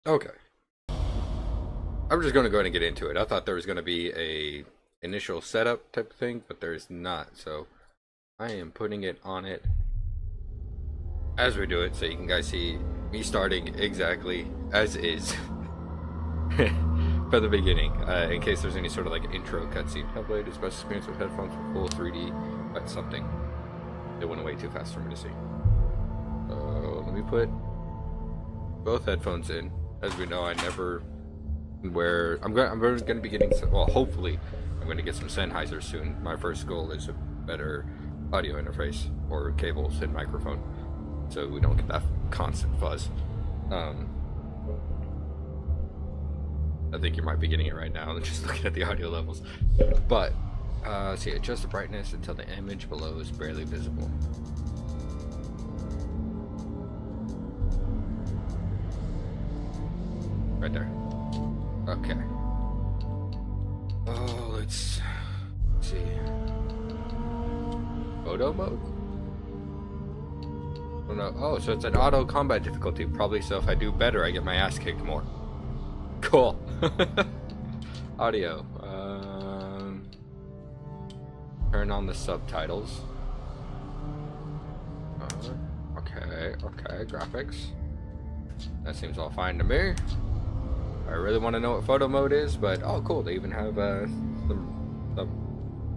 Okay. I'm just going to go ahead and get into it. I thought there was going to be a initial setup type of thing, but there's not. So I am putting it on it as we do it, so you can guys see me starting exactly as is from the beginning. In case there's any sort of like intro cutscene. Hellblade is best experience with headphones with full 3D. That's something. It went way too fast for me to see. Let me put both headphones in. As we know, I never wear. I'm going to be getting some. Well, hopefully, I'm going to get some Sennheisers soon. My first goal is a better audio interface or cables and microphone, so we don't get that constant fuzz. I think you might be getting it right now, just looking at the audio levels. But see, adjust the brightness until the image below is barely visible. Right there. Okay. Oh, let's see. Photo mode? Oh no. Oh, so it's an auto combat difficulty. Probably so if I do better, I get my ass kicked more. Cool. Audio. Turn on the subtitles. Okay. Graphics. That seems all fine to me. I really want to know what photo mode is, but oh cool, they even have some,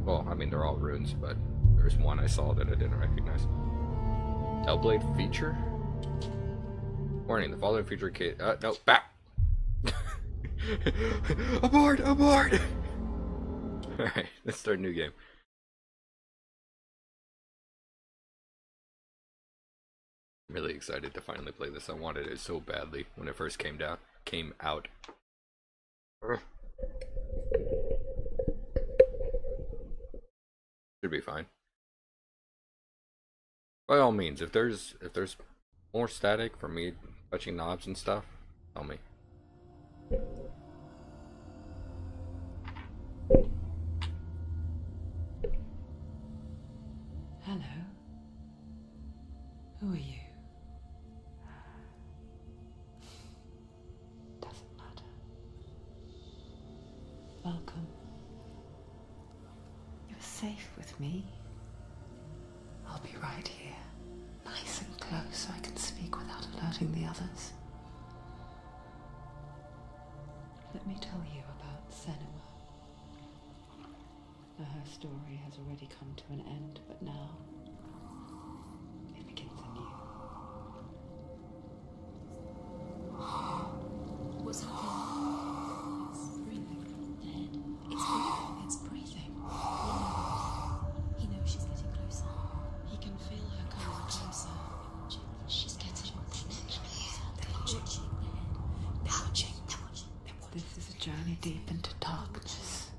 well, I mean they're all runes, but there's one I saw that I didn't recognize. Hellblade feature? Warning, the following feature no, back! Abort! Alright, let's start a new game. I'm really excited to finally play this. I wanted it so badly when it first came out. Should be fine. By all means, if there's more static from me touching knobs and stuff, tell me. Hello. Who are you? Doesn't matter. Welcome. You're safe with me. I'll be right here, nice and close so I can speak without alerting the others. Let me tell you about Senua. Now, her story has already come to an end, but now it begins anew. What's happening? It's breathing. Dead. It's breathing. He knows she's getting closer. He can feel her coming closer. She's getting closer. They're watching. This is a journey deep into darkness.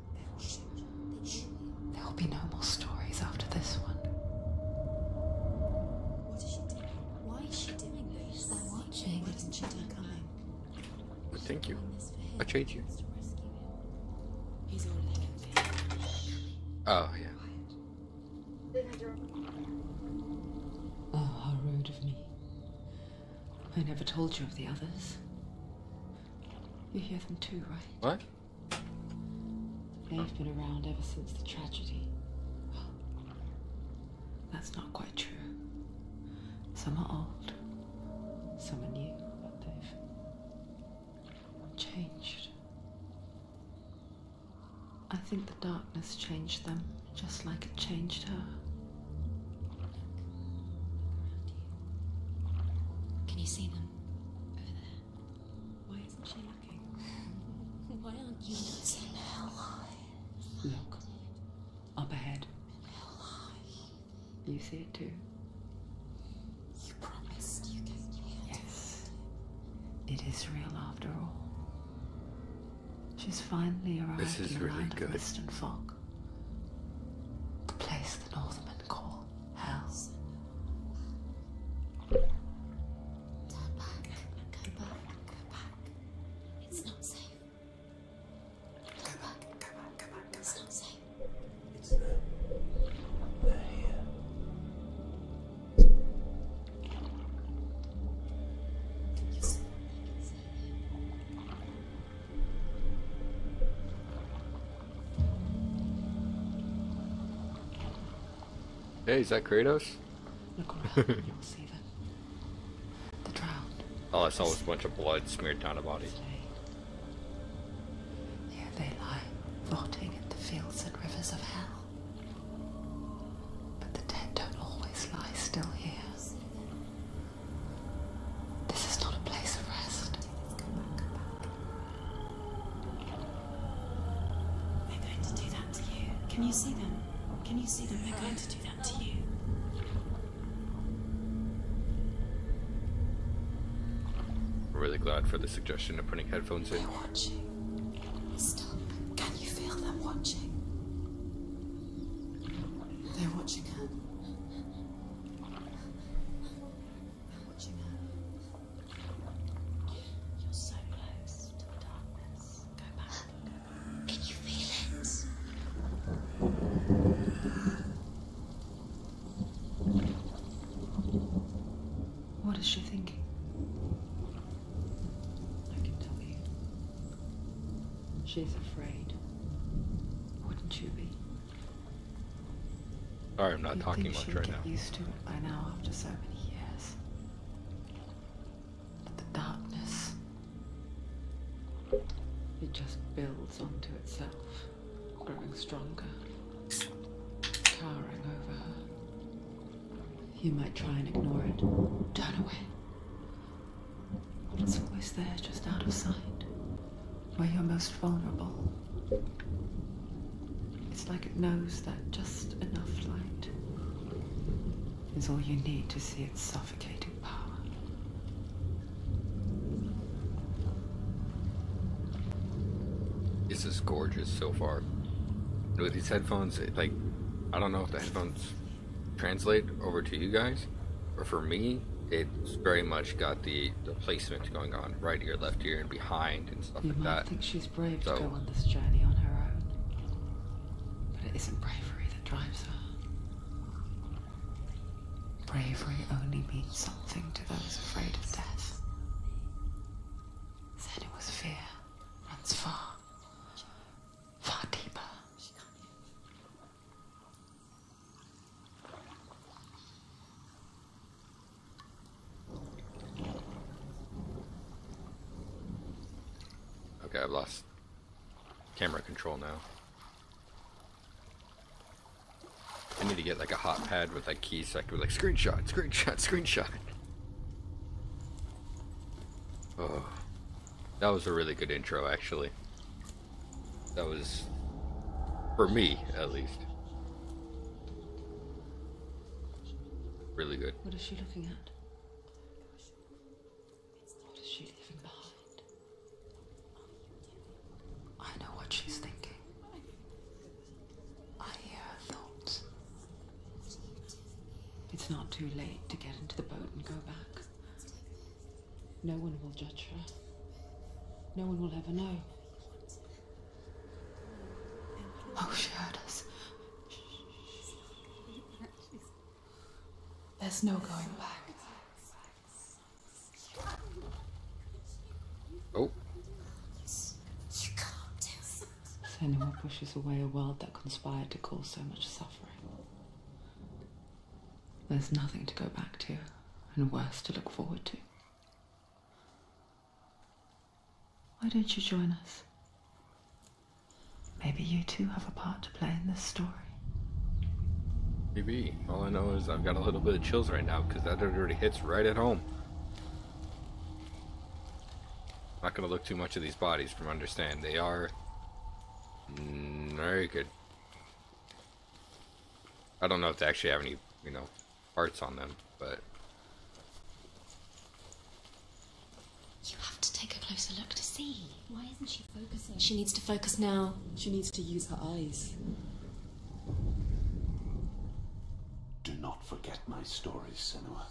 There will be no more stories after this one. What is she doing? Why is she doing this? They're watching. Isn't she coming? But thank you. I trade you. He's all they can be. Oh yeah. Oh, how rude of me. I never told you of the others. You hear them too, right? What? They've been around ever since the tragedy. Well, that's not quite true. Some are old, some are new, but they've changed. I think the darkness changed them, just like it changed her. Can you see them? Over there. Why isn't she looking? Why aren't you looking? Look, up ahead. You see it too? You promised you could. Yes. It is real after all. She's finally arrived This is in a really land good. of mist and fog. The place the Northmen call Hell. Turn back. Go back. It's not safe. Go back. It's not safe. It's them. They're here. You said they can say it. Hey, is that Kratos? Look around and you'll see them. The drowned. All I saw was a bunch of blood smeared down a body. Here they lie, rotting in the fields and rivers of hell. But the dead don't always lie still here. This is not a place of rest. They're going to do that to you. Can you see them? Can you see them? They're going to do that to you. I'm really glad for the suggestion of putting headphones in. They're watching. Stop. Can you feel them watching? They're watching her. They're watching her. You're so close to the darkness. Go back. Can you feel it? What is she thinking? I can tell you. She's afraid. Wouldn't you be? Sorry, I'm not You'd talking think much she'd right get now. used to it by now after so many years. But the darkness, it just builds onto itself, growing stronger, towering over her. You might try and ignore it, turn away. But it's always there, just out of sight, where you're most vulnerable. It's like it knows that just enough light is all you need to see its suffocating power. This is gorgeous so far. And with these headphones, like, I don't know if the headphones translate over to you guys, but for me, it's very much got the placement going on, right ear, left ear, and behind, and stuff You like might that. think she's brave So- to go on this journey on her own, but it isn't bravery that drives her. Bravery only means something to those afraid of death. Senua's fear runs far, far deeper. Okay, I've lost camera control now. I need to get like a hot pad with like keys so I can be like screenshot, screenshot, screenshot. Oh, that was a really good intro actually. That was, for me at least, really good. What is she looking at? What is she leaving behind? I know what she's thinking. I hear her thoughts. It's not too late to get into the boat and go back. No one will judge her. No one will ever know. Oh, she heard us. There's no going back. Oh, You can't do it. Senua pushes away a world that conspired to cause so much suffering. There's nothing to go back to, and worse to look forward to. Why don't you join us? Maybe you too have a part to play in this story. maybe. All I know is I've got a little bit of chills right now because that already hits right at home. Not gonna look too much at these bodies from understand. They are very good. I don't know if they actually have any, you know, parts on them, but You have to take a closer look to see. Why isn't she focusing? She needs to focus now. She needs to use her eyes. Do not forget my stories, Senua.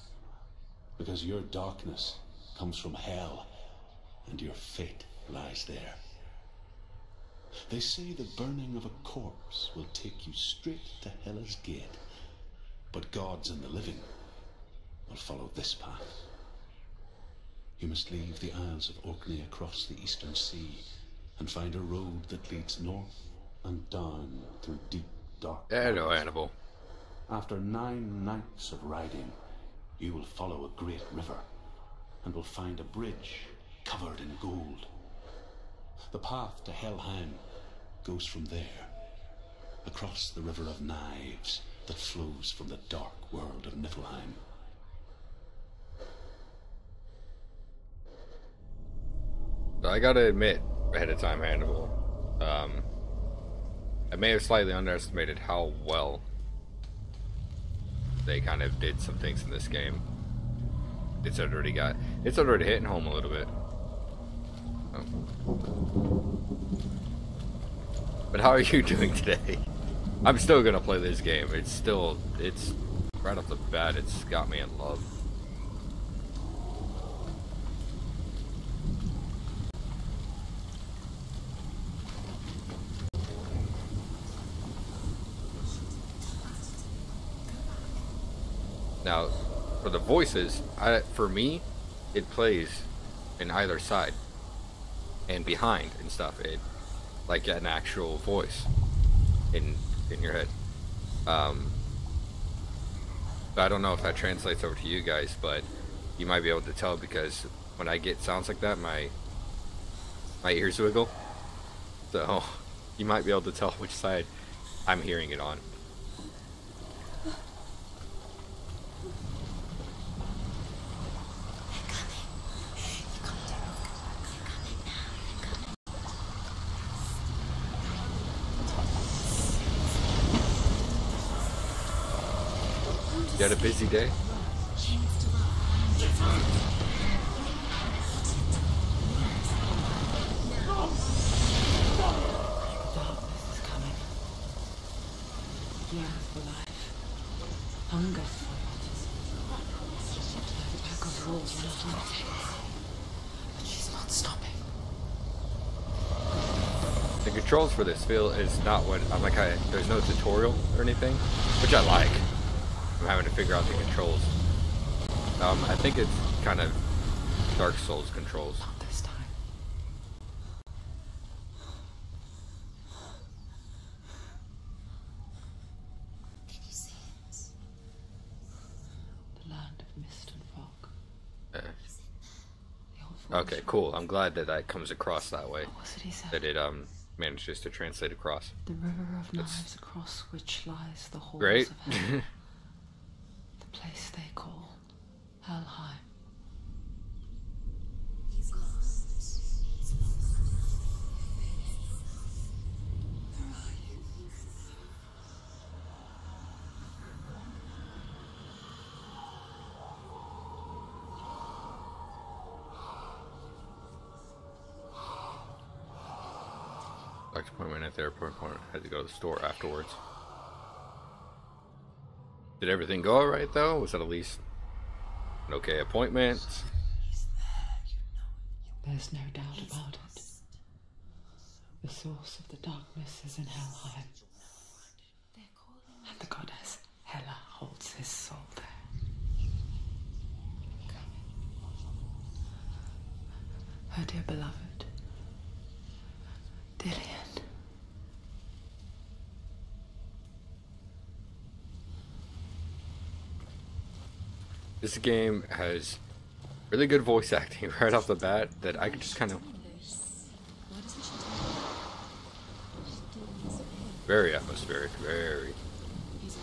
Because your darkness comes from hell, and your fate lies there. They say the burning of a corpse will take you straight to Hela's gate, but gods and the living will follow this path. You must leave the Isles of Orkney across the eastern sea and find a road that leads north and down through deep, dark hello, valleys. Annabelle. After 9 nights of riding, you will follow a great river and will find a bridge covered in gold. The path to Helheim goes from there, across the River of Knives that flows from the dark world of Niflheim. So I gotta admit, ahead of time, Hannibal, I may have slightly underestimated how well they kind of did some things in this game. It's already hitting home a little bit. Oh. But how are you doing today? I'm still gonna play this game. It's right off the bat, it's got me in love. Now, for the voices, for me, it plays in either side and behind and stuff. It like an actual voice in your head. So I don't know if that translates over to you guys, but you might be able to tell because when I get sounds like that, my ears wiggle. So you might be able to tell which side I'm hearing it on. You had a busy day? Darkness is coming. Yearns for life. Hunger for it. Like a pack of wolves on a hunt. But she's not stopping. The controls for this feel is not what I'm like. There's no tutorial or anything, which I like. I'm having to figure out the controls. I think it's kind of Dark Souls controls. Not this time. Can you see it? The land of mist and fog. Uh, The old forest okay, cool. I'm glad that that comes across that way. What was it he said? That it manages to translate across. The river of knives across which lies the halls Great. of hell. The place they call Helheim. He's lost. He's lost. Where are you? Doctor's appointment at the airport. Had to go to the store afterwards. Did everything go alright though? Was it at least an okay appointment? He's there, you know it. There's no doubt about it. The source of the darkness is in Helheim, They're calling and the goddess Hela holds his soul there. Her dear beloved, Dillian. This game has really good voice acting right off the bat that I could just kind of... Why doesn't she tell me? Very atmospheric, very... He's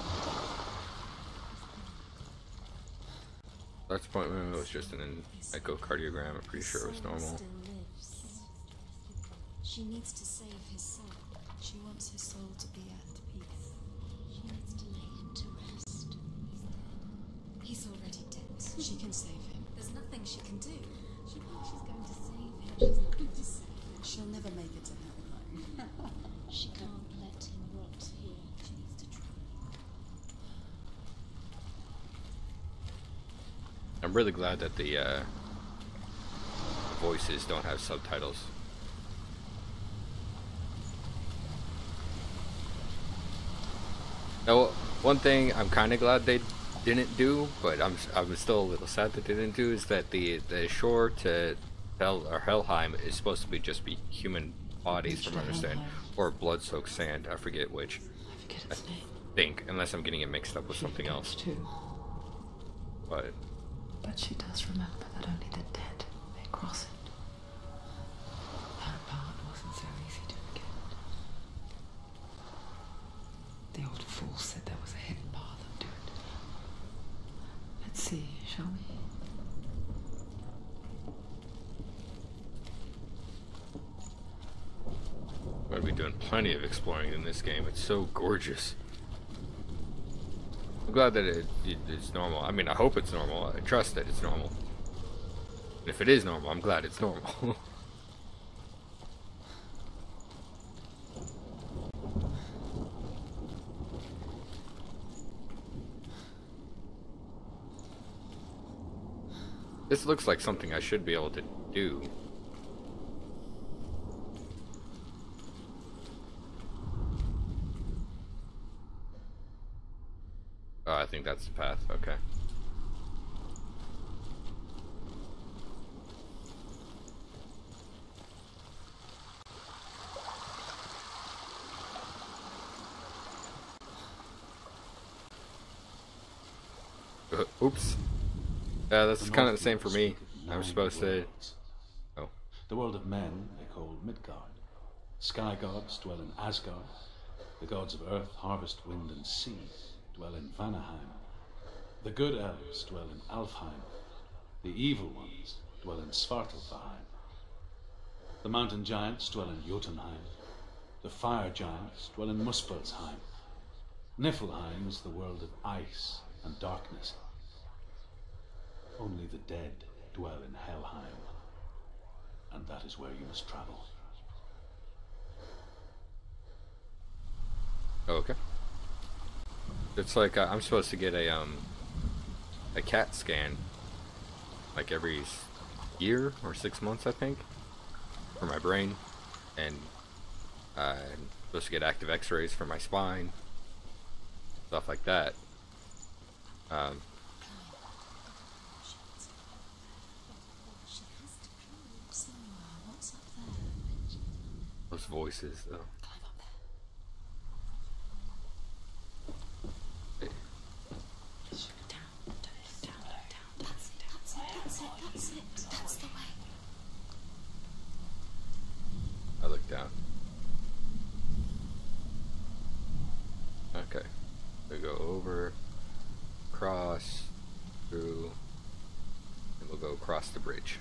Doctor's appointment was just an echocardiogram. I'm pretty sure it was normal. Still lives. She needs to save his soul. She wants his soul to be at peace. She needs to lay him to rest. He's already dead. She can save him. There's nothing she can do. She thinks she's going to save him. She's not going to save him. She'll never make it to Helheim. She can't let him rot here. She needs to try. I'm really glad that the voices don't have subtitles. Now, one thing I'm kind of glad they didn't do, but I'm still a little sad that they didn't do, is that the shore to Helheim is supposed to be just be human bodies, from what I understand, or blood-soaked sand. I forget which. I forget its name. think, unless I'm getting it mixed up with something else. Too. But She does remember that only the dead may cross it. That part wasn't so easy to forget. The old fool said there was a hidden path up to it. Let's see, shall we? we're gonna be doing plenty of exploring in this game. It's so gorgeous. I'm glad that it's normal. I mean, I hope it's normal. I trust that it's normal. And if it is normal, I'm glad it's normal. This looks like something I should be able to do. Oh, I think that's the path. Okay. Oops. Yeah, that's kind of the same for me. I'm supposed to... Oh. The world of men they call Midgard. Sky gods dwell in Asgard. The gods of earth, harvest, wind, and sea dwell in Vanaheim. The good elves dwell in Alfheim. The evil ones dwell in Svartalfheim. The mountain giants dwell in Jotunheim. The fire giants dwell in Muspelheim. Niflheim is the world of ice and darkness. Only the dead dwell in Helheim, and that is where you must travel. Oh, okay. It's like I'm supposed to get a CAT scan like every year or 6 months, I think, for my brain, and I'm supposed to get active X-rays for my spine, stuff like that. What's up there? Those voices, though. That's the way. I look down. Okay. We go over, cross, through, and we'll go across the bridge.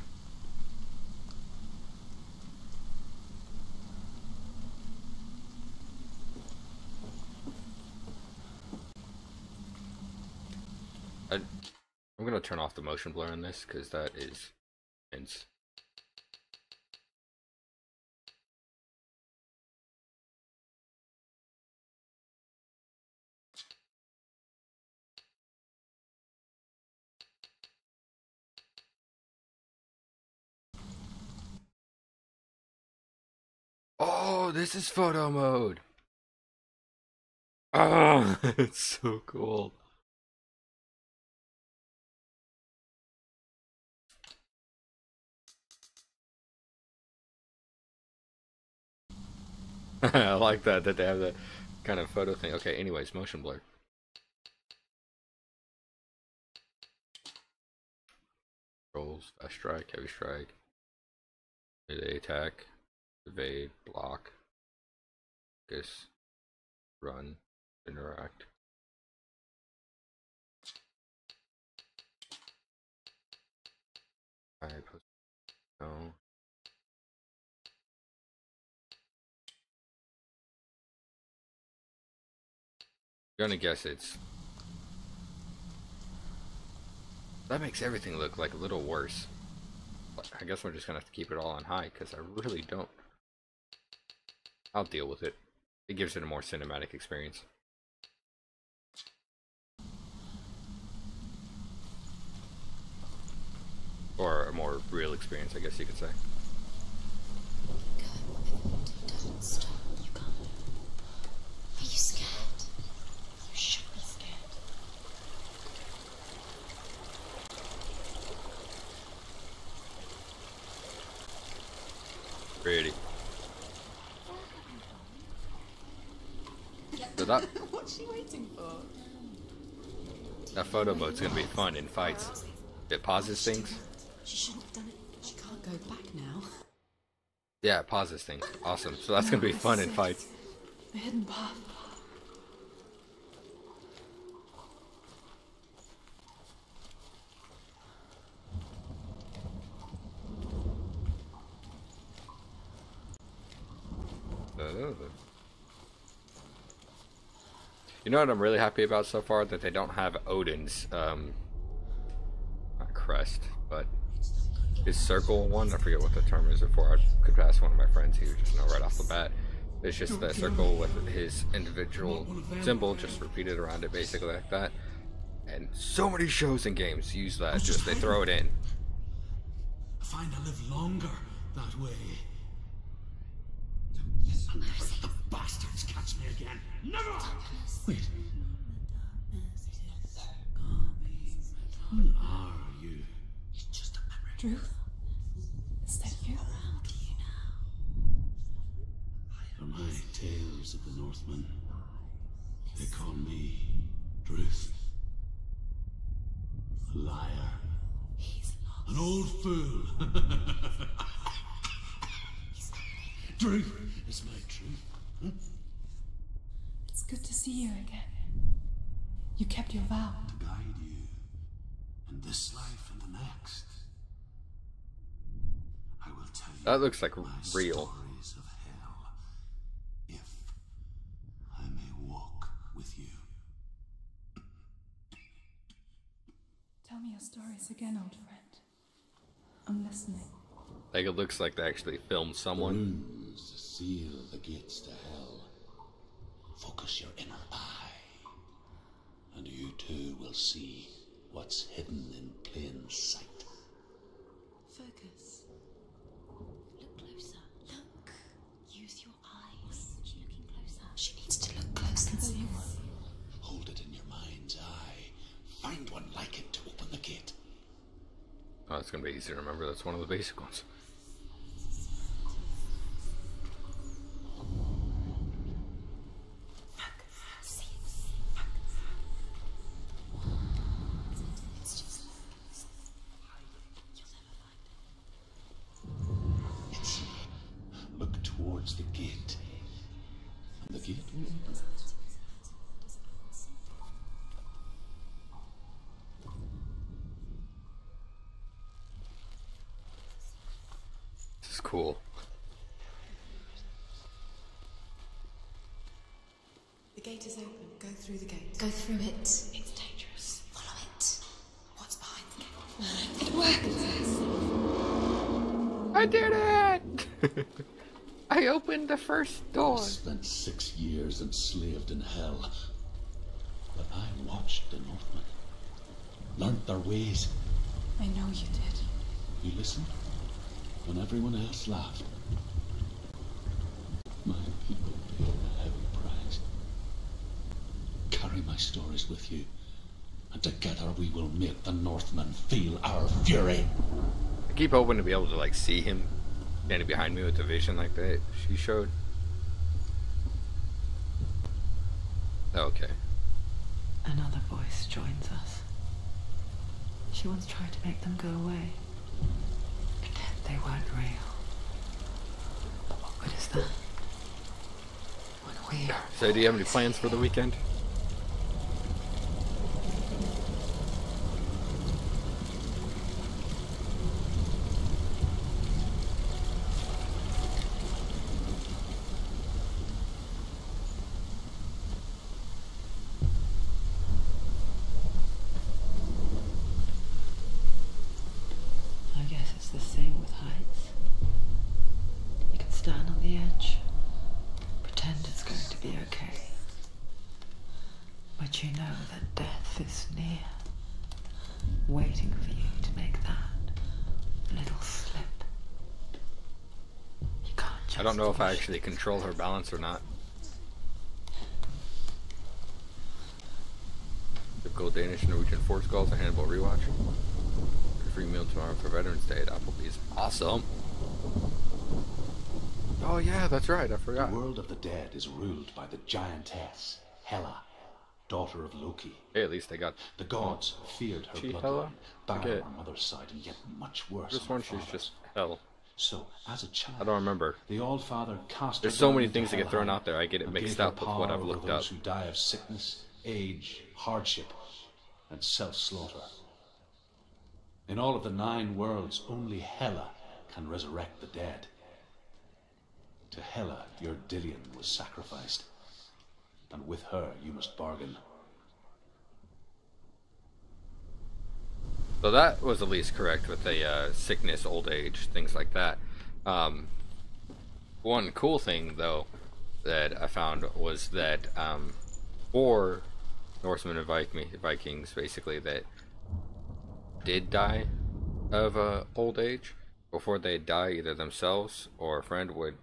I'm gonna turn off the motion blur on this because that is intense. Oh, this is photo mode. Oh, it's so cool. I like that they have that kind of photo thing. Okay, anyways, motion blur. Rolls, fast strike, heavy strike, melee attack, evade, block, focus, run, interact. I post no. I'm gonna guess it's... That makes everything look like a little worse. I guess we're just gonna have to keep it all on high because I really don't. I'll deal with it. It gives it a more cinematic experience. Or a more real experience, I guess you could say. Don't stop. You can't. Are you scared? You should be scared. Pretty. Get So that What's she waiting for? photo mode's gonna be fun in fights. It pauses things. She shouldn't have done it. She can't go back now. Yeah, it pauses things. Awesome. So that's gonna be fun in fights. The hidden path. You know what I'm really happy about so far? That they don't have Odin's, not crest, but his circle one. I forget what the term is for. I could ask one of my friends. He would just know right off the bat. It's just that circle with his individual symbol, just repeated around it, basically like that. And so many shows and games use that. Just they throw it in. I find I live longer that way. The bastards catch me again. Never! Wait. Who are you? It's just a memory. Truth? Is that you? Around you now. For my tales of the Northmen, they call me Druth. A liar. He's lost. An old fool. Druth is my truth. Huh? It's good to see you again. You kept your vow. To guide you in this life and the next. I will tell you. That looks like my real. stories of hell, if I may walk with you. Tell me your stories again, old friend. I'm listening. Like, it looks like they actually filmed someone. Runes seal the gates to hell. Focus your inner eye, and you too will see what's hidden in plain sight. Focus. Look closer. Look. Use your eyes. She's looking closer. She needs to look closer. Can see one. Hold it in your mind's eye. Find one like it to open the gate. Oh, it's gonna be easy to remember. That's one of the basic ones. It's just you'll never find it. It's look towards the gate, and the gate will open. This is cool. The gate is open. Go through the gate. Go through it. It's dangerous. Follow it. What's behind the gate? It worked. I did it! I opened the first door. I spent 6 years enslaved in hell, but I watched the Northmen, learnt their ways. I know you did. You listened when everyone else laughed. My people paid a heavy price. Carry my stories with you, and together we will make the Northmen feel our fury. I keep hoping to be able to like see him standing behind me with the vision like that she showed. Okay. Another voice joins us. She once tried to make them go away. Pretend they weren't real. But what good is that? When we are... So do you have any plans for the weekend? I guess it's the same with heights. You can stand on the edge, pretend it's going to be okay. But you know that death is near, waiting for you to make that little slip. You can't just I don't know if I push actually control her balance or not. Typical Danish Norwegian Force calls a Hannibal rewatch. Free meal tomorrow for Veterans Day at Applebee's. Awesome. Oh yeah, that's right. I forgot. The world of the dead is ruled by the giantess, Hela, daughter of Loki. Hey, at least they got The gods feared her She bloodline, Hela? bad Forget. on her mother's side, and yet much worse this on her one. She's father's. just hell. So, as a child, I don't remember. the All-Father cast There's her so down many into things that get thrown Helheim out there. I get it and mixed gave her up with what power I've over looked up. those who die of sickness, age, hardship, and self-slaughter. In all of the 9 worlds, only Hela can resurrect the dead. To Hela, your Dillion was sacrificed, and with her you must bargain. So that was at least correct with the sickness, old age, things like that. One cool thing, though, that I found was that for Norsemen and Vikings, basically, that did die of old age, before they die, either themselves or a friend would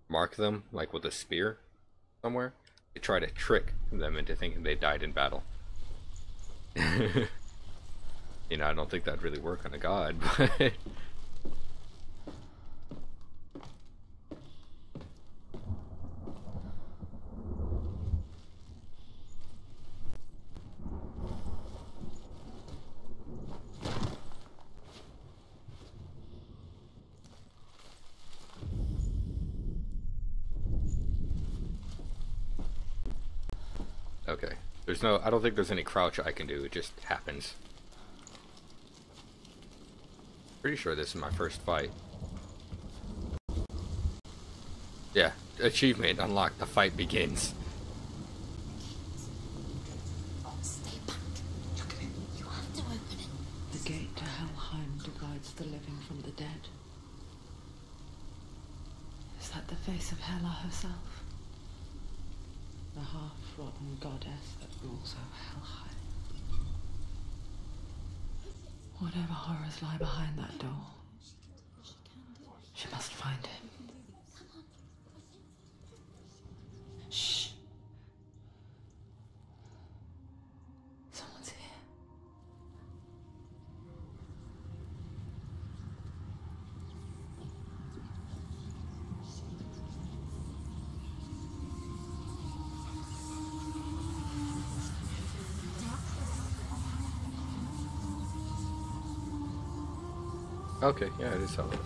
mark them, like with a spear somewhere, to try to trick them into thinking they died in battle. You know, I don't think that'd really work on a god, but okay. I don't think there's any crouch I can do, it just happens. Pretty sure this is my first fight. Yeah, achievement unlocked, the fight begins. Stay back. Look at him. You have to open it. The gate to Helheim divides the living from the dead. Is that the face of Hela herself? The half-rotten goddess that rules over Helheim. Whatever horrors lie behind that door, she must find him. Shh. Someone's here. Okay, yeah, it is Hela.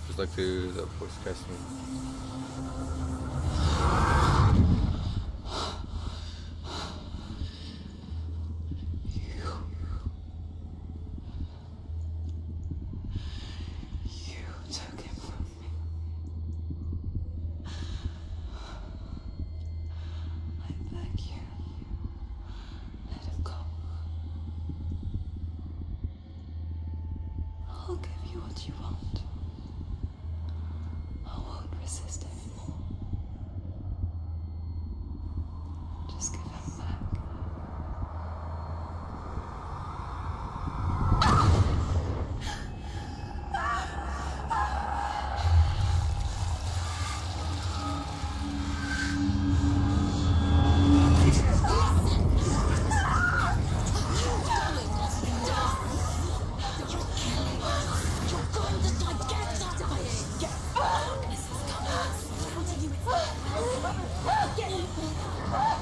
Just like to the voice casting. You took him from me. I beg you. Let him go. I'll give you what you want. I won't resist anymore. Just give him back.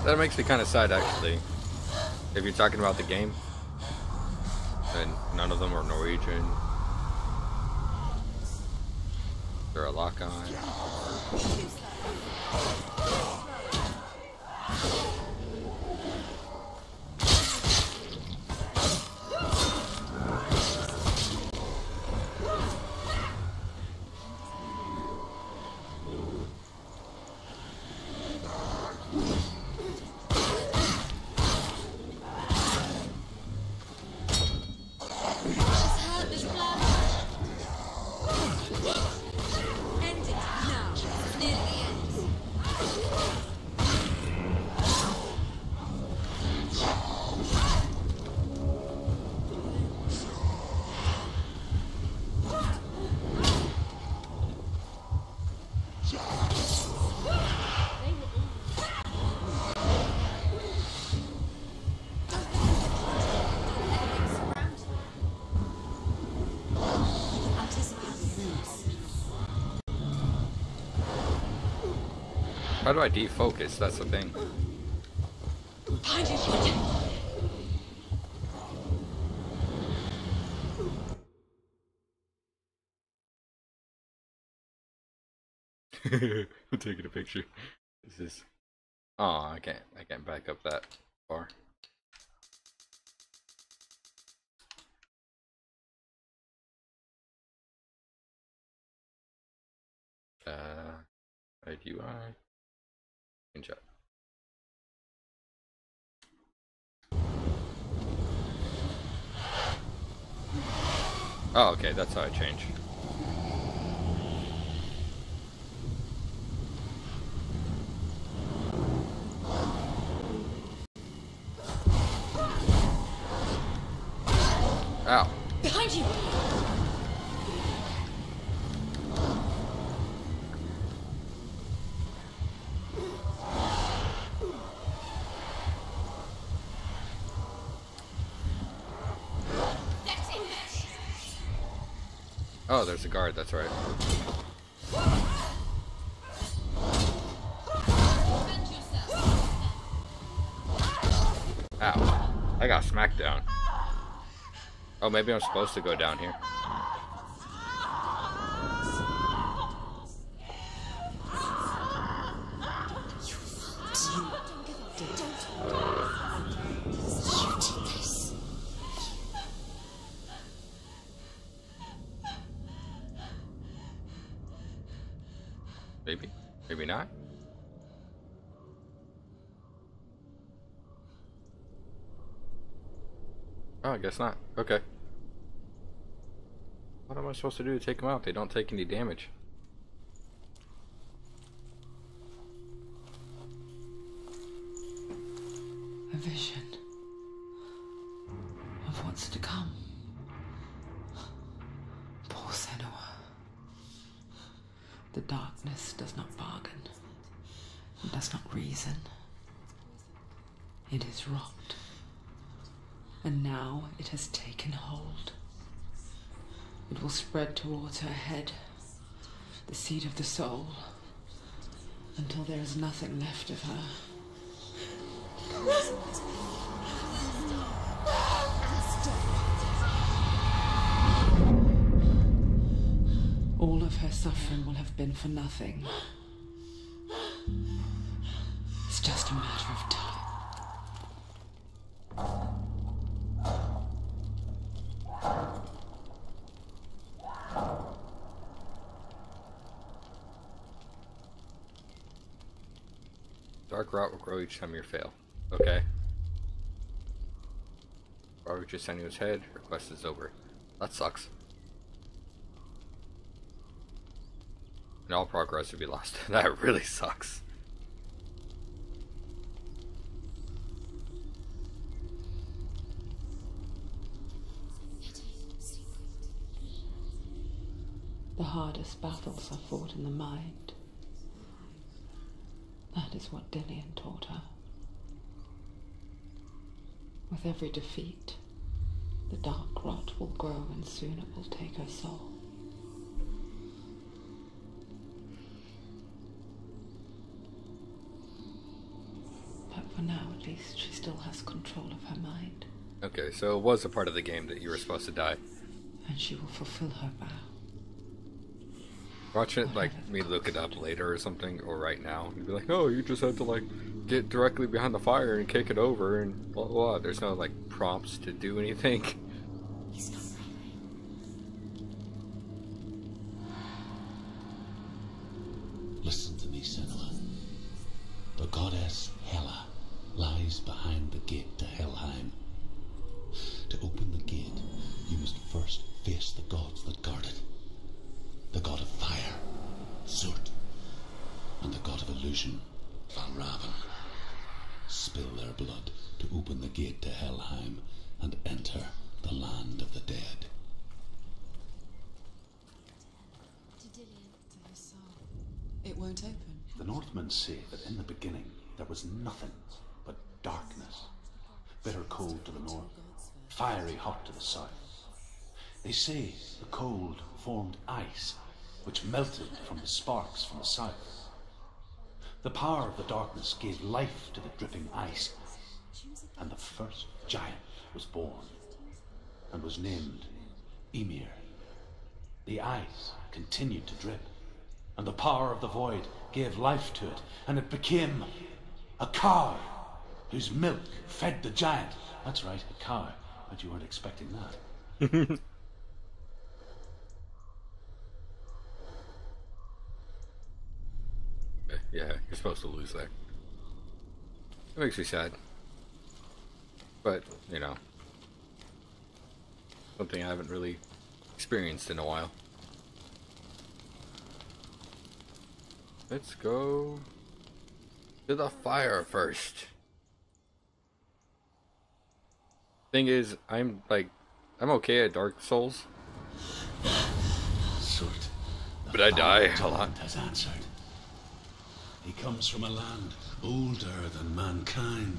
That makes me kind of sad, actually. If you're talking about the game, and none of them are Norwegian. They're a lock-on. How do I defocus? That's the thing. Behind you! I'm taking a picture. This is. Oh, I can't back up that far. UI. Screenshot. Oh, okay, that's how I change. Ow. Behind you! Oh, there's a guard, that's right. Ow. I got smacked down. Oh, maybe I'm supposed to go down here. Maybe. Maybe not. Oh, I guess not. Okay. What am I supposed to do to take them out? They don't take any damage. A vision of what's to come. Poor Senua. The darkness does not bargain. It does not reason. It is rot. And now it has taken hold. It will spread towards her head, the seat of the soul, until there is nothing left of her. All of her suffering will have been for nothing. It's just a matter of time. Dark rot will grow each time you fail. Okay. Robert just sent you his head. Request is over. That sucks. And all progress would be lost. That really sucks. The hardest battles are fought in the mind. That is what Dillian taught her. With every defeat, the dark rot will grow and soon it will take her soul. But for now, at least, she still has control of her mind. Okay, so it was a part of the game that you were supposed to die. And she will fulfill her vow. Watch it, like, me look it up later or something, or right now. You'd be like, oh, you just had to, like, get directly behind the fire and kick it over and blah, blah, blah. There's no, like, prompts to do anything. He's not Listen to me, Senua. The goddess Hela lies behind the gate to Helheim. To open the gate, you must first face the gods that guard it. The god of fire, Surt, and the god of illusion, Van Raven. Spill their blood to open the gate to Helheim and enter the land of the dead. to Dillian. To his soul. It won't open. The Northmen say that in the beginning there was nothing but darkness. Bitter cold to the north, fiery hot to the south. They say the cold formed ice, which melted from the sparks from the south. The power of the darkness gave life to the dripping ice, and the first giant was born, and was named Ymir. The ice continued to drip, and the power of the void gave life to it, and it became a cow, whose milk fed the giant. That's right, a cow. But you weren't expecting that. Yeah, you're supposed to lose there. It makes me sad. But, you know, something I haven't really experienced in a while. Let's go to the fire first. Thing is, I'm okay at Dark Souls, Sort. but I die a lot. Has answered. He comes from a land older than mankind,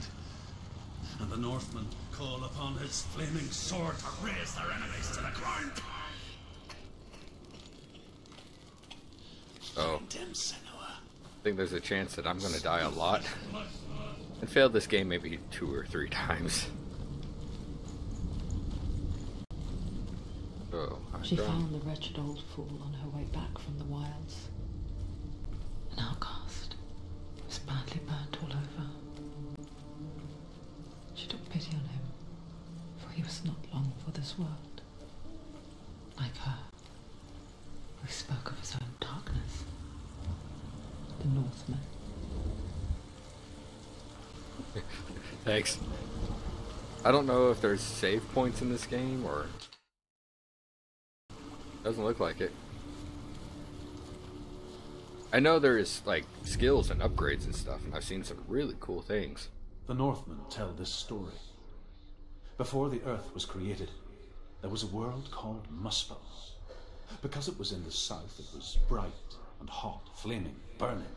and the Northmen call upon his flaming sword to raise their enemies to the ground. Oh, Find him, Senua. I think there's a chance that I'm gonna die a lot and fail this game maybe 2 or 3 times. Oh, She found the wretched old fool on her way back from the wilds. An outcast, was badly burnt all over. She took pity on him, for he was not long for this world. Like her, who spoke of his own darkness. The Northmen. Thanks. I don't know if there's save points in this game, or doesn't look like it. I know there's like skills and upgrades and stuff, and I've seen some really cool things. The Northmen tell this story. Before the earth was created, there was a world called Muspel. Because it was in the south, it was bright and hot, flaming, burning.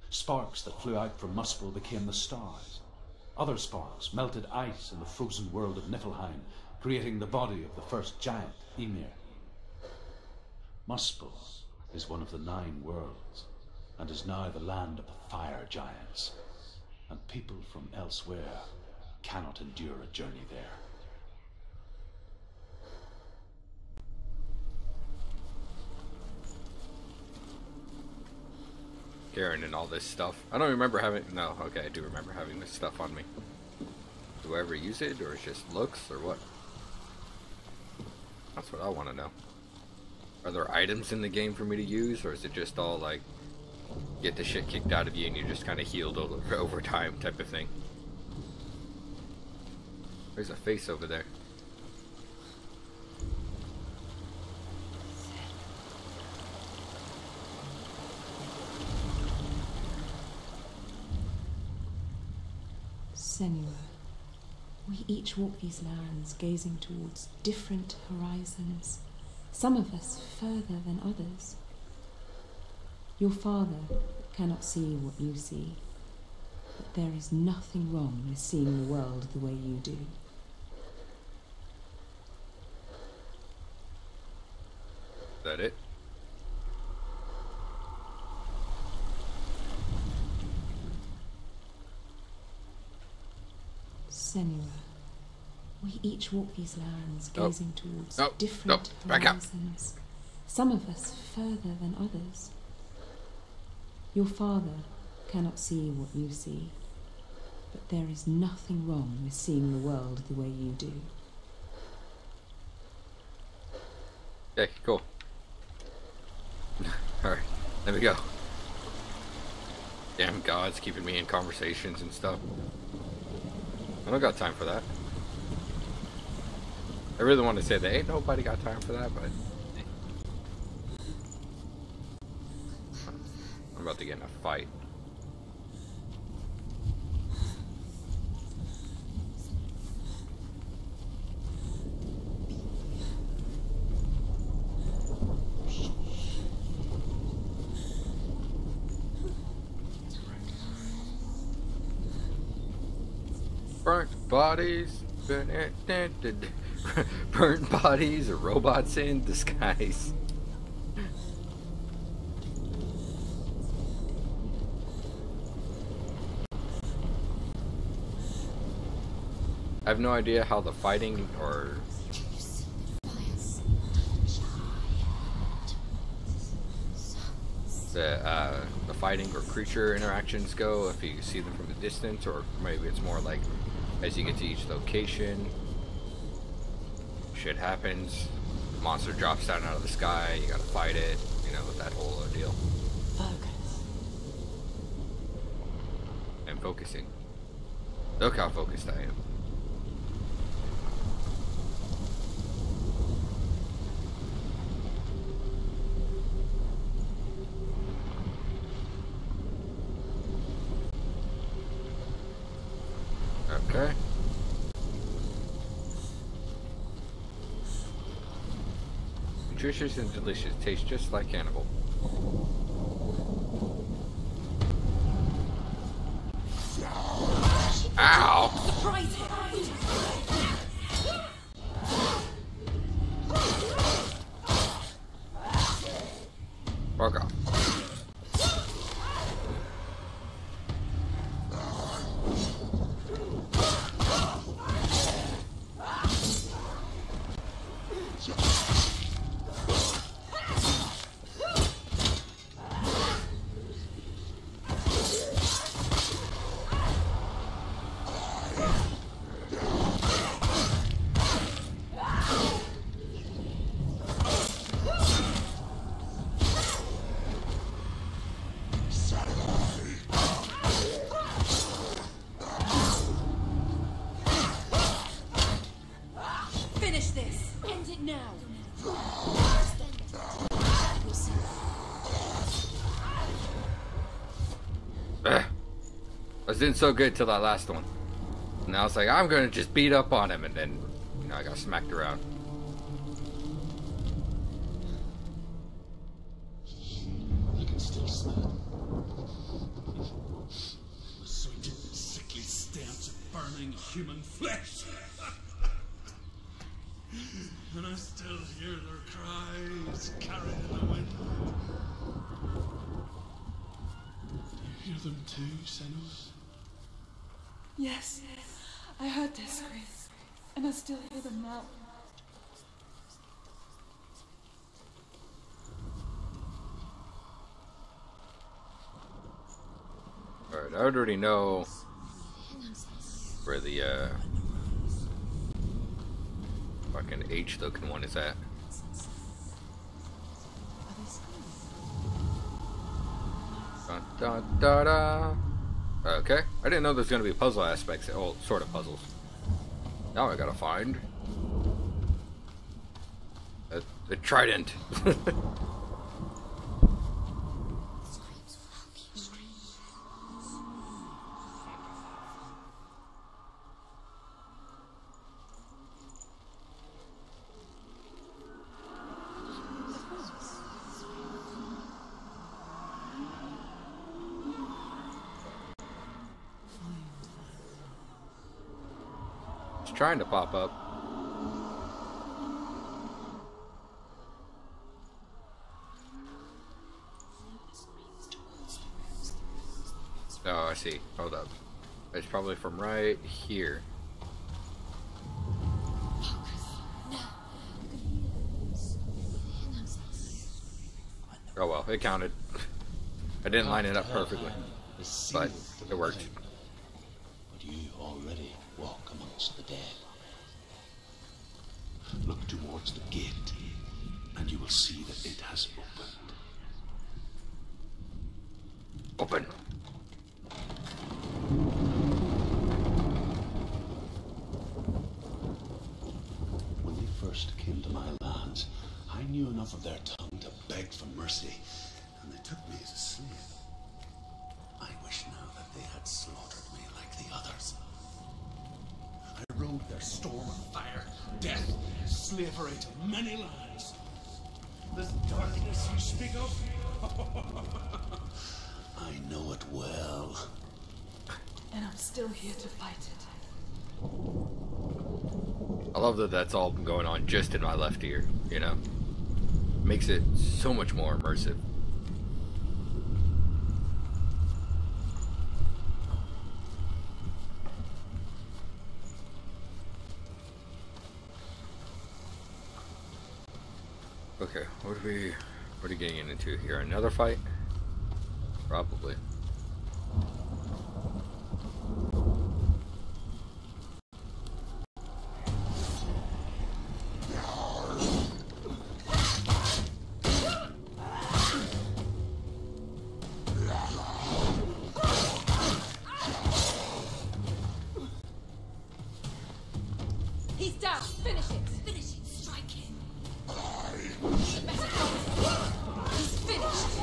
Sparks that flew out from Muspel became the stars. Other sparks melted ice in the frozen world of Niflheim, creating the body of the first giant, Ymir. Muspel is one of the 9 worlds, and is now the land of the fire giants, and people from elsewhere cannot endure a journey there. Karen and all this stuff. I don't remember having... No, okay, I do remember having this stuff on me. Do I ever use it, or it's just looks, or what? That's what I want to know. Are there items in the game for me to use, or is it just all like get the shit kicked out of you and you're just kind of healed over time type of thing? There's a face over there. Senua, we each walk these lands gazing towards different horizons, some of us further than others. Your father cannot see what you see, but there is nothing wrong with seeing the world the way you do. Is that it? Senua, we each walk these lands gazing towards No, different back up. horizons, some of us further than others. Your father cannot see what you see, but there is nothing wrong with seeing the world the way you do. Okay, cool. Alright, there we go. Damn God's keeping me in conversations and stuff. I don't got time for that. I really want to say that ain't nobody got time for that, but I'm about to get in a fight. Burnt bodies, burnt bodies, or robots in disguise. I have no idea how the fighting or the fighting or creature interactions go, if you see them from a distance, or maybe it's more like as you get to each location, shit happens, monster drops down out of the sky, you gotta fight it, you know, that whole deal. Focus. I'm focusing. Look how focused I am. Okay. Nutritious and delicious. Tastes just like cannibal. Ow! Fuck off. Finish this! End it now! I was doing so good till that last one. And I was like, I'm gonna just beat up on him, and then, you know, I got smacked around. I can still smell it. The sweet, sickly stench of burning human flesh. And I still hear their cries carried in the wind. Do you hear them too, Senua? Yes, I heard their screams, and I still hear them now. Alright, I already know where the fucking H looking one is at. Dun, dun, da, da. Okay, I didn't know there's gonna be puzzle aspects. Well, sort of puzzles. Now I gotta find the trident. Trying to pop up. Oh, I see. Hold up. It's probably from right here. Oh well, it counted. I didn't line it up perfectly, but it worked. But you already walk amongst the dead. Look towards the gate, and you will see that it has opened. Open. When they first came to my lands, I knew enough of their tongue to beg for mercy, and they took me as a slave. I wish now that they had slaughtered me like the others. I rode their storm of fire, death, slavery to many lands. This darkness you speak of, I know it well. And I'm still here to fight it. I love that that's all going on just in my left ear, you know? Makes it so much more immersive. What are we getting into here? Another fight? Probably. He's down. Finish it. Finish it. Strike him. Better go. He's finished.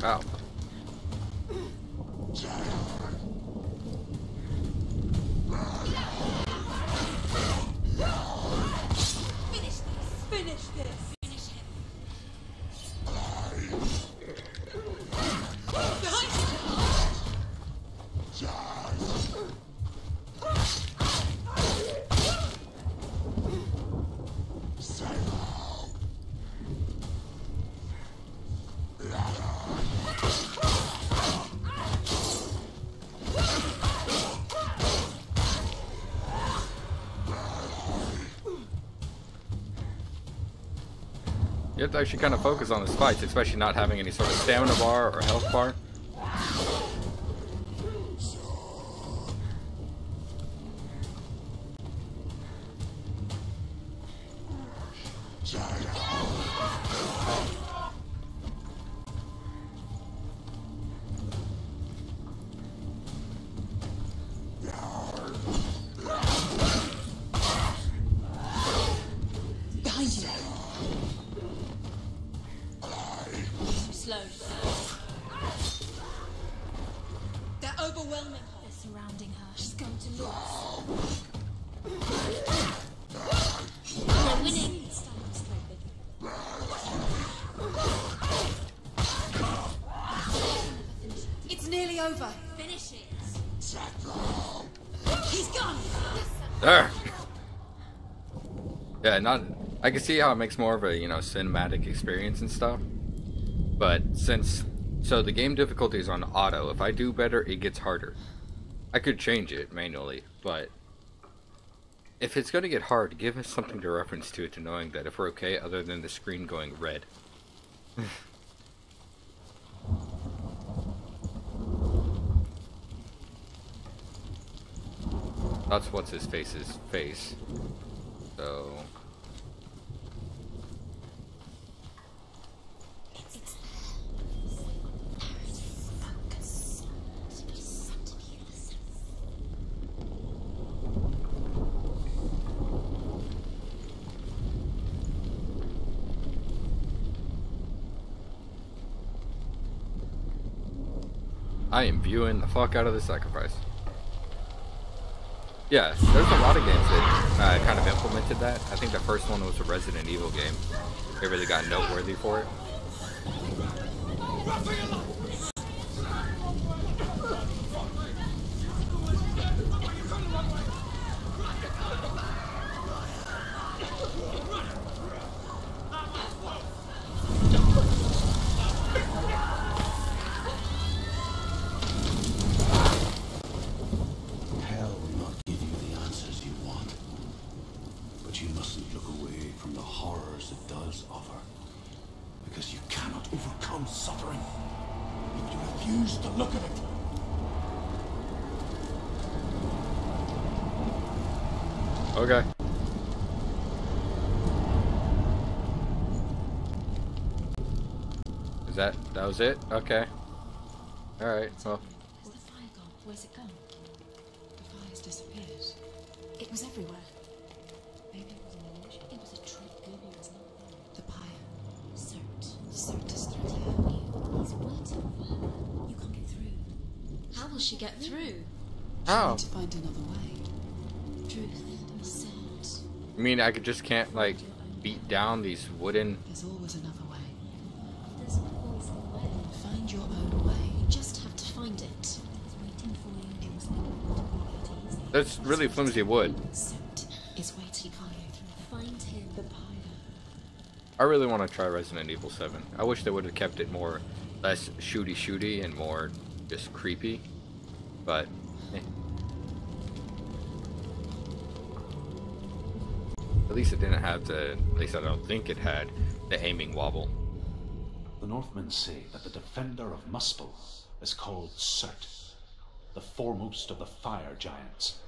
Ow. Finish this. Finish this. Finish him. Behind You have to actually kind of focus on his fights, especially not having any sort of stamina bar or health bar. Behind you. Slow. They're overwhelming her. They're surrounding her. She's going to lose. They're winning. Stand up straight, baby. It's nearly over. Finish it. He's gone. There. Yeah, I can see how it makes more of a, you know, cinematic experience and stuff. But so the game difficulty is on auto. If I do better, it gets harder. I could change it manually, but if it's going to get hard, give us something to reference to it, to knowing that if we're okay, other than the screen going red. That's what's his face's face. So I am viewing the fuck out of this sacrifice. Yeah, there's a lot of games that kind of implemented that. I think the first one was a Resident Evil game. They really got noteworthy for it. Okay. That was it? Okay. Alright, well. Where's the fire gone? Where's it gone? The fire's disappeared. It was everywhere. Maybe it was an illusion. It was a trick. Maybe it was not there. The pyre. Cert is through there. He's waiting for her. You can't get through. How will she get through? How? To find another way. Truth. Cert. I mean, I just can't, like, beat down these wooden... There's always another way. There's always a way. Find your own way. You just have to find it. It was waiting for you. It was not easy. That's really flimsy wood. Cert is waiting for you. Find him. The pyre. I really want to try Resident Evil 7. I wish they would have kept it more, less shooty and more just creepy. But, eh. At least it didn't have the, at least I don't think it had, the aiming wobble. The Northmen say that the defender of Muspel is called Surt, the foremost of the fire giants.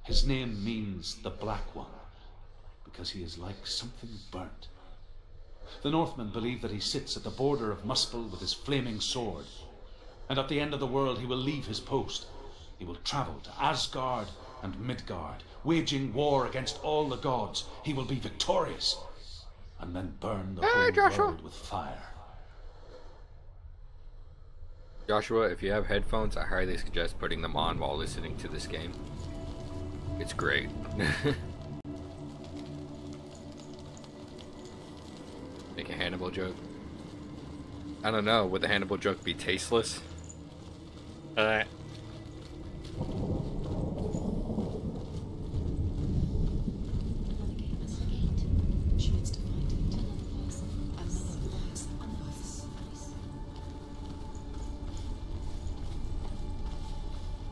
His name means the Black One, because he is like something burnt. The Northmen believe that he sits at the border of Muspel with his flaming sword, and at the end of the world he will leave his post. He will travel to Asgard and Midgard, waging war against all the gods. He will be victorious, and then burn the whole world with fire. Joshua, if you have headphones, I highly suggest putting them on while listening to this game. It's great. Make a Hannibal joke. I don't know, would the Hannibal joke be tasteless? She needs to find another person. Another voice.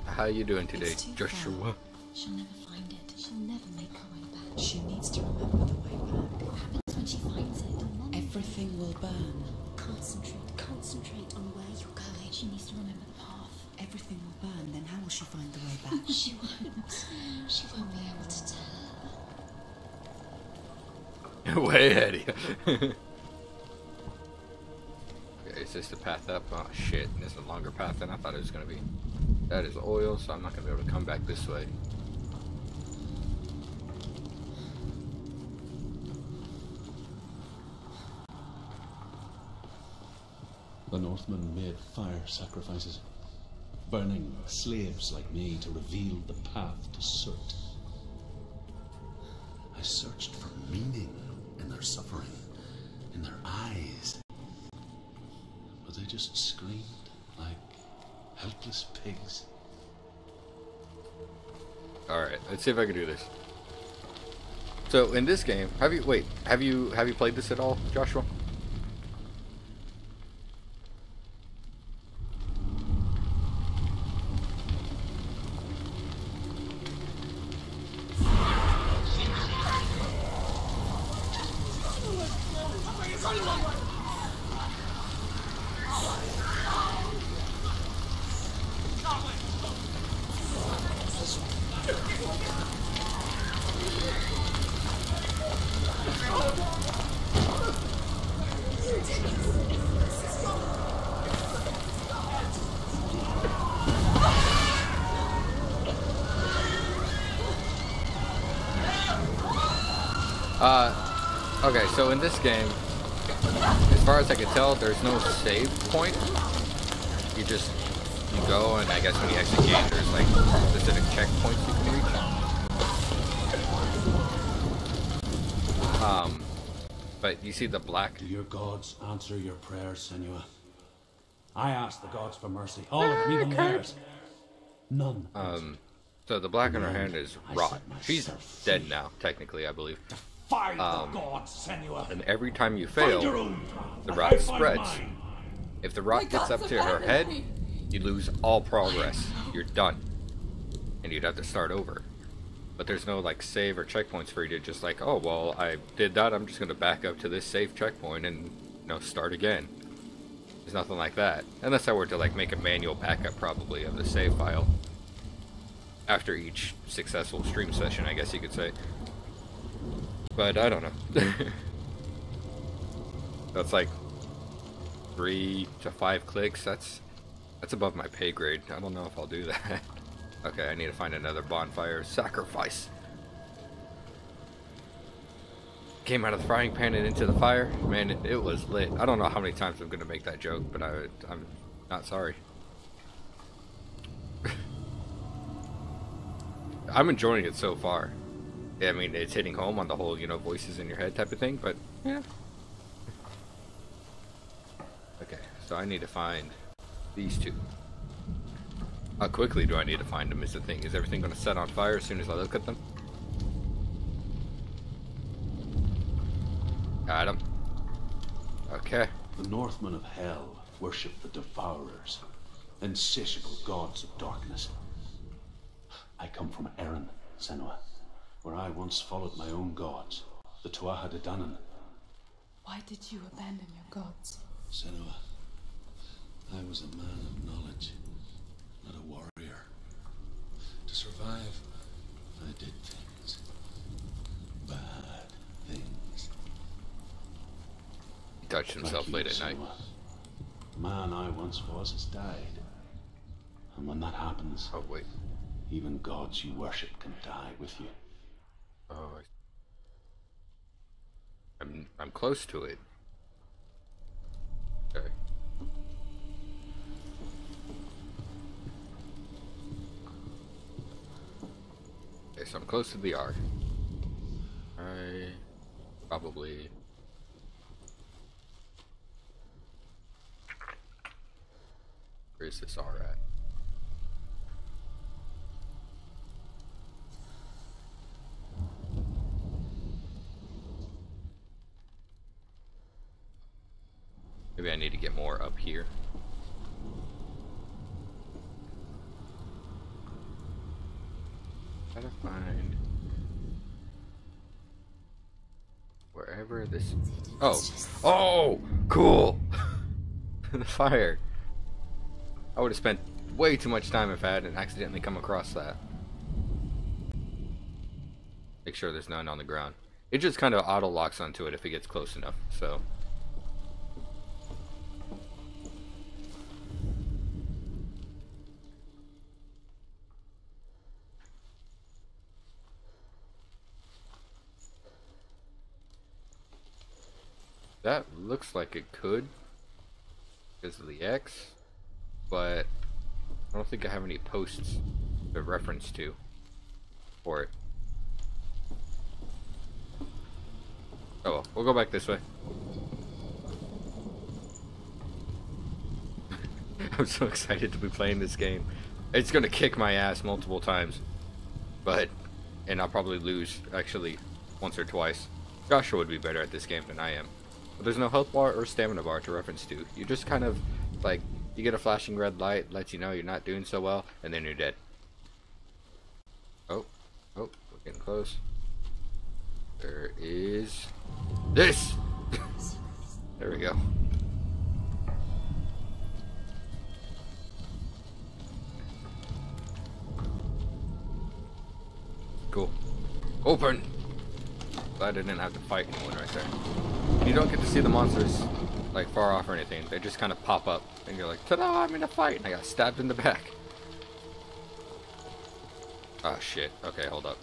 How you doing today, It's too far. Joshua? She'll never find it. She'll never make her way back. She needs to remember the way back. What happens when she finds it? And then Everything will burn. concentrate on where you're going. She needs to remember the path. Everything will burn, then how will she find the way back? She won't. She won't be able to tell. Way ahead of you. Okay, is this the path up? Oh shit, this is a longer path than I thought it was gonna be. That is oil, so I'm not gonna be able to come back this way. The Northmen made fire sacrifices, burning slaves like me to reveal the path to Surt. I searched for meaning in their suffering, in their eyes, but they just screamed like helpless pigs. Alright, let's see if I can do this. So in this game, have you played this at all, Joshua? Okay, so in this game, as far as I can tell, there's no save point. You go, and I guess when you exit the game, there's like specific checkpoints you can reach. But you see the black. Do your gods answer your prayers, Senua? I ask the gods for mercy, all of them, even theirs. None. So the black in her hand is rot. She's dead now, technically, I believe. Fight the gods, Senua. And every time you fail, the rot spreads. If the rot gets up to her head, you lose all progress. You're done. And you'd have to start over. But there's no like save or checkpoints for you to just like, oh well, I did that, I'm just gonna back up to this safe checkpoint and start again. There's nothing like that. Unless I were to like make a manual backup probably of the save file. After each successful stream session, I guess you could say. But I don't know. That's like 3 to 5 clicks. That's above my pay grade. I don't know if I'll do that. Okay, I need to find another bonfire. Sacrifice. Came out of the frying pan and into the fire. Man, it was lit. I don't know how many times I'm gonna make that joke, but I'm not sorry. I'm enjoying it so far. Yeah, I mean, it's hitting home on the whole, voices in your head type of thing, but yeah. Okay, so I need to find these two. How quickly do I need to find them is the thing. Is everything going to set on fire as soon as I look at them? Got them. Okay. The Northmen of Hell worship the Devourers, insatiable gods of darkness. I come from Erin, Senua, where I once followed my own gods, the Tuatha De Danann. Why did you abandon your gods? Senua, I was a man of knowledge, not a warrior. To survive, I did things. Bad things. He touched himself Like late you, at night. Senua. The man I once was has died. And when that happens, Oh, wait. even gods you worship can die with you. Oh, I'm close to it. Okay. Okay, so I'm close to the R. I probably... Where is this R at? Maybe I need to get more up here. Gotta find wherever this. Oh, oh, cool! The fire. I would have spent way too much time if I hadn't accidentally come across that. Make sure there's none on the ground. It just kind of auto locks onto it if it gets close enough. So. That looks like it could because of the X, but I don't think I have any posts to reference to for it. Oh well, we'll go back this way. I'm so excited to be playing this game. It's gonna kick my ass multiple times, and I'll probably lose actually once or twice. Joshua would be better at this game than I am. But there's no health bar or stamina bar to reference to. You just kind of, like, you get a flashing red light, lets you know you're not doing so well, and then you're dead. Oh, we're getting close. There is this! There we go. Cool. Open! Glad I didn't have to fight anyone right there. You don't get to see the monsters like far off or anything. They just kind of pop up and you're like, ta-da, I'm in a fight, and I got stabbed in the back. Oh shit. Okay, hold up.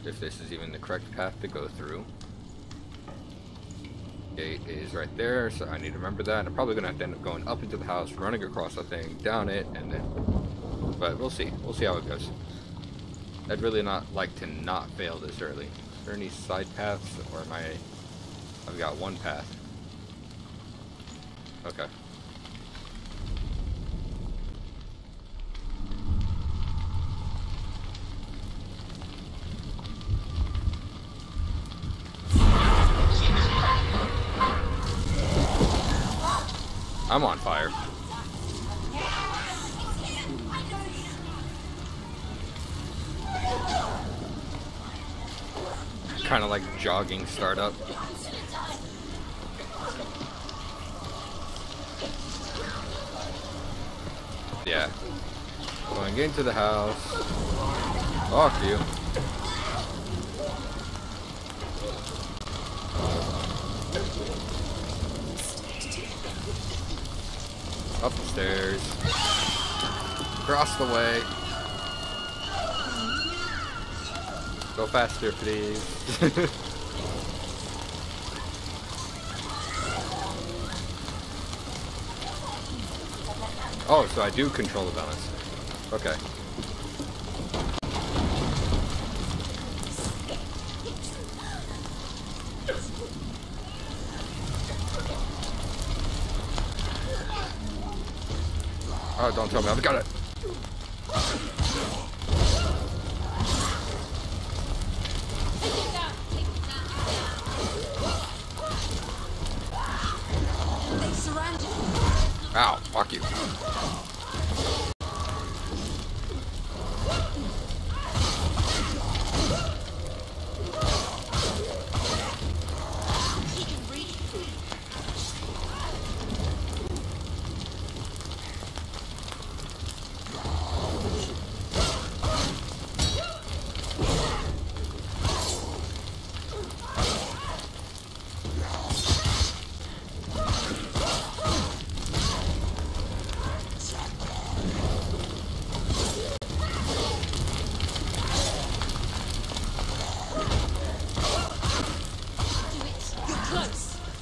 If this is even the correct path to go through. Gate is right there, so I need to remember that. I'm probably gonna have to end up going up into the house, running across the thing, down it, and then, but we'll see. We'll see how it goes. I'd really not like to not fail this early. Is there any side paths, or am I've got one path. Okay. I'm on fire. Kind of like jogging startup. Yeah. Going into the house. Fuck you. Up the stairs. Across the way. Go faster, please. Oh, so I do control the balance. Okay. Oh, don't tell me. I've got it. Fuck you.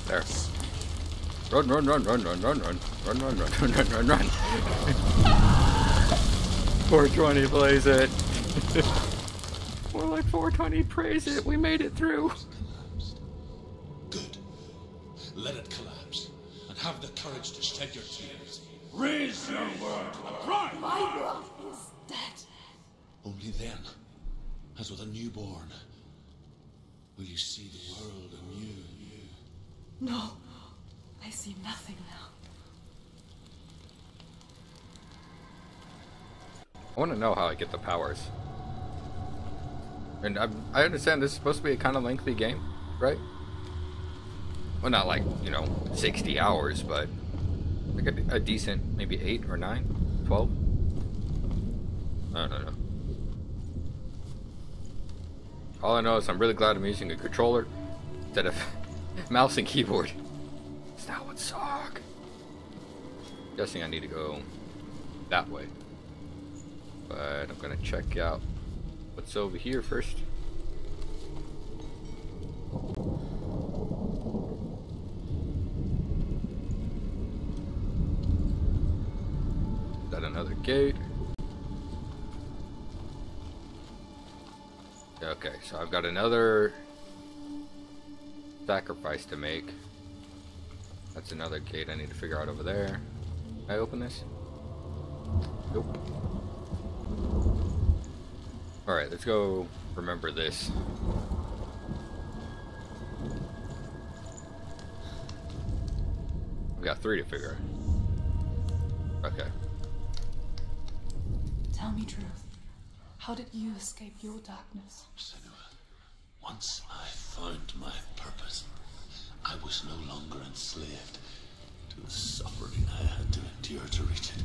There. Run, run, run, run, run, run, run, run, run, run, run, run, run, run. 420 plays it. More like 420 praise it. We made it through. Good. Let it collapse, and have the courage to shed your tears. Raise your word to the crime! My world is dead. Only then, as with a newborn, will you see the world anew. No, I see nothing now. I want to know how I get the powers. And I understand this is supposed to be a kind of lengthy game, right? Well, not like, you know, 60 hours, but like a decent, maybe 8 or 9, 12? I don't know. All I know is I'm really glad I'm using a controller instead of mouse and keyboard. That would suck. Guessing I need to go that way. But I'm gonna check out what's over here first. Is that another gate? Okay, so I've got another sacrifice to make. That's another gate I need to figure out over there. Can I open this? Nope. Alright, let's go remember this. We got 3 to figure out. Okay. Tell me truth. How did you escape your darkness? Senua, once I found my purpose, I was no longer enslaved to the suffering I had to endure to reach it.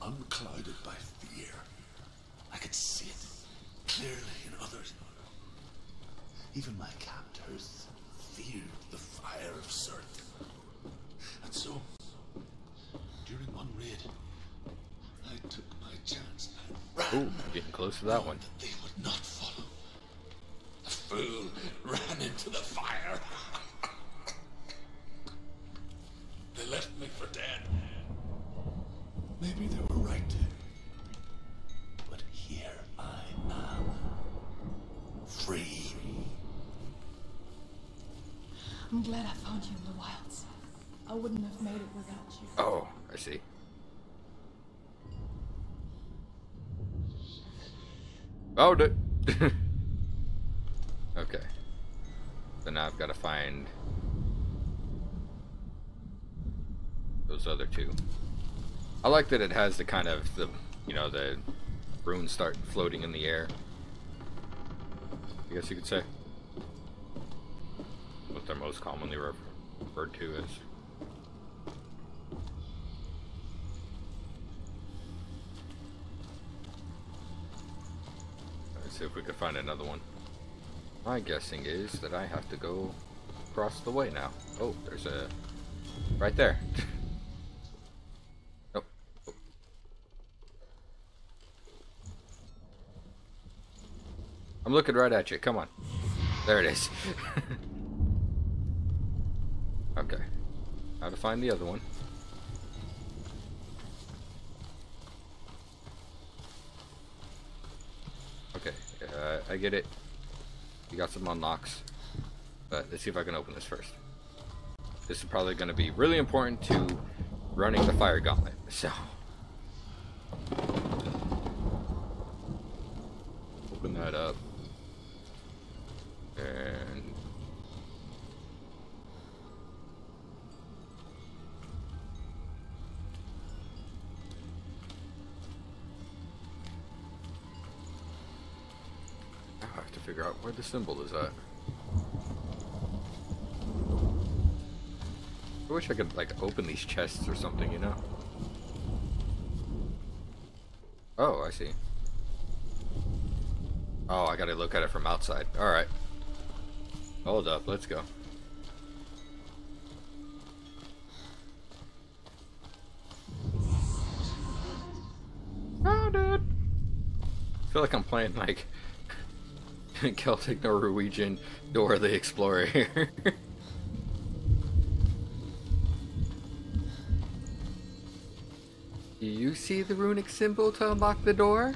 Unclouded by fear, I could see it clearly in others. Even my captors feared the fire of Sirth. And so, during one raid, I took my chance and ran. Ooh, I'm getting close to that one. That they would not follow. The fool ran into the fire. They left me for dead. Maybe they were right to. But here I am. Free. I'm glad I found you in the wilds. I wouldn't have made it without you. Oh, I see. Found it. Okay. So now I've got to find those other 2. I like that it has the kind of you know, the runes start floating in the air. I guess you could say. What they're most commonly referred to as. Let's see if we can find another one. My guessing is that I have to go across the way now. Oh, there's a... right there. Oh. Oh. I'm looking right at you. Come on. There it is. Okay. How to find the other one. Okay. I get it. You got some unlocks. But let's see if I can open this first. This is probably going to be really important to running the fire gauntlet. So. Open that up. And I have to figure out where the symbol is at. I wish I could, like, open these chests or something, you know? Oh, I see. Oh, I gotta look at it from outside. Alright. Hold up, let's go. Oh, dude. I feel like I'm playing, like, Celtic Norwegian Dora the Explorer here. Do you see the runic symbol to unlock the door?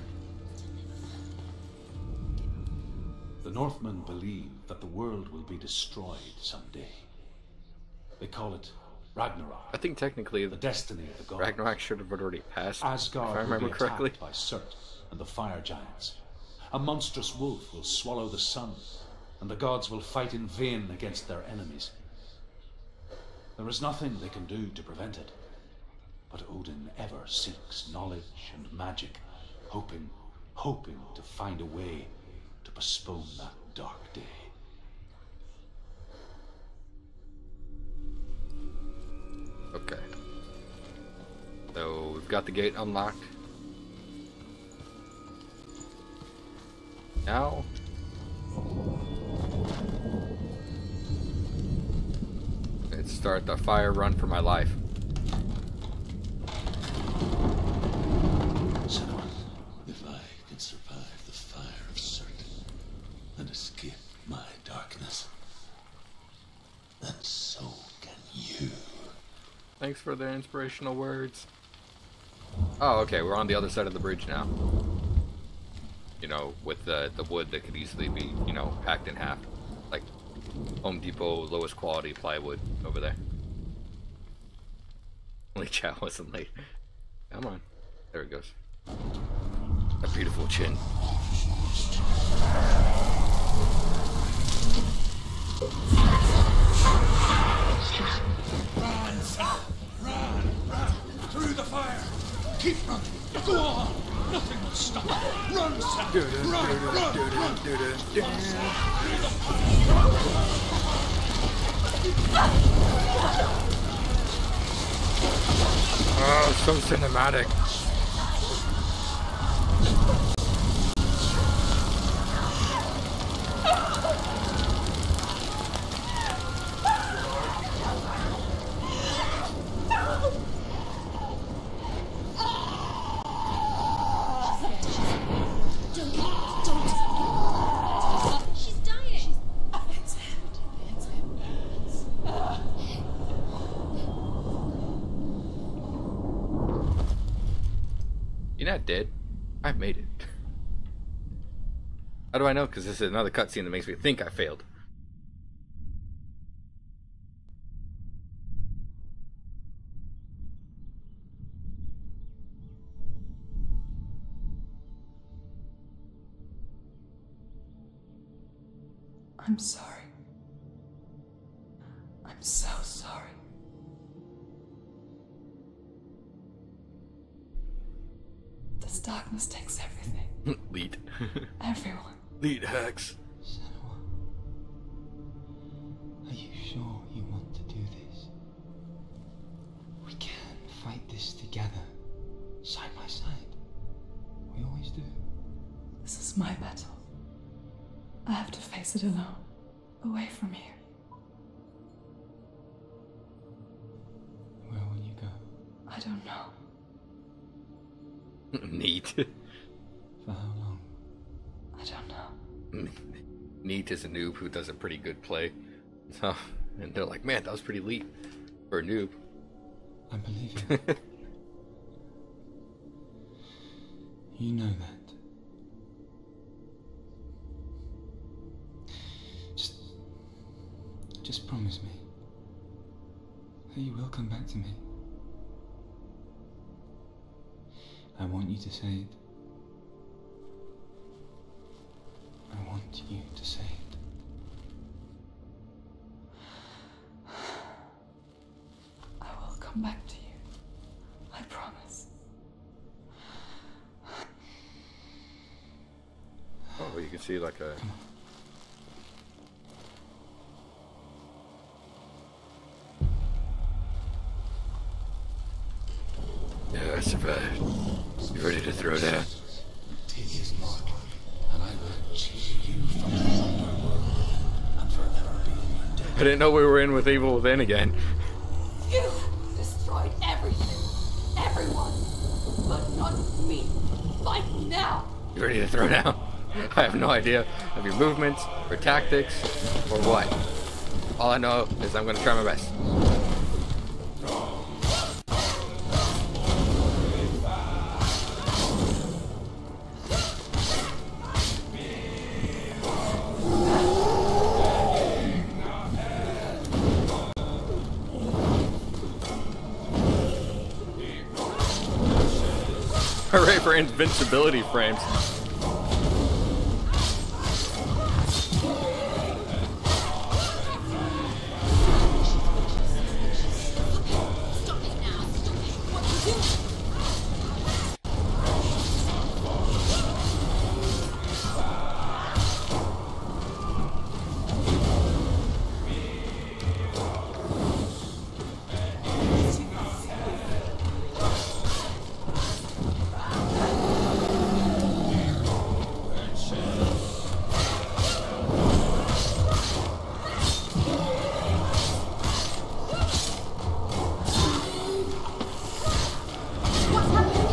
The Northmen believe that the world will be destroyed someday. They call it Ragnarok. I think technically The destiny of the gods. Ragnarok should have already passed, Asgard if I remember will be correctly. attacked by Surt and the fire giants. A monstrous wolf will swallow the sun, and the gods will fight in vain against their enemies. There is nothing they can do to prevent it, but Odin ever seeks knowledge and magic, hoping to find a way to postpone that dark day. Okay. So we've got the gate unlocked. Now let's start the fire run for my life. Senua, if I can survive the fire of Surt and escape my darkness, then so can you. Thanks for the inspirational words. Oh, okay, we're on the other side of the bridge now. You know, with the wood that could easily be, you know, hacked in half. Like Home Depot lowest quality plywood over there. Only chat wasn't late. Come on. There it goes. A beautiful chin. Run through the fire. Keep running. Go on. Nothing will stop. Run, Sam. Oh, so cinematic. She's dying. It's him. It's him. You're not dead. I made it. How do I know? Because this is another cutscene that makes me think I failed. I'm sorry. I'm so sorry. This darkness takes everything. Lead. Everyone. Lead hacks. Senua, are you sure you want to do this? We can fight this together, side by side. We always do. This is my battle. I have to face it alone. Away from here. Where will you go? I don't know. Neat. For how long? I don't know. Neat is a noob who does a pretty good play. So, and they're like, man, that was pretty neat for a noob. I believe you. You know that. Just promise me that you will come back to me. I want you to say it. I want you to say it. I will come back to you. I promise. Oh, you can see like a... Yeah, I survived. You ready to throw down? Take his mark, and I will change you from the underworld and forever be in your debt. I didn't know we were in with Evil Within again. You destroyed everything, everyone, but not me. Fight now. You ready to throw down? I have no idea of your movements, or tactics, or what. All I know is I'm gonna try my best. Hooray for invincibility frames. Stop it now. Stop it. What are you doing? What's happening?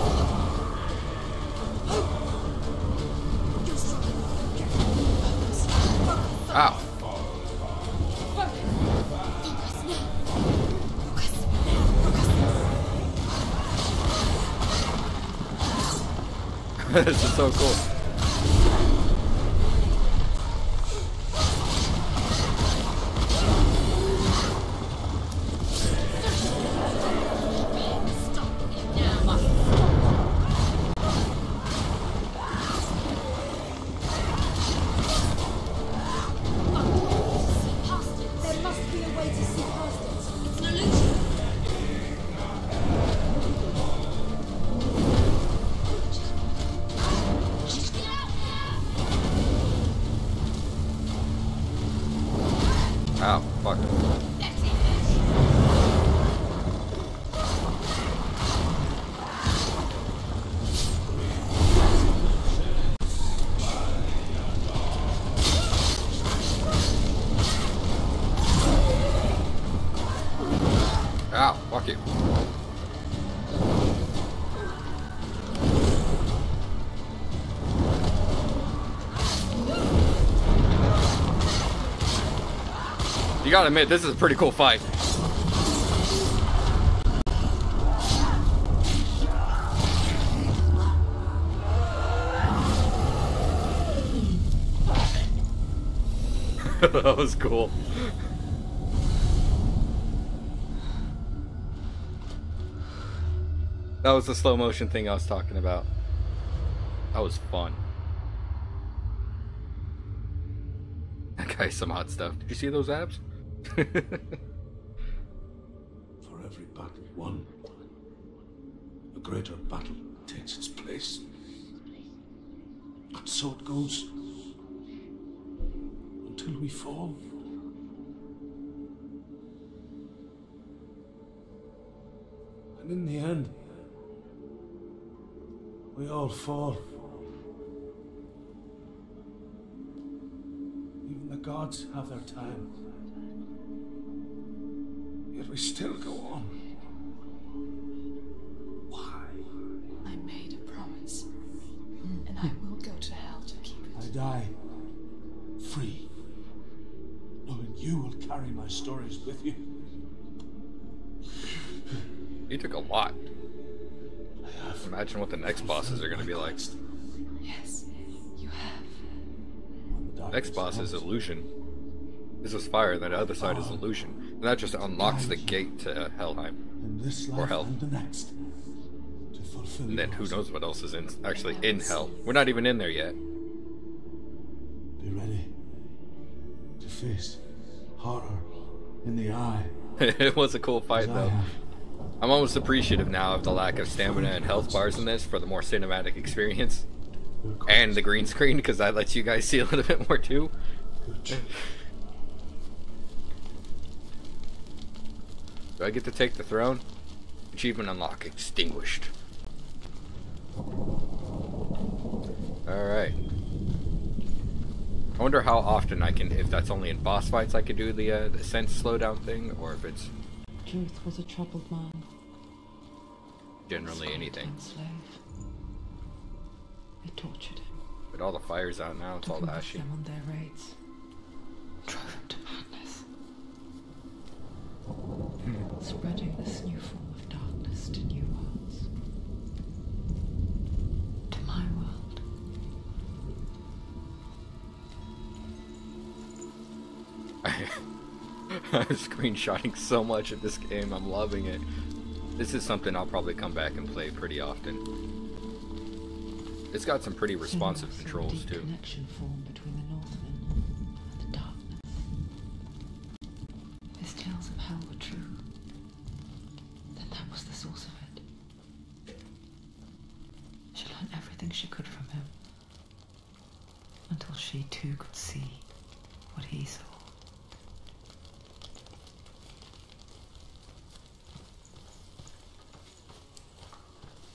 You're struggling. Focus. Focus. Ow. Focus. Focus now. Focus. This is so cool. Stop it now. See past it. There must be a way to see past it. It's an illusion. Just get out. Ow, fuck. That's it. Ow, fuck you. You gotta admit, this is a pretty cool fight. That was cool. That was the slow motion thing I was talking about. That was fun. That guy's some hot stuff. Did you see those abs? For every battle won, a greater battle takes its place. And so it goes. Until we fall. And in the end, we all fall. Even the gods have their time. Yet we still go on. Why? I made a promise, and I will go to hell to keep I it. die free, knowing you will carry my stories with you. You took a lot. I have. Imagine what the next bosses are gonna be like. Yes, you have. When the Next darkness boss is comes, illusion. This is fire, and then the other side is illusion. And that just unlocks the gate to Helheim. in this or life hell. and the next, to fulfill And then who yours. knows what else is actually in hell. We're not even in there yet. Be ready to face horror in the eye. It was a cool fight as I though. have. I'm almost appreciative now of the lack of stamina and health bars in this for the more cinematic experience. And the green screen, because that lets you guys see a little bit more too. Good. Do I get to take the throne? Achievement unlock extinguished. Alright. I wonder how often I can, if that's only in boss fights I could do the sense slowdown thing, or if it's Truth was a troubled man. generally anything. Slave. They tortured him. But all the fire's out now, it's all took him with ashy. them on their raids. Drove him to madness. Spreading this new form of darkness to new worlds. To my world. I'm screenshotting so much of this game, I'm loving it. This is something I'll probably come back and play pretty often. It's got some pretty responsive Senua saw a controls deep too. connection form between the Northmen and the darkness. His tales of hell were true. Then that was the source of it. She learned everything she could from him. Until she too could see what he saw.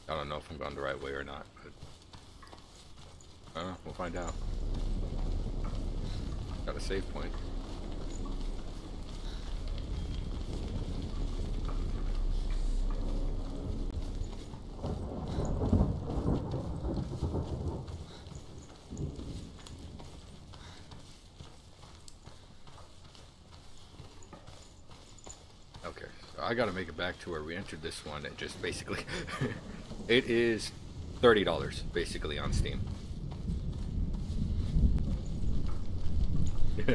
I don't know if I'm going the right way or not, but we'll find out. Got a save point. Okay, so I gotta make it back to where we entered this one. It just basically it is $30 basically on Steam.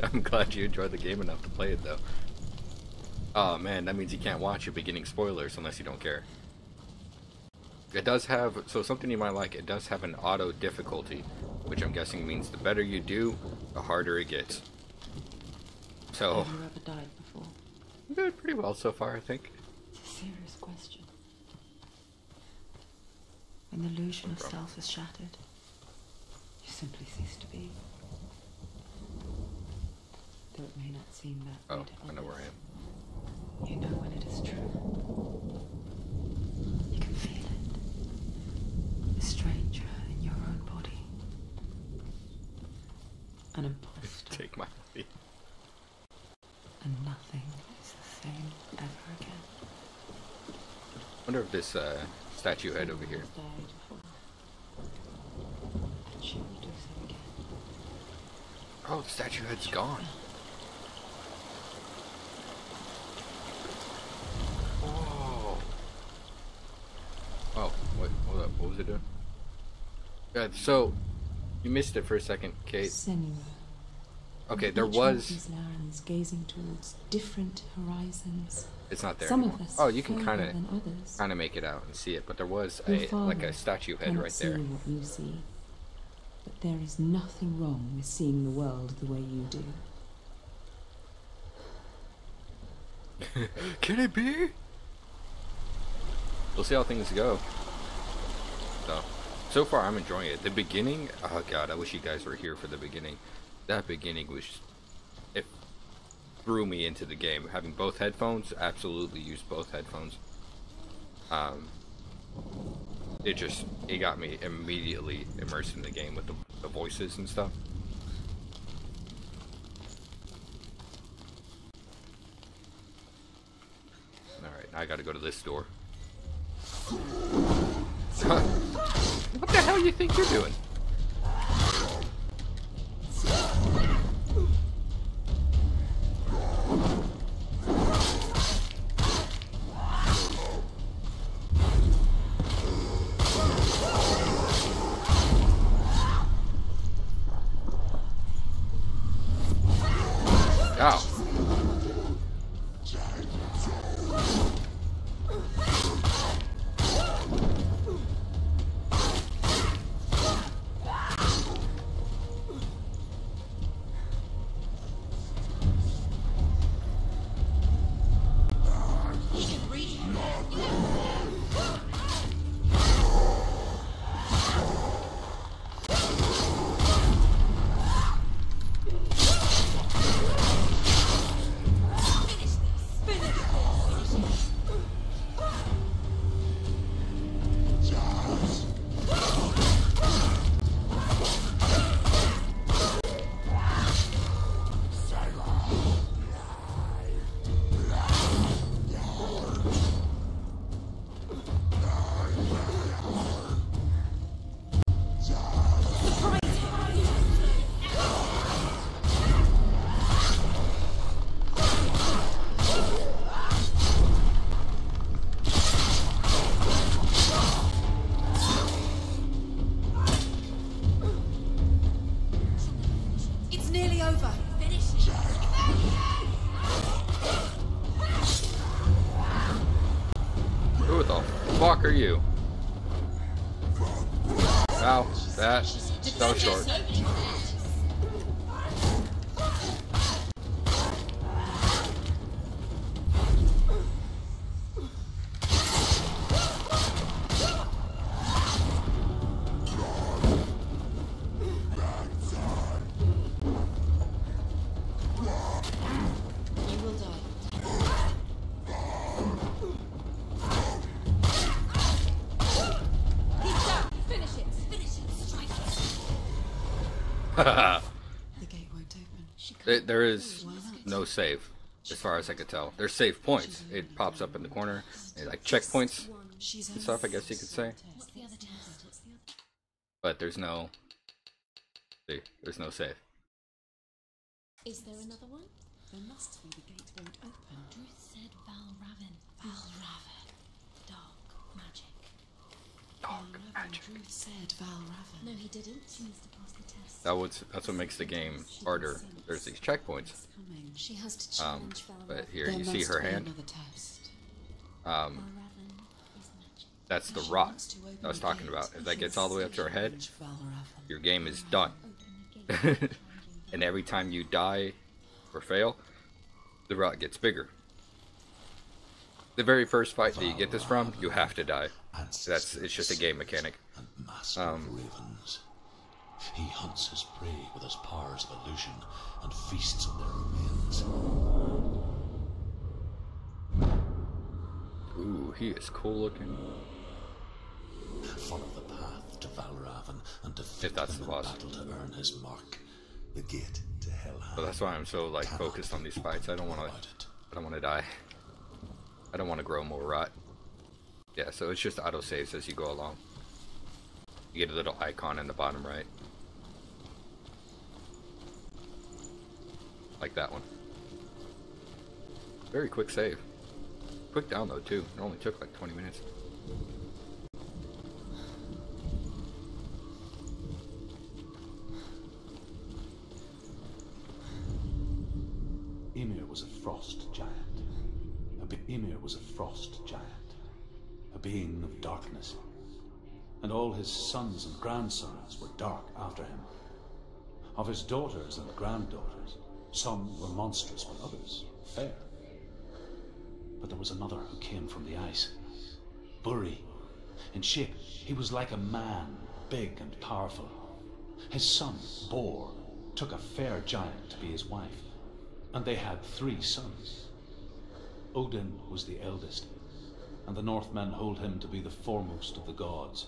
I'm glad you enjoyed the game enough to play it though. Oh man, that means you can't watch your beginning spoilers unless you don't care. It does have, so something you might like, it does have an auto difficulty, which I'm guessing means the better you do, the harder it gets. So, Have you ever died before? I'm doing pretty well so far, I think. It's a serious question. When the illusion of self is shattered, you simply cease to be. Though it may not seem that way Oh, to I know where I others, am. you know when it is true. You can feel it. A stranger in your own body. An imposter. Take my lead. And nothing is the same ever again. Wonder if this statue head over here. Senua has died before. And she will do so again. Oh, the statue head's gone. Oh. Oh, wait, hold up. What was it doing? So, you missed it for a second, Kate. Senua. Okay, On there each one of was. these lands gazing towards different horizons. It's not there Some anymore. of us Oh, you can further kind than others. of make it out and see it, but there was Your a like father a statue head cannot right see there. what you see, but there is nothing wrong with seeing the world the way you do. Can it be? We'll see how things go. So far I'm enjoying it. The beginning, oh god, I wish you guys were here for the beginning. That beginning was, it threw me into the game. Having both headphones, absolutely used both headphones. It got me immediately immersed in the game with the voices and stuff. Alright, I gotta go to this door. What the hell you think you're doing? Ow. fuck are you? Wow, that fell short. You will die. Keep down. Finish it. Finish it. Strike it. The gate won't open. There is no save, as far as I could tell. There's save points. It pops up in the corner, like checkpoints and stuff, I guess you could say. What's the other test? What's the other? But there's no. See, there's no save. Is there another one? There must be. The gate won't open. Druth said Val Raven. Val Raven. Dark magic. Druth said Val Raven. No, he didn't. She needs to pass the test. That's what makes the game harder. There's these checkpoints. Coming. She has to challenge Val But Raven. here There you see must her be hand. another test. Val Raven is magic. That's the rot I was talking about. If that gets all the way up to her head, Val Raven. your game is done. Open the gate. And every time you die or fail, the rot gets bigger. The very first fight that you get this from, you have to die. It's just a game mechanic. And master of ravens. He hunts his prey with his powers of illusion and feasts on their remains. Ooh, he is cool looking. Follow the path to Valravan and defeat that's him the in boss. battle to earn his mark. The gate to Helheim. So that's why I'm so like focused on these fights. I don't want to die. I don't want to grow more rot. Yeah, so it's just auto saves as you go along. You get a little icon in the bottom right. Like that one. Very quick save. Quick download too. It only took like 20 minutes. Ymir was a frost giant. Ymir was a frost giant. A being of darkness. And all his sons and grandsons were dark after him. Of his daughters and granddaughters, some were monstrous, but others fair. But there was another who came from the ice. Buri. In shape, he was like a man, big and powerful. His son, Bor, took a fair giant to be his wife, and they had 3 sons. Odin was the eldest, and the Northmen hold him to be the foremost of the gods,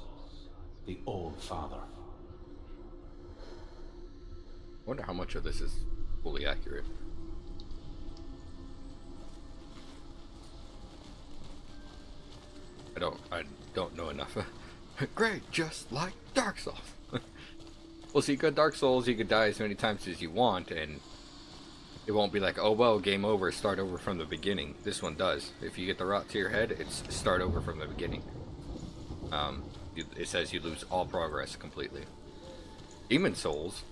the All-Father. I wonder how much of this is fully accurate. I don't know enough. Great, just like Dark Souls. Well, see, good Dark Souls, you could die as many times as you want, and it won't be like, oh well, game over, start over from the beginning. This one does. If you get the rot to your head, it's start over from the beginning. It says you lose all progress completely. Demon Souls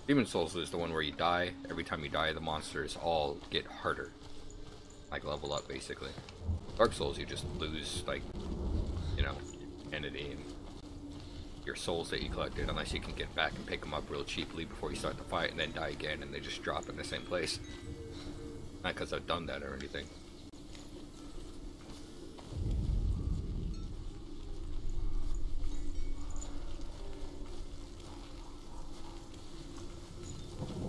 is the one where you die. Every time you die, the monsters all get harder. Like level up, basically. Dark Souls, you just lose, like, you know, entity and your souls that you collected, unless you can get back and pick them up real cheaply before you start the fight and then die again, and they just drop in the same place. Not because I've done that or anything.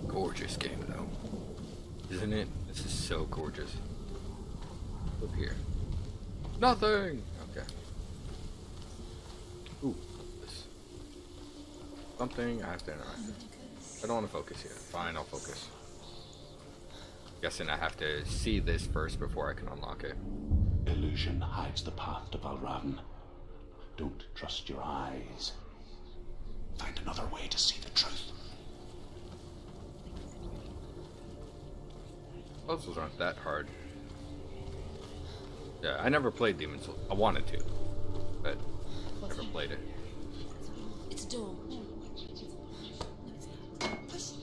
Gorgeous game though, isn't it? This is so gorgeous. Look here. Nothing! Okay. Ooh, this. Something I have to interact with. I don't want to focus yet. Fine, I'll focus. Guessing I have to see this first before I can unlock it. Illusion hides the path to Valravan. Don't trust your eyes. Find another way to see the truth. Puzzles aren't that hard. Yeah, I never played Demon Souls. I wanted to, but never played it. It's a door. No, it's not. Push it.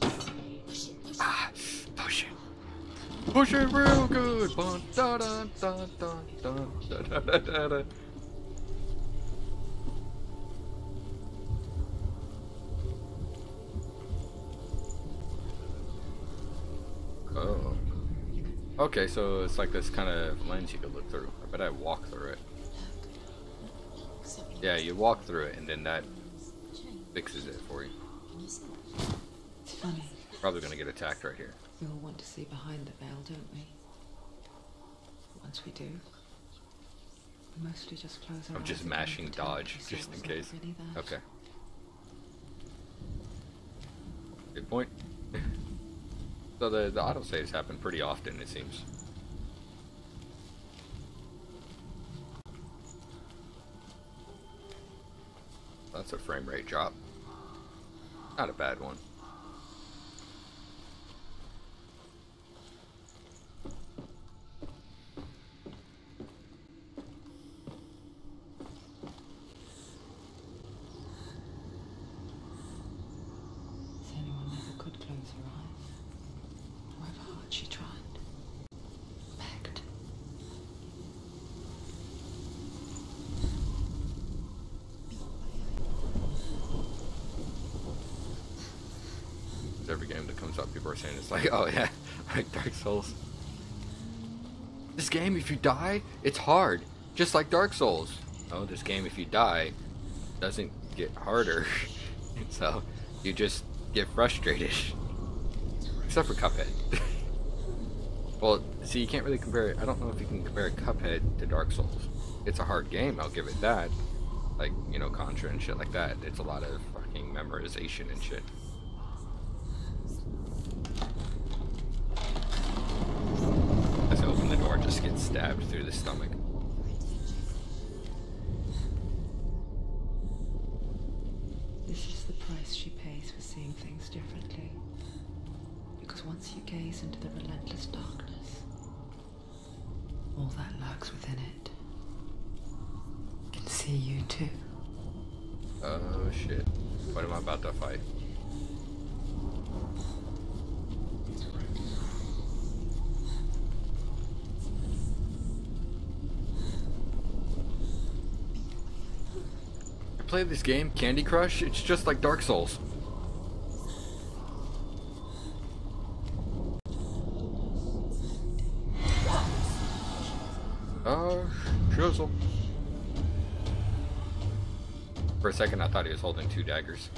Push it. Push it. Ah, push it. Push it real good. Bun, da, da, da, da, da, da, da, da, da. Okay, so it's like this kind of lens you could look through. I bet I walk through it. Something Yeah, you walk through it and then that fixes it for you. Can you see? It's funny. Probably gonna get attacked right here. We all want to see behind the veil, don't we? Once we do, we mostly just close our I'm eyes just and mashing pretend dodge we saw just in what's case. really there. Okay. Good point. So the autosaves happen pretty often, it seems. That's a frame rate drop. Not a bad one. Senua never could close her eyes. However hard she tried. Begged. Every game that comes up, people are saying it's like, oh yeah, like Dark Souls. This game, if you die, it's hard, just like Dark Souls. Oh, this game, if you die, doesn't get harder. So you just get frustrated. Except for Cuphead. Well, see, you can't really compare it. I don't know if you can compare Cuphead to Dark Souls. It's a hard game, I'll give it that. Like, you know, Contra and shit like that. It's a lot of fucking memorization and shit. As I open the door, just get stabbed through the stomach. This is the price she pays for seeing things differently. Because once you gaze into the relentless darkness, all that lurks within it can see you too. Oh shit. What am I about to fight? I played this game, Candy Crush, it's just like Dark Souls. Shizzle. For a second I thought he was holding two daggers.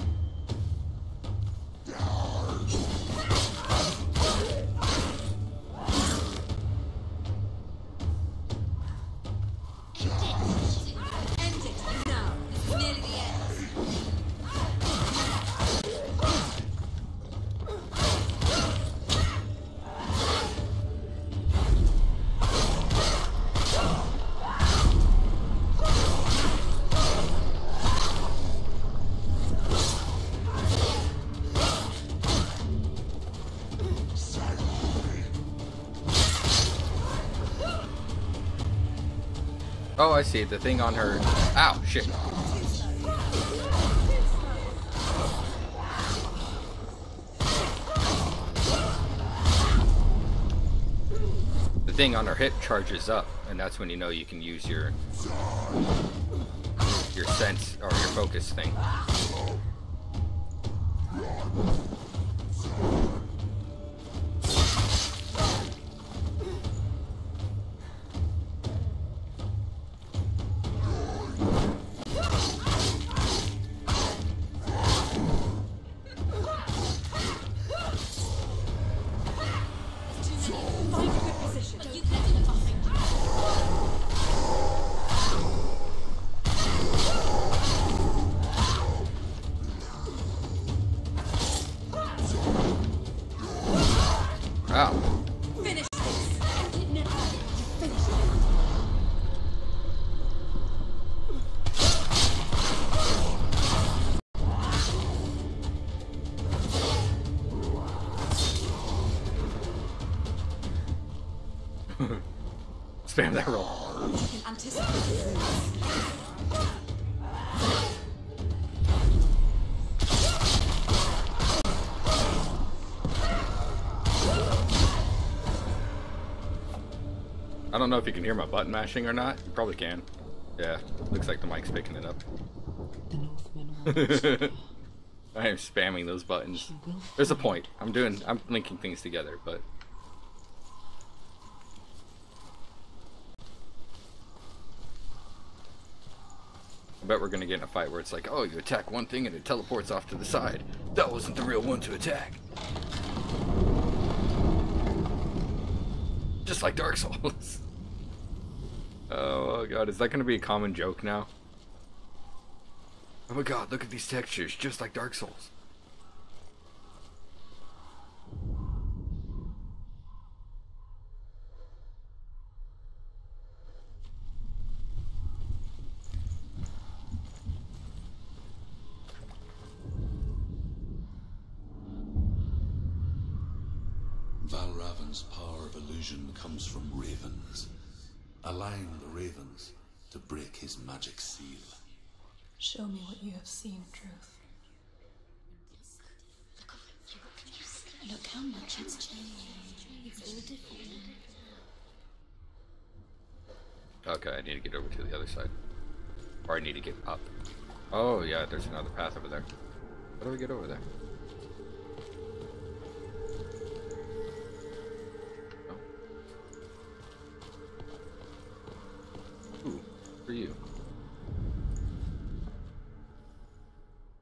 Oh, I see. The thing on her... Ow, shit. The thing on her hip charges up, and that's when you know you can use your sense or your focus thing. Ow. Finish this. You finished it. Spam that roll. You can anticipate the moves. I don't know if you can hear my button mashing or not. You probably can. Yeah, looks like the mic's picking it up. The Northmen will I am spamming those buttons. She will There's a find point. I'm linking things together, but I bet we're gonna get in a fight where it's like, oh, you attack one thing and it teleports off to the side. That wasn't the real one to attack. Just like Dark Souls. Oh god, is that gonna be a common joke now? Oh my god, look at these textures, just like Dark Souls. Valravan's power of illusion comes from ravens. Align the ravens to break his magic seal. Show me what you have seen, Truth. Look how much it's changed. It's all different now. Okay, I need to get over to the other side. Or I need to get up. Oh yeah, there's another path over there. How do we get over there? Oh. Ooh, for you.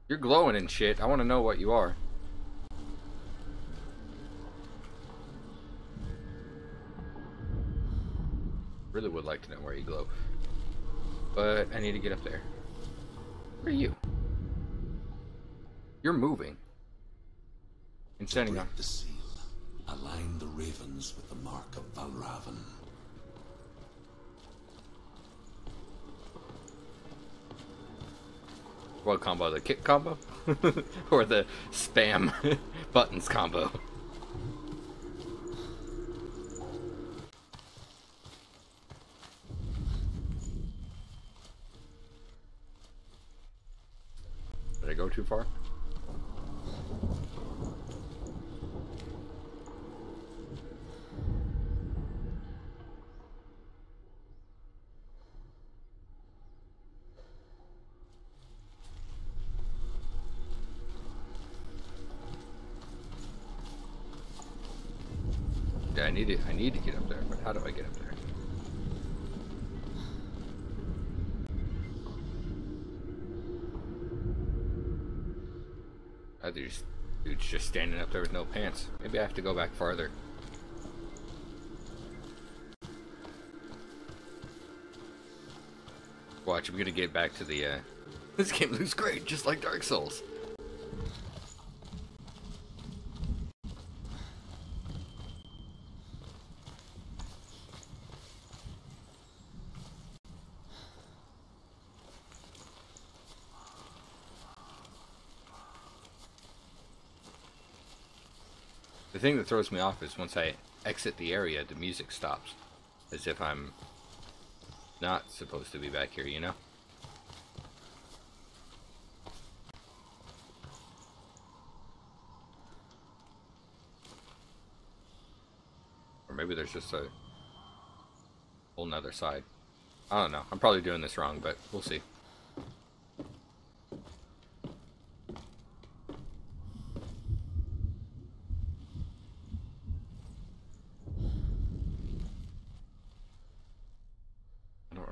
You're glowing and shit. I want to know what you are. Really would like to know where you glow. But I need to get up there. Where are you? You're moving. And standing up. Break the seal. Align the ravens with the mark of Valravan. What combo? The kick combo? Or the spam buttons combo? Did I go too far? Yeah, I need to get up there, but how do I get up there? Dude's just standing up there with no pants. Maybe I have to go back farther. Watch, I'm gonna get back to the, this game looks great, just like Dark Souls. The thing that throws me off is once I exit the area, the music stops. As if I'm not supposed to be back here, you know? Or maybe there's just a whole nother side. I don't know. I'm probably doing this wrong, but we'll see.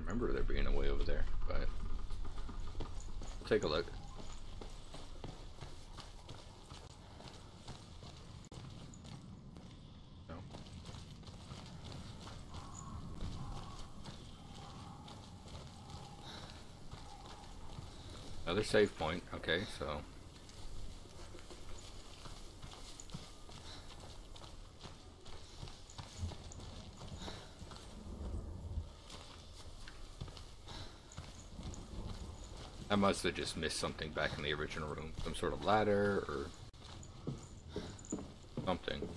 Remember there being a way over there, but we'll take a look. No. Another save point. Okay, so I must have just missed something back in the original room. Some sort of ladder or something.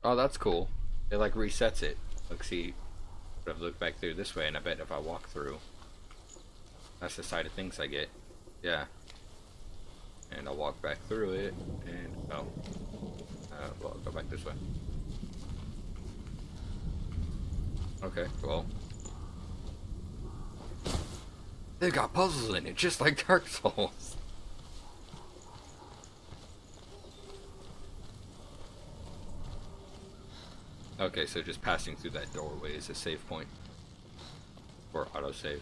Oh, that's cool. It like resets it. Look, see, I've looked back through this way, and I bet if I walk through, that's the side of things I get. Yeah. And I'll walk back through it, and oh. Well, I'll go back this way. Okay, well. They've got puzzles in it, just like Dark Souls. Okay, so just passing through that doorway is a save point. Or autosave.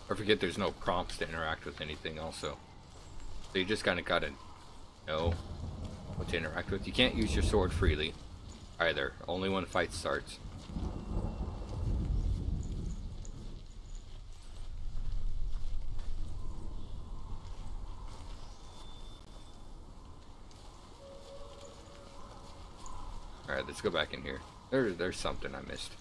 I forget there's no prompts to interact with anything also. So you just kind of gotta know what to interact with. You can't use your sword freely either, only when fight starts. Alright, let's go back in here. There's something I missed.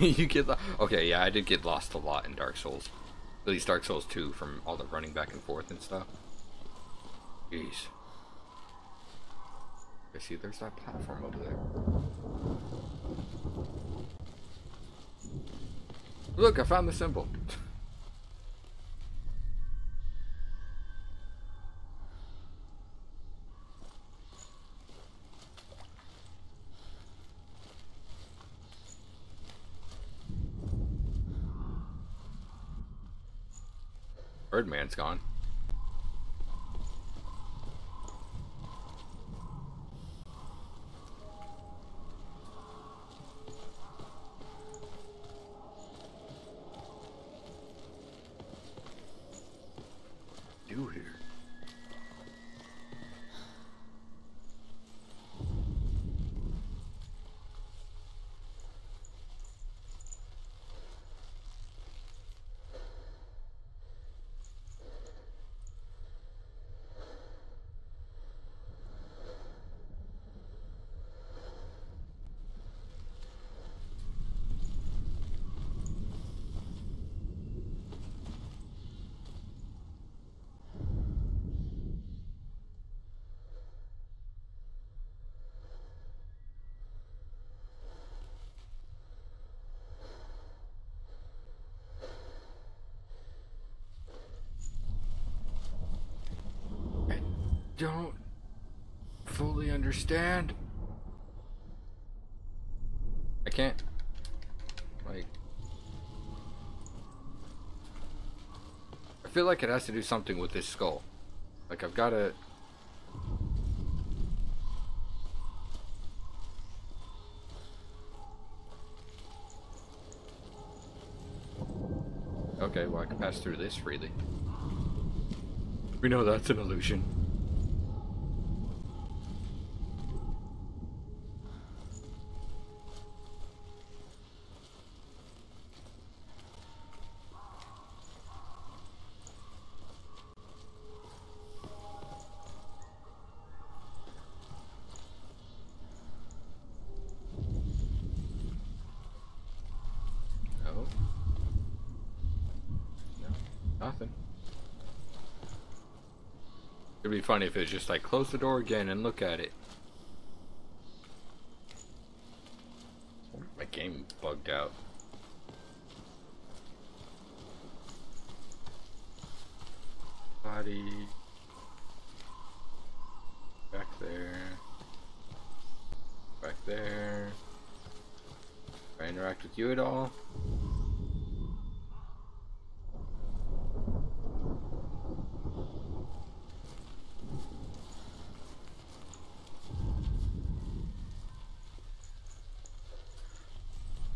You get okay, yeah, I did get lost a lot in Dark Souls. At least Dark Souls 2 from all the running back and forth and stuff. Jeez. I see there's that platform over there. Look, I found the symbol. Birdman's gone. Do here. Don't fully understand. I can't, like, I feel like it has to do something with this skull. Like, I've got to... Okay, well I can pass through this freely. We know that's an illusion. Nothing. It'd be funny if it's just like close the door again and look at it. My game bugged out. Body. Back there. Back there. Do I interact with you at all?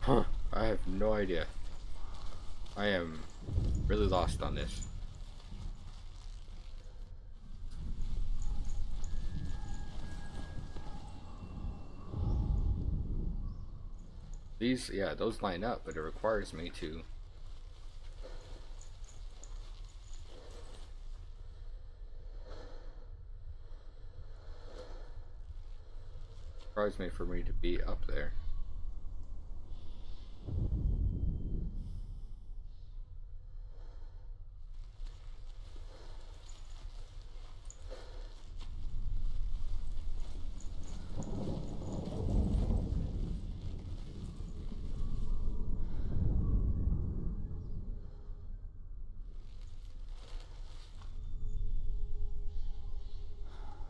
Huh, I have no idea. I am really lost on this. These, yeah, those line up, but it requires me to. Requires me for me to be up there.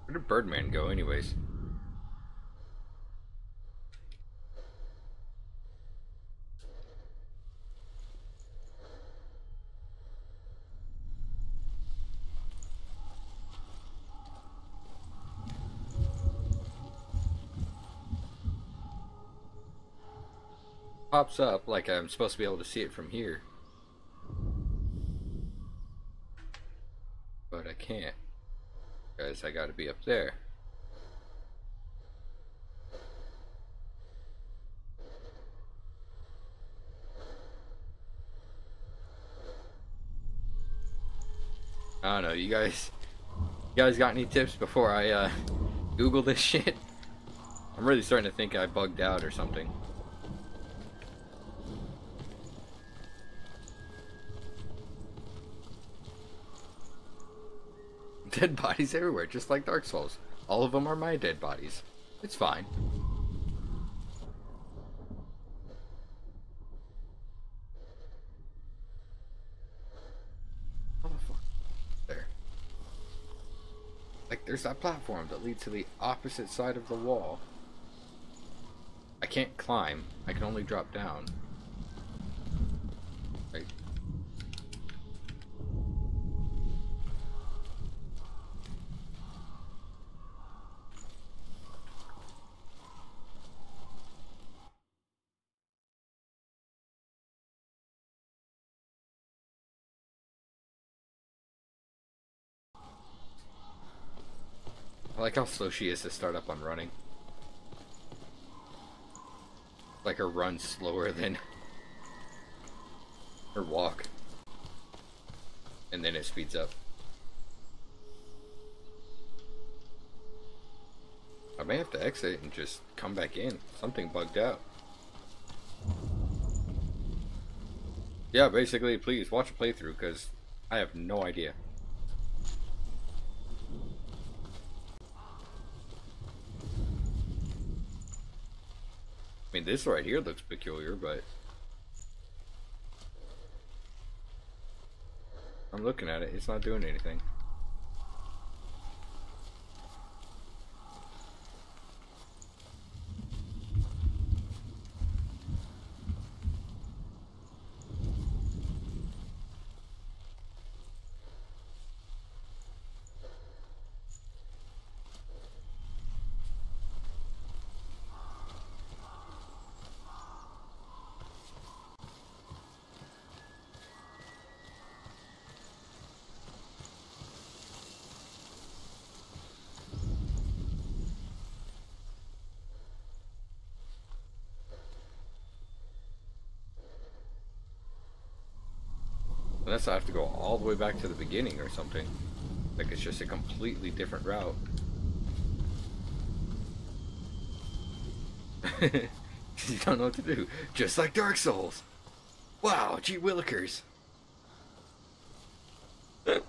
Where did Birdman go anyways? Pops up like I'm supposed to be able to see it from here. But I can't. Because I gotta be up there. I don't know, you guys got any tips before I Google this shit? I'm really starting to think I bugged out or something. Dead bodies everywhere, just like Dark Souls. All of them are my dead bodies. It's fine. How the fuck? There. Like, there's that platform that leads to the opposite side of the wall. I can't climb. I can only drop down. Right. I like how slow she is to start up on running. Like her run slower than her walk. And then it speeds up. I may have to exit and just come back in. Something bugged out. Yeah, basically, please watch a playthrough because I have no idea. I mean, this right here looks peculiar, but I'm looking at it. It's not doing anything. Unless I have to go all the way back to the beginning or something. Like it's just a completely different route. You don't know what to do. Just like Dark Souls. Wow, gee willikers. I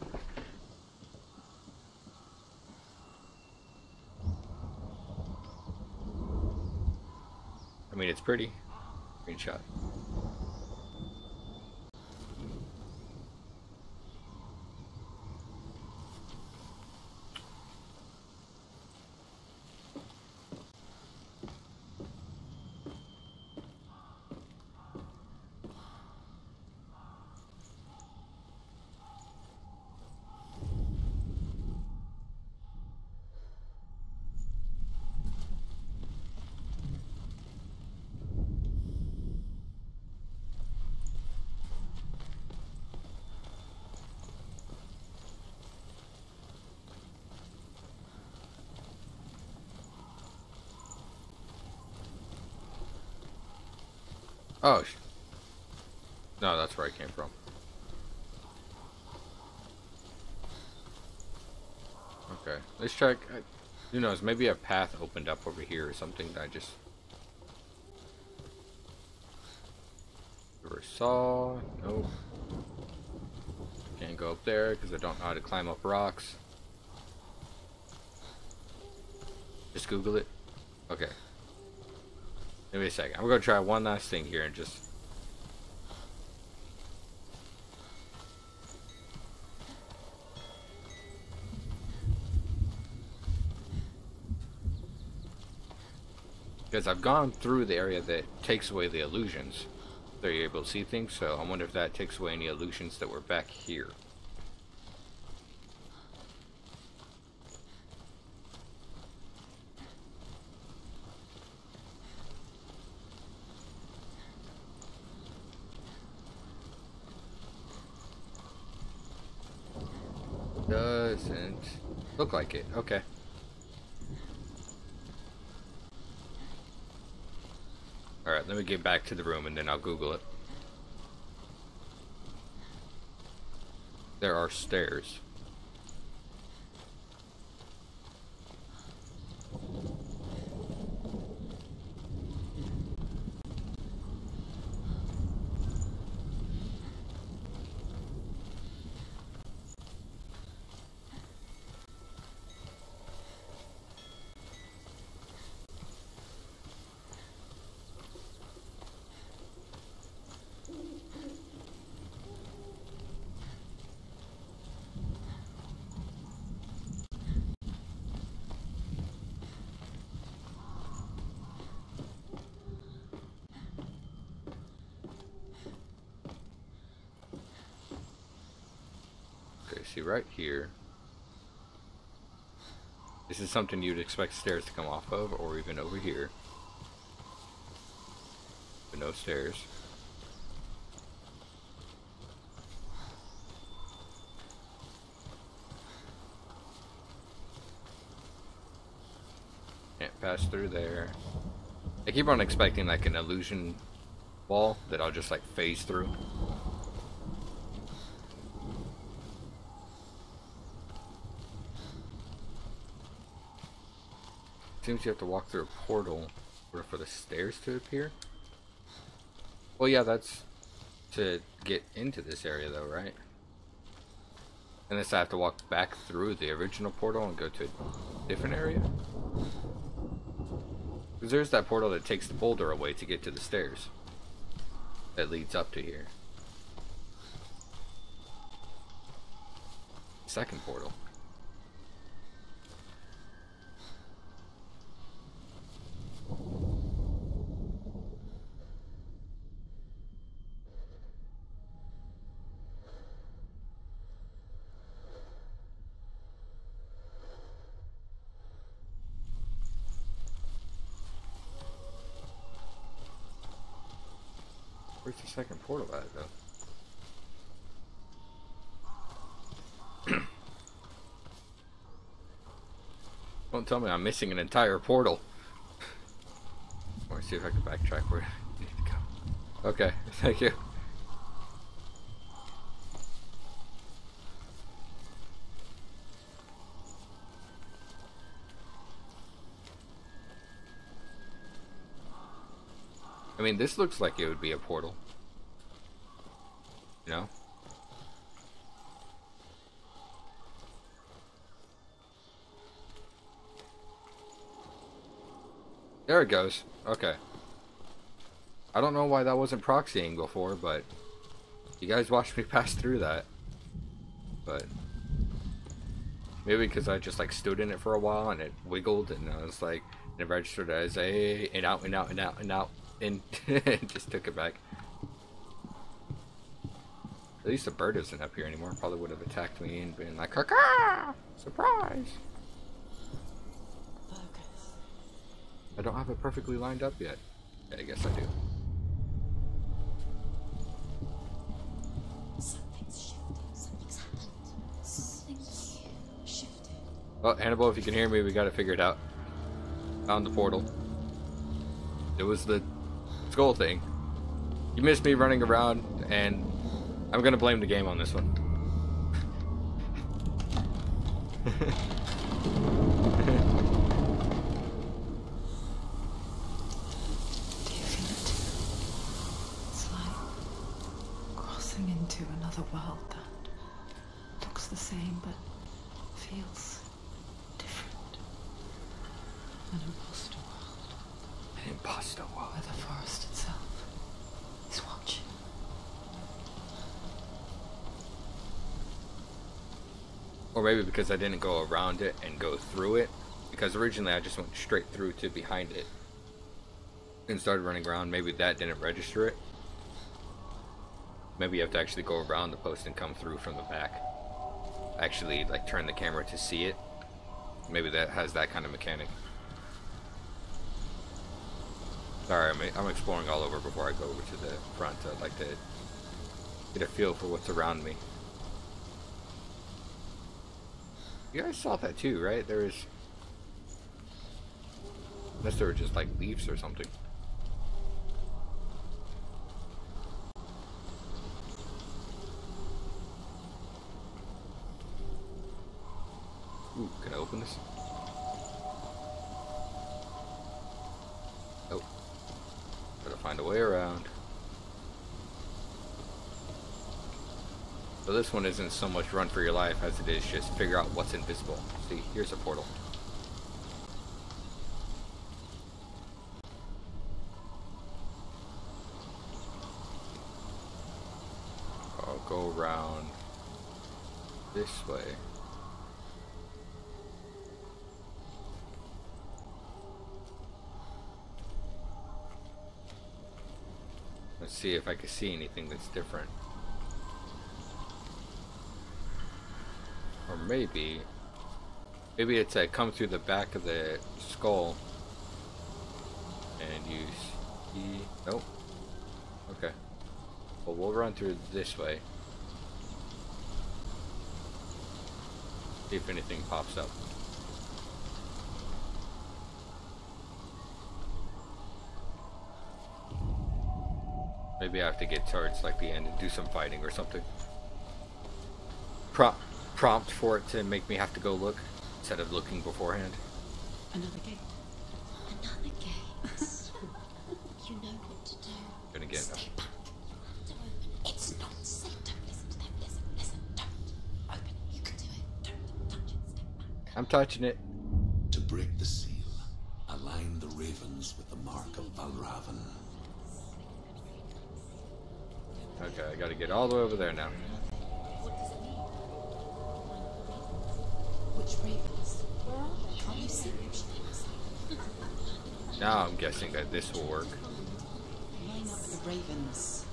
mean, it's pretty. Screenshot. Oh, no, that's where I came from. Okay, let's check. Who knows? Maybe a path opened up over here or something that I just never saw. Nope. Can't go up there because I don't know how to climb up rocks. Just Google it. Okay. Give me a second. I'm gonna try one last thing here and just. Because I've gone through the area that takes away the illusions. So you're able to see things, so I wonder if that takes away any illusions that were back here. Doesn't look like it. Okay. Alright, let me get back to the room and then I'll Google it. There are stairs. See right here. This is something you'd expect stairs to come off of, or even over here. But no stairs. Can't pass through there. I keep on expecting like an illusion wall that I'll just like phase through. Seems you have to walk through a portal in order for the stairs to appear. Well, yeah, that's to get into this area though, right? Unless I have to walk back through the original portal and go to a different area. Because there's that portal that takes the boulder away to get to the stairs that leads up to here. Second portal. Where's the second portal at, though? Don't tell me I'm missing an entire portal. I want to see if I can backtrack where I need to go. Okay, thank you. I mean, this looks like it would be a portal. You know? There it goes. Okay. I don't know why that wasn't proxying before, but you guys watched me pass through that. But maybe because I just like stood in it for a while and it wiggled and I was like, it registered as a and out and out and out and out. And just took it back. At least the bird isn't up here anymore. Probably would have attacked me and been like, "Caw! Surprise!" Focus. I don't have it perfectly lined up yet. Yeah, I guess I do. Something's shifted. Something's happened. Something's shifted. Well, Hannibal, if you can hear me, we got it figured out. Found the portal. It was the skull thing. You missed me running around, and I'm gonna blame the game on this one. Do you feel it? It's like crossing into another world that looks the same but feels different. An imposter world. An imposter world. Where the forest itself is watching. Or maybe because I didn't go around it and go through it. Because originally I just went straight through to behind it and started running around. Maybe that didn't register it. Maybe you have to actually go around the post and come through from the back. Actually, like, turn the camera to see it. Maybe that has that kind of mechanic. Sorry, I'm exploring all over before I go over to the front. I'd like to get a feel for what's around me. You guys saw that too, right? There is... Unless they were just like leaves or something. Ooh, can I open this? Oh. Gotta find a way around. So this one isn't so much run for your life as it is just figure out what's invisible. See, here's a portal. I'll go around this way. Let's see if I can see anything that's different. Or maybe it's I come through the back of the skull and you see... Nope. Okay. Well, we'll run through this way. See if anything pops up. Maybe I have to get towards like the end and do some fighting or something. Prompt for it to make me have to go look instead of looking beforehand. Another gate. Another gate. You know what to do. Gonna get Stay back. Don't open. It's not safe. Don't listen to them. Listen. Don't open. You can do it. Don't touch it. Step back. I'm touching it. To break the seal, align the ravens with the mark of Valravan. Okay, I gotta get all the way over there now. What does it mean? Which ravens? Can't you see which things? Now I'm guessing that this will work. Line up the ravens.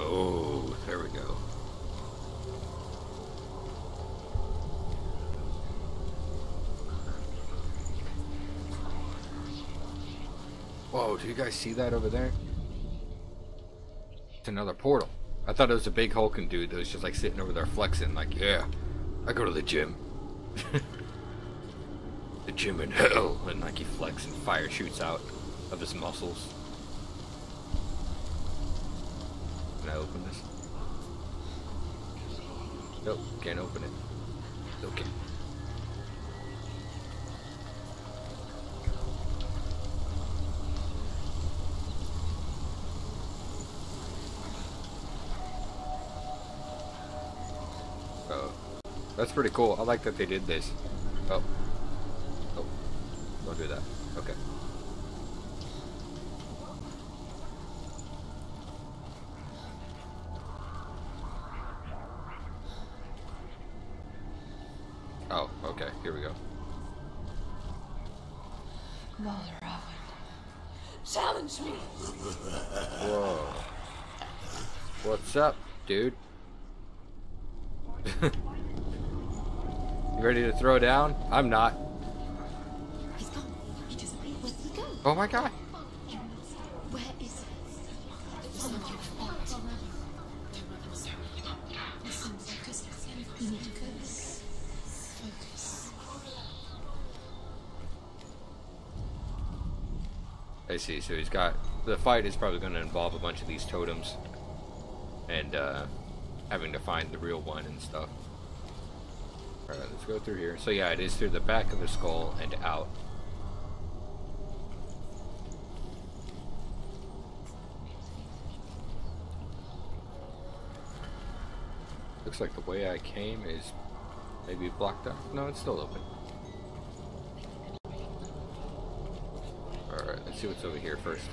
Oh, there we go. Whoa, do you guys see that over there? It's another portal. I thought it was a big hulking dude that was just like sitting over there flexing, like, yeah, I go to the gym. The gym in hell. And like he flexes and fire shoots out of his muscles. Can I open this? Nope, can't open it. Okay. Oh, that's pretty cool. I like that they did this. Oh, don't do that. Okay. Oh, okay. Here we go. Valravan. Challenge me. Whoa. What's up, dude? You ready to throw down? I'm not. He's gone. He disappeared. Where did he go? Oh my god. Where is he? It's not your fault. Listen, focus. You need to focus. Focus. I see. So he's got the fight is probably going to involve a bunch of these totems and having to find the real one and stuff. All right, let's go through here. So yeah, it is through the back of the skull and out. Looks like the way I came is maybe blocked out. No, it's still open. Alright, let's see what's over here first.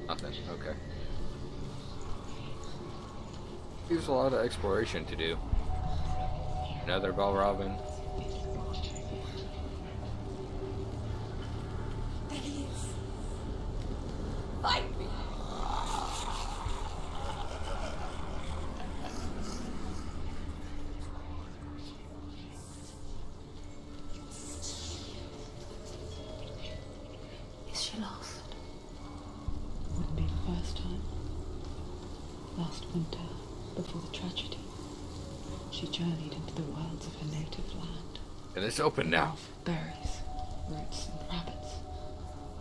Nothing, okay. There's a lot of exploration to do. Another Balravin. There he is. Fight me. Is she lost? Wouldn't be the first time. Last winter, before the tragedy, she journeyed into the wilds of her native land. And it's open now. Berries, roots, and rabbits.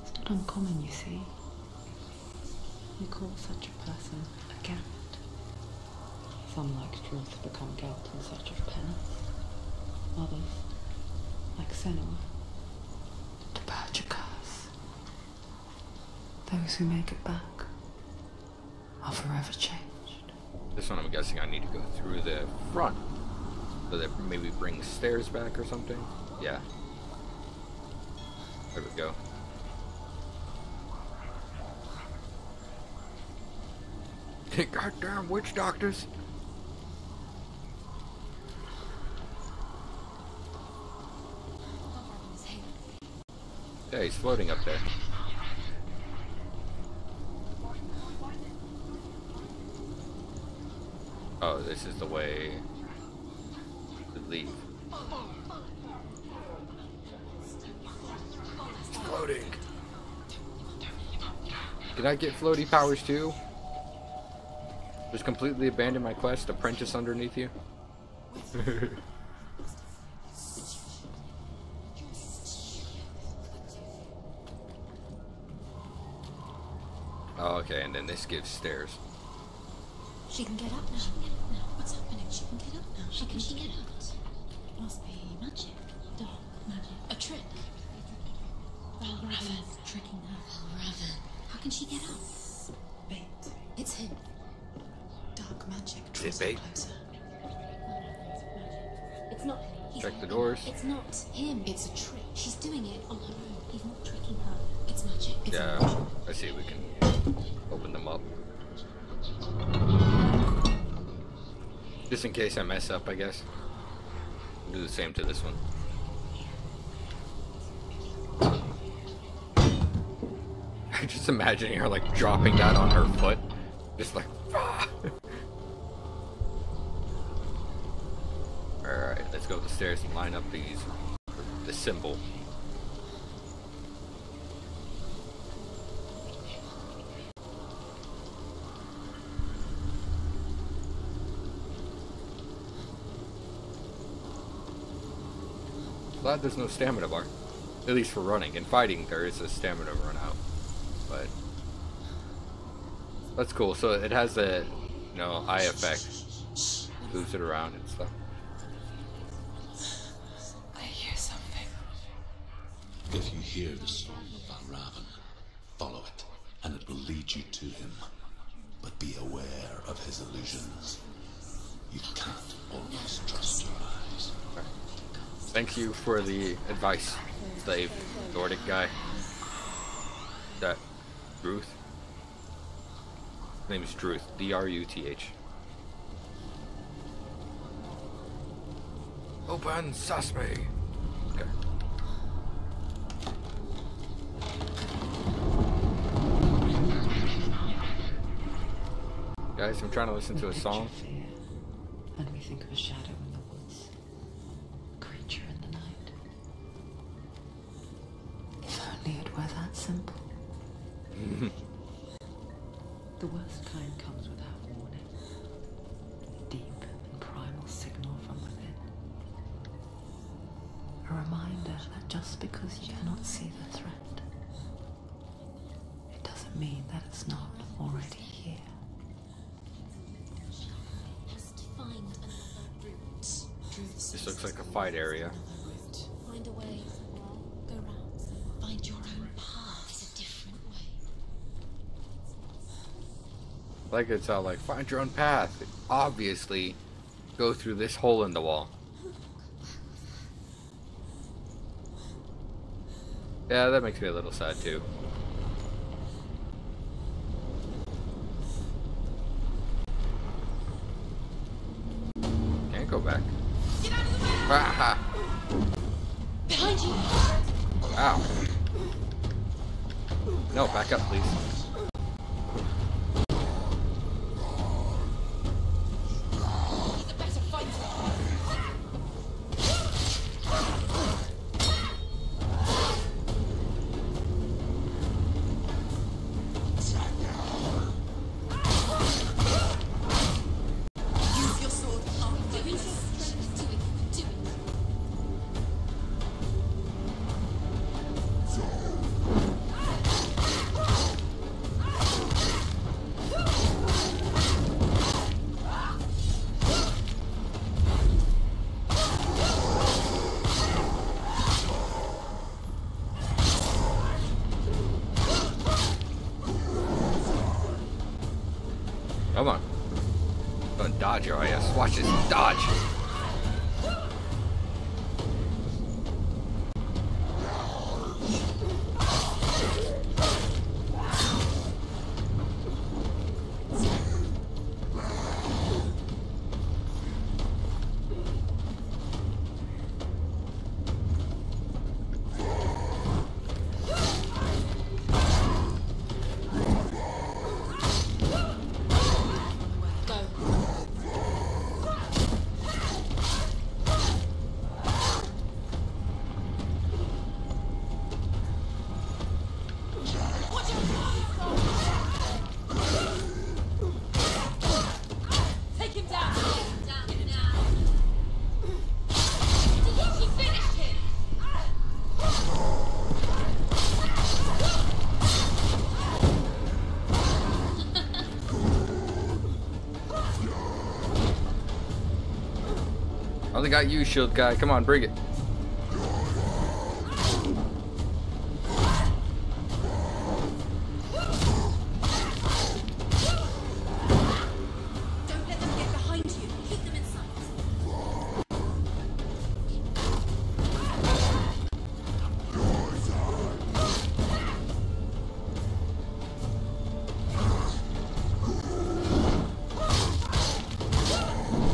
It's not uncommon, you see. We call such a person a Garrett. Some, like Druth, become Gelt in search of penance. Others, like Senua, to purge a curse. Those who make it back are forever changed. This one I'm guessing I need to go through the front. So that maybe brings stairs back or something? Yeah. There we go. Goddamn witch doctors! Yeah, he's floating up there. Oh, this is the way to leave. It's floating. Can I get floaty powers too? Just completely abandon my quest, apprentice underneath you? Oh, okay, and then this gives stairs. She can get up now. What's happening? She can get up now. How can she get out? It must be magic. Dark magic. A trick. Valravan tricking her. Valravan. How can she get up? Bait. It's him. Dark magic draws her bait? closer. It's not. Check the doors. It's not him. It's a trick. She's doing it on her own. He's not tricking her. It's magic. It's Yeah, magic. I see. We can open them up. Just in case I mess up, I guess. We'll do the same to this one. I'm just imagining her like dropping that on her foot. Just like, ah. Alright, let's go up the stairs and line up the symbol. Glad there's no stamina bar. At least for running. In fighting, there is a stamina run out. But that's cool. So it has a, eye effect. Moves it around and stuff. I hear something. If you hear the song of Valravan, follow it, and it will lead you to him. But be aware of his illusions. You can't always trust your eyes. Thank you for the advice, slave Nordic guy. That Druth? His name is Druth. D-R-U-T-H. Open sesame. Okay. Guys, I'm trying to listen to a song. Fear, and we think of a shadow in the woods, a creature in the night. If only it were that simple. The worst kind comes without warning. Deep and primal signal that just because you cannot see the threat, it doesn't mean that it's not already here. Has to find another route. This looks like a fight area. Find a way. Go round. Find your own path is a different way. Like it's all like, find your own path. Obviously, go through this hole in the wall. Yeah, that makes me a little sad too. Can't go back. Get out of the way! Ah, Behind you! ow. No, back up, please. He's a better fighter. Use your sword. Use your strength. Do it. Do it. Come on. Don't dodge your ass. Watch this. Dodge. Go. Watch out! Take him down. Down now. She finished him. I only got you, shield guy. Come on, bring it. Don't let them get behind you. Keep them in sight.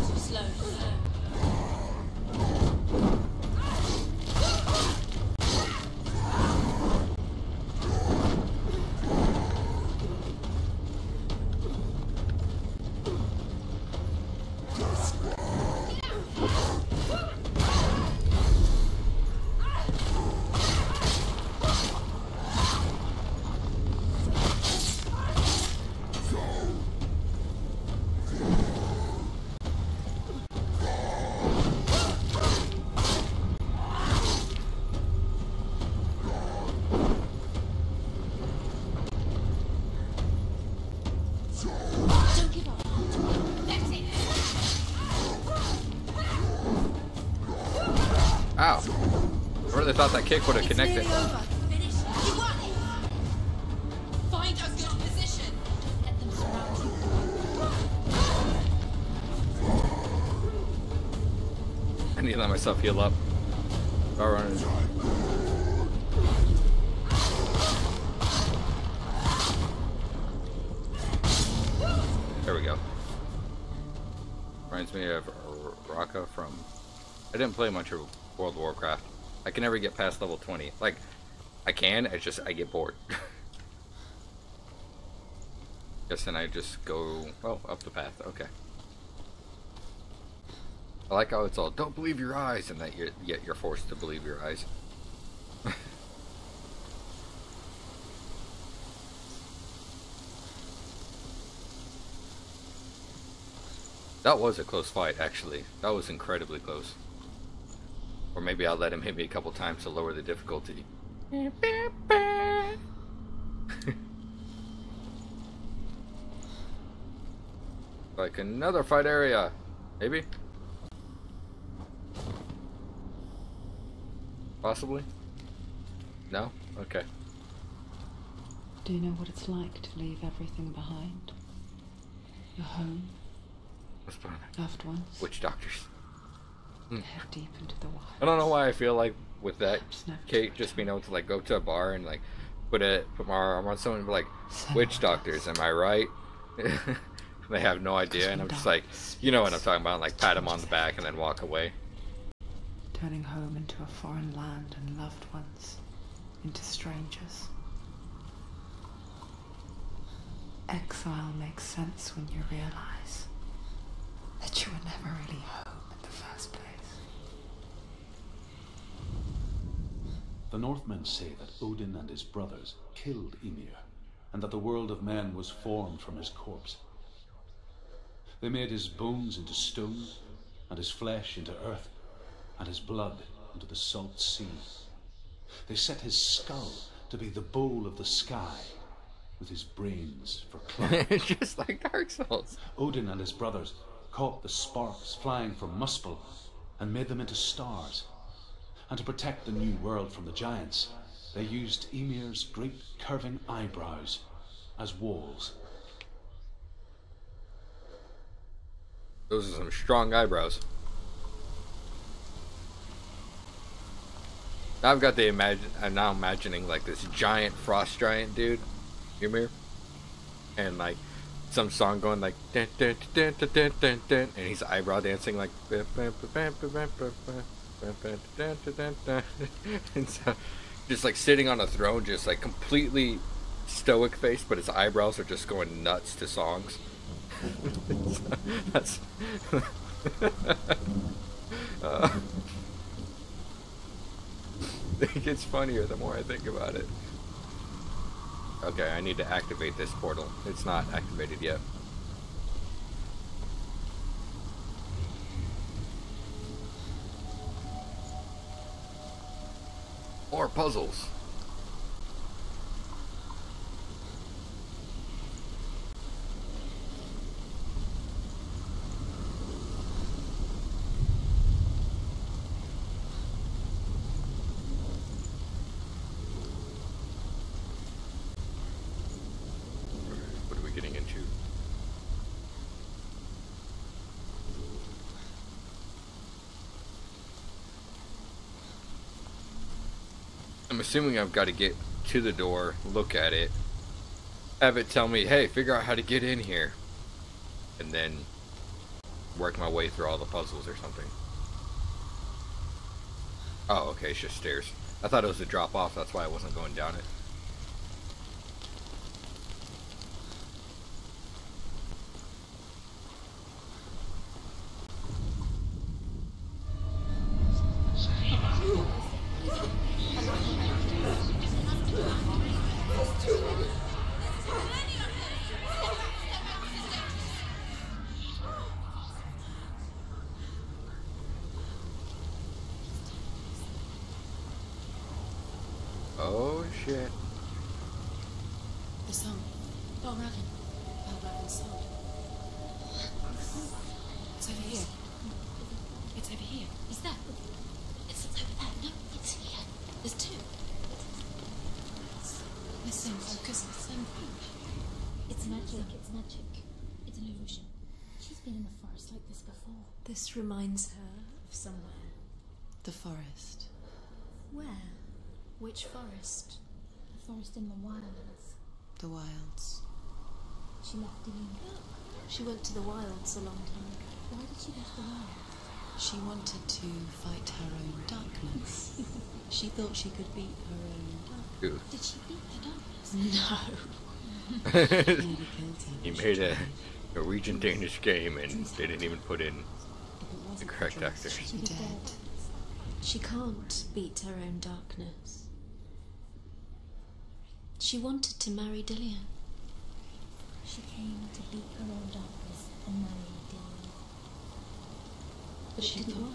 Too slow. Don't give up. That's it. Ow. I really thought that kick would have connected. It's nearly over. Finish. You won it. Find a good position. Let them surround you. I need to let myself heal up. All right. There we go. Reminds me of Raka from... I didn't play much of World of Warcraft. I can never get past level 20. Like, I can, it's just I get bored. Guess then I just go, well, up the path. Okay. I like how it's all, don't believe your eyes, and that yet you're forced to believe your eyes. That was a close fight, actually. That was incredibly close. Or maybe I'll let him hit me a couple times to lower the difficulty. Like another fight area. Maybe? Possibly? No? Okay. Do you know what it's like to leave everything behind? Your home, What's behind that? loved ones, Witch doctors. head deep into the wild. I don't know why I feel like with that, Perhaps never Kate to just being able to like go to a bar and like put my arm on someone and be like, Senua witch doctors, am I right? They have no idea, and I'm just like, you know what I'm talking about, like pat them on the back and then walk away. Turning home into a foreign land and loved ones into strangers. Exile makes sense when you realize that you were never really home in the first place. The Northmen say that Odin and his brothers killed Ymir, and that the world of men was formed from his corpse. They made his bones into stone, and his flesh into earth, and his blood into the salt sea. They set his skull to be the bowl of the sky, with his brains for cloud. Just like Dark Souls. Odin and his brothers caught the sparks flying from Muspel and made them into stars. And to protect the new world from the giants, they used Ymir's great curving eyebrows as walls. Those are some strong eyebrows. I've got the I'm now imagining like this giant frost giant dude, Ymir, and like some song going like dun, dun, dun, dun, dun, dun, dun, and he's eyebrow dancing like and so just like sitting on a throne, just like completely stoic face, but his eyebrows are just going nuts to songs. That's it gets funnier the more I think about it. Okay, I need to activate this portal. It's not activated yet. More puzzles. What are we getting into? I'm assuming I've got to get to the door, look at it, have it tell me, hey, figure out how to get in here, and then work my way through all the puzzles or something. Oh, okay, it's just stairs. I thought it was a drop off, that's why I wasn't going down it. Oh shit. The song. Raven's song. It's over here. It's over here. Is that? It's over there. No, it's here. There's two. Listen, focus. Listen. It's magic. It's magic. It's an illusion. She's been in the forest like this before. This reminds her of somewhere. The forest. Where? Which forest? The forest in the wilds. The wilds. She left Looong. She went to the wilds a long time ago. Why did she go to the wilds? She wanted to fight her own darkness. She thought she could beat her own darkness. Dude. Did she beat her darkness? No. Nearly killed him. He made a Norwegian Danish game and they didn't even put in If it wasn't the for correct Drake, actor. she'd be dead. She can't beat her own darkness. She wanted to marry Dillian. She came to beat her own darkness and marry Dillian. But it didn't work.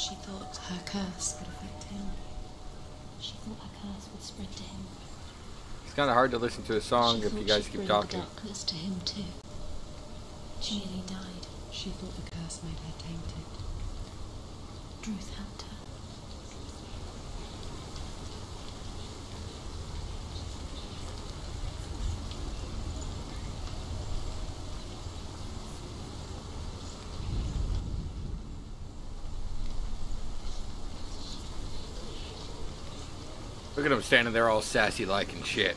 She thought her curse would affect him. She thought her curse would spread to him. It's kind of hard to listen to a song if you guys keep talking. The darkness to him too. She nearly died. She thought the curse made her tainted. Druth helped her. Look at him standing there all sassy like and shit.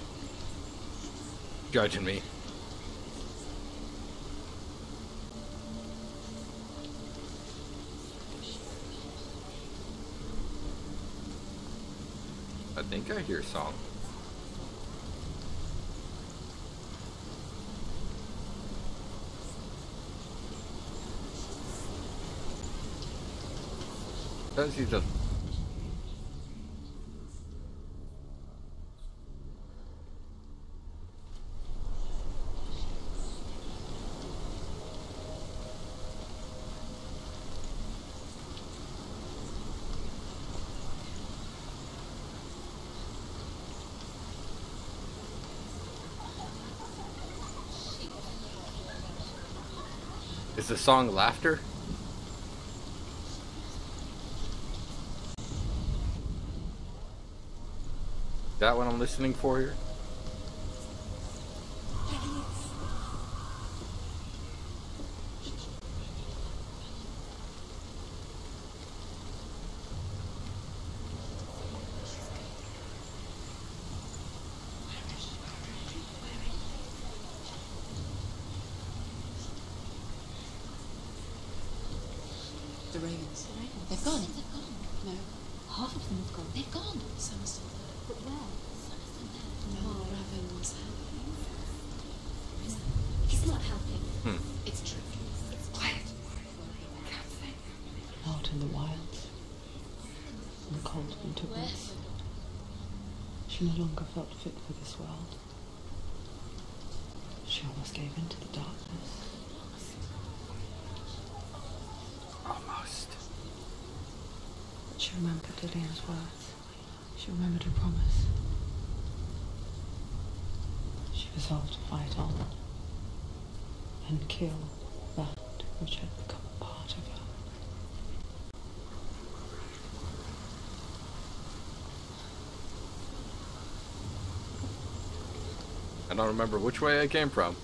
Judging me. I think I hear a song. Does he just... Is the song Laughter? Is that what I'm listening for here? The ravens. They've gone. No. Half of them have gone. They've gone. Some are still there. But where? Some are still there. No, ravens. He's not helping. Hmm. It's true. It's quiet. Can't think. Out in the wilds. In the cold winter woods. She no longer felt fit for this world. She almost gave in to the darkness. Almost. But she remembered Lillian's words. She remembered her promise. She resolved to fight on and kill that which had become a part of her. I don't remember which way I came from,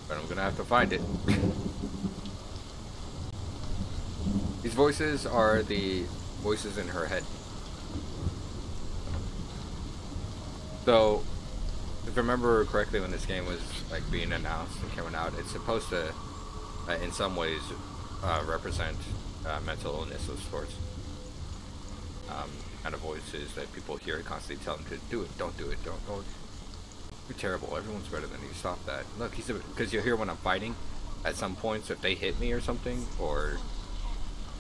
but I'm gonna have to find it. These voices are the voices in her head. So, if I remember correctly, when this game was like being announced and coming out, it's supposed to, in some ways, represent mental illness of sorts. Kind of voices that people hear constantly tell them to do it, don't do it, don't. Oh, you're terrible. Everyone's better than you. Stop that. Look, he's because you'll hear when I'm fighting. At some points, if they hit me or something, or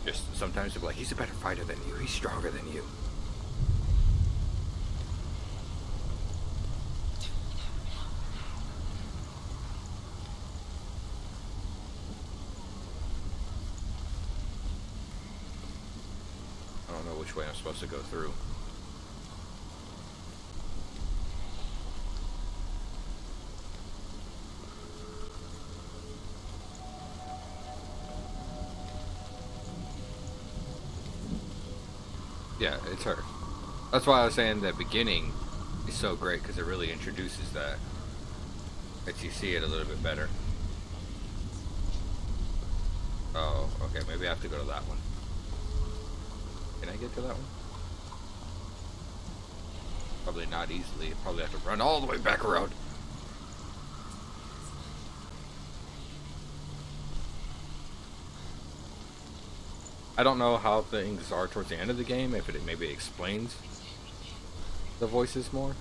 just sometimes they'll be like, he's a better fighter than you. He's stronger than you. I don't know which way I'm supposed to go through. Yeah, it's her. That's why I was saying the beginning is so great, because it really introduces that. Lets you see it a little bit better. Oh, okay, maybe I have to go to that one. Can I get to that one? Probably not easily. Probably have to run all the way back around. I don't know how things are towards the end of the game, if it maybe explains the voices more.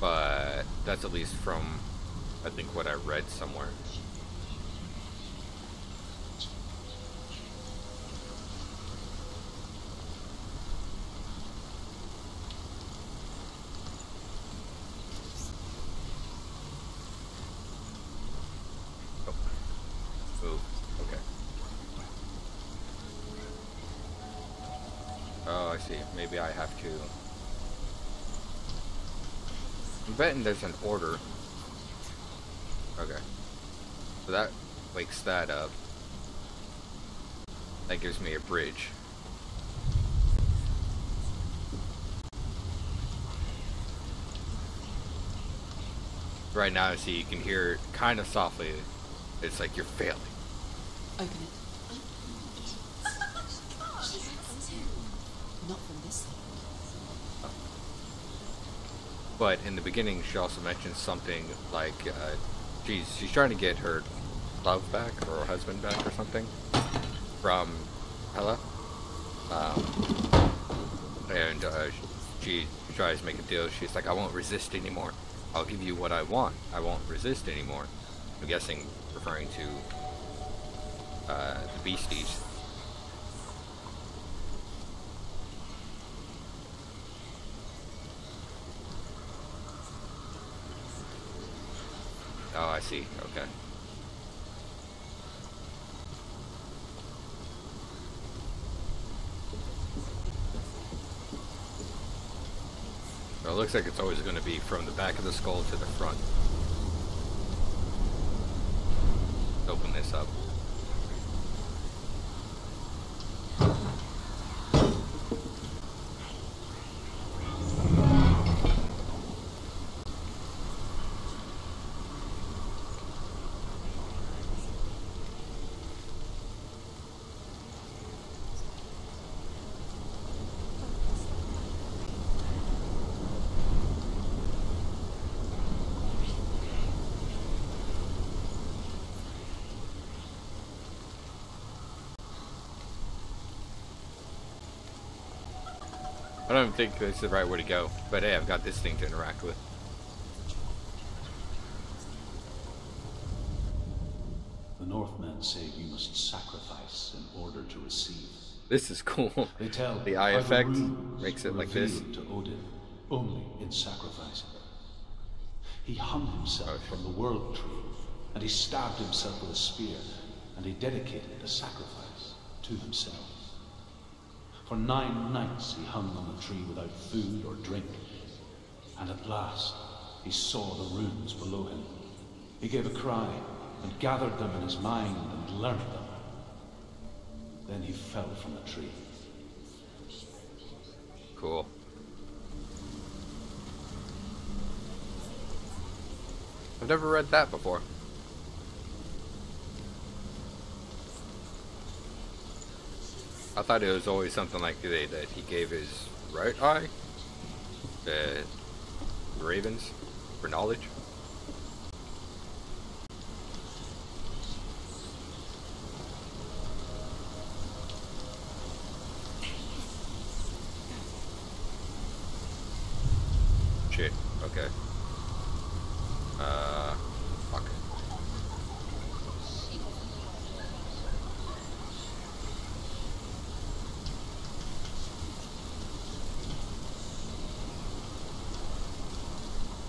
But that's at least from, I think, what I read somewhere. Oh. Ooh, okay. I see. Maybe I have to. I'm betting there's an order. Okay. So that wakes that up. That gives me a bridge. Right now, see, you can hear it kind of softly. It's like you're failing. Open it. Not from this side. But in the beginning, she also mentioned something like she's trying to get her love back or her husband back or something from Hela, and she tries to make a deal. She's like, "I won't resist anymore. I'll give you what I want. I won't resist anymore." I'm guessing referring to the beasties. Oh, I see. Okay. So it looks like it's always going to be from the back of the skull to the front. Open this up. I don't think that's the right way to go, but hey, I've got this thing to interact with. The Northmen say you must sacrifice in order to receive. This is cool. They tell The eye how effect runes makes it were like this. revealed to Odin only in sacrifice. He hung himself from the world tree, and he stabbed himself with a spear, and he dedicated the sacrifice to himself. For 9 nights he hung on the tree without food or drink, and at last he saw the runes below him. He gave a cry and gathered them in his mind and learnt them. Then he fell from the tree. Cool. I've never read that before. I thought it was always something like today that he gave his right eye to the ravens for knowledge. Shit, okay. Fuck.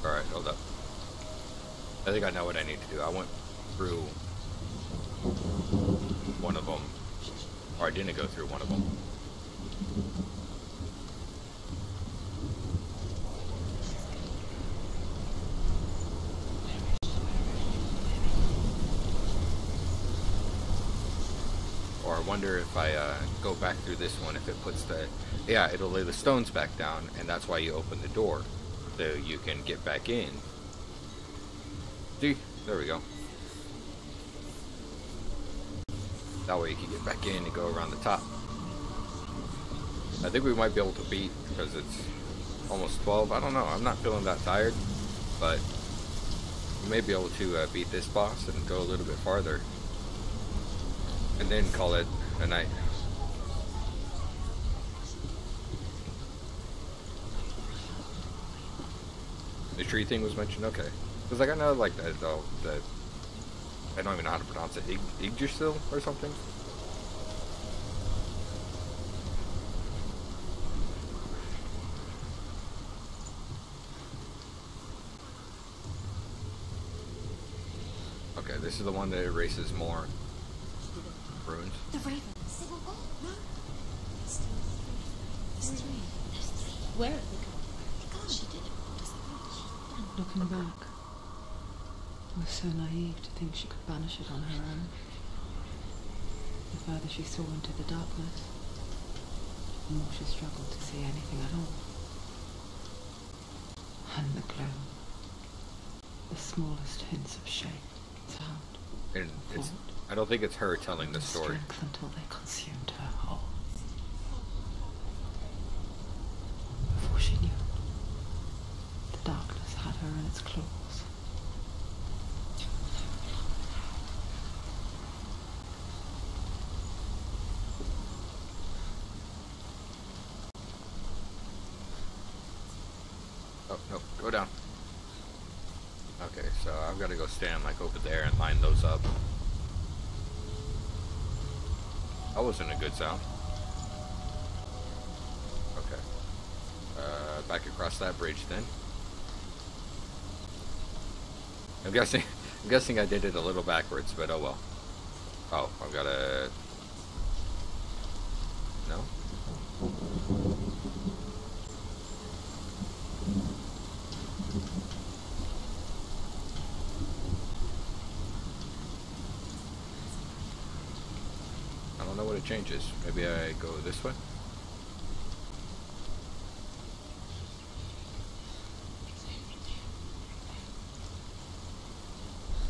Alright, hold up. I think I know what I need to do. I went through one of them. Or I didn't go through one of them. Or I wonder if I go back through this one, if it puts the... Yeah, it'll lay the stones back down, and that's why you open the door. So you can get back in. See? There we go. That way you can get back in and go around the top. I think we might be able to beat, because it's almost 12. I don't know. I'm not feeling that tired. But we may be able to beat this boss and go a little bit farther. And then call it a night. The tree thing was mentioned, okay. Because like I know like that though, that I don't even know how to pronounce it. Yggdrasil or something? Okay, this is the one that erases more runes. The ravens. No. Still 3. There's three. Where have they gone? She did it. Looking back, I was so naive to think she could banish it on her own. The further she saw into the darkness, the more she struggled to see anything at all. And the glow, the smallest hints of shape, sound, And it's, thought, I don't think it's her telling the story. strength until they consumed her whole. Before she knew, the darkness had her in its claws. Oh, no, go down. Okay, so I've got to go stand like over there and line those up. That wasn't a good sound. Okay. Back across that bridge then. I'm guessing I did it a little backwards, but oh well. Oh, I've got to... No? I don't know what it changes. Maybe I go this way?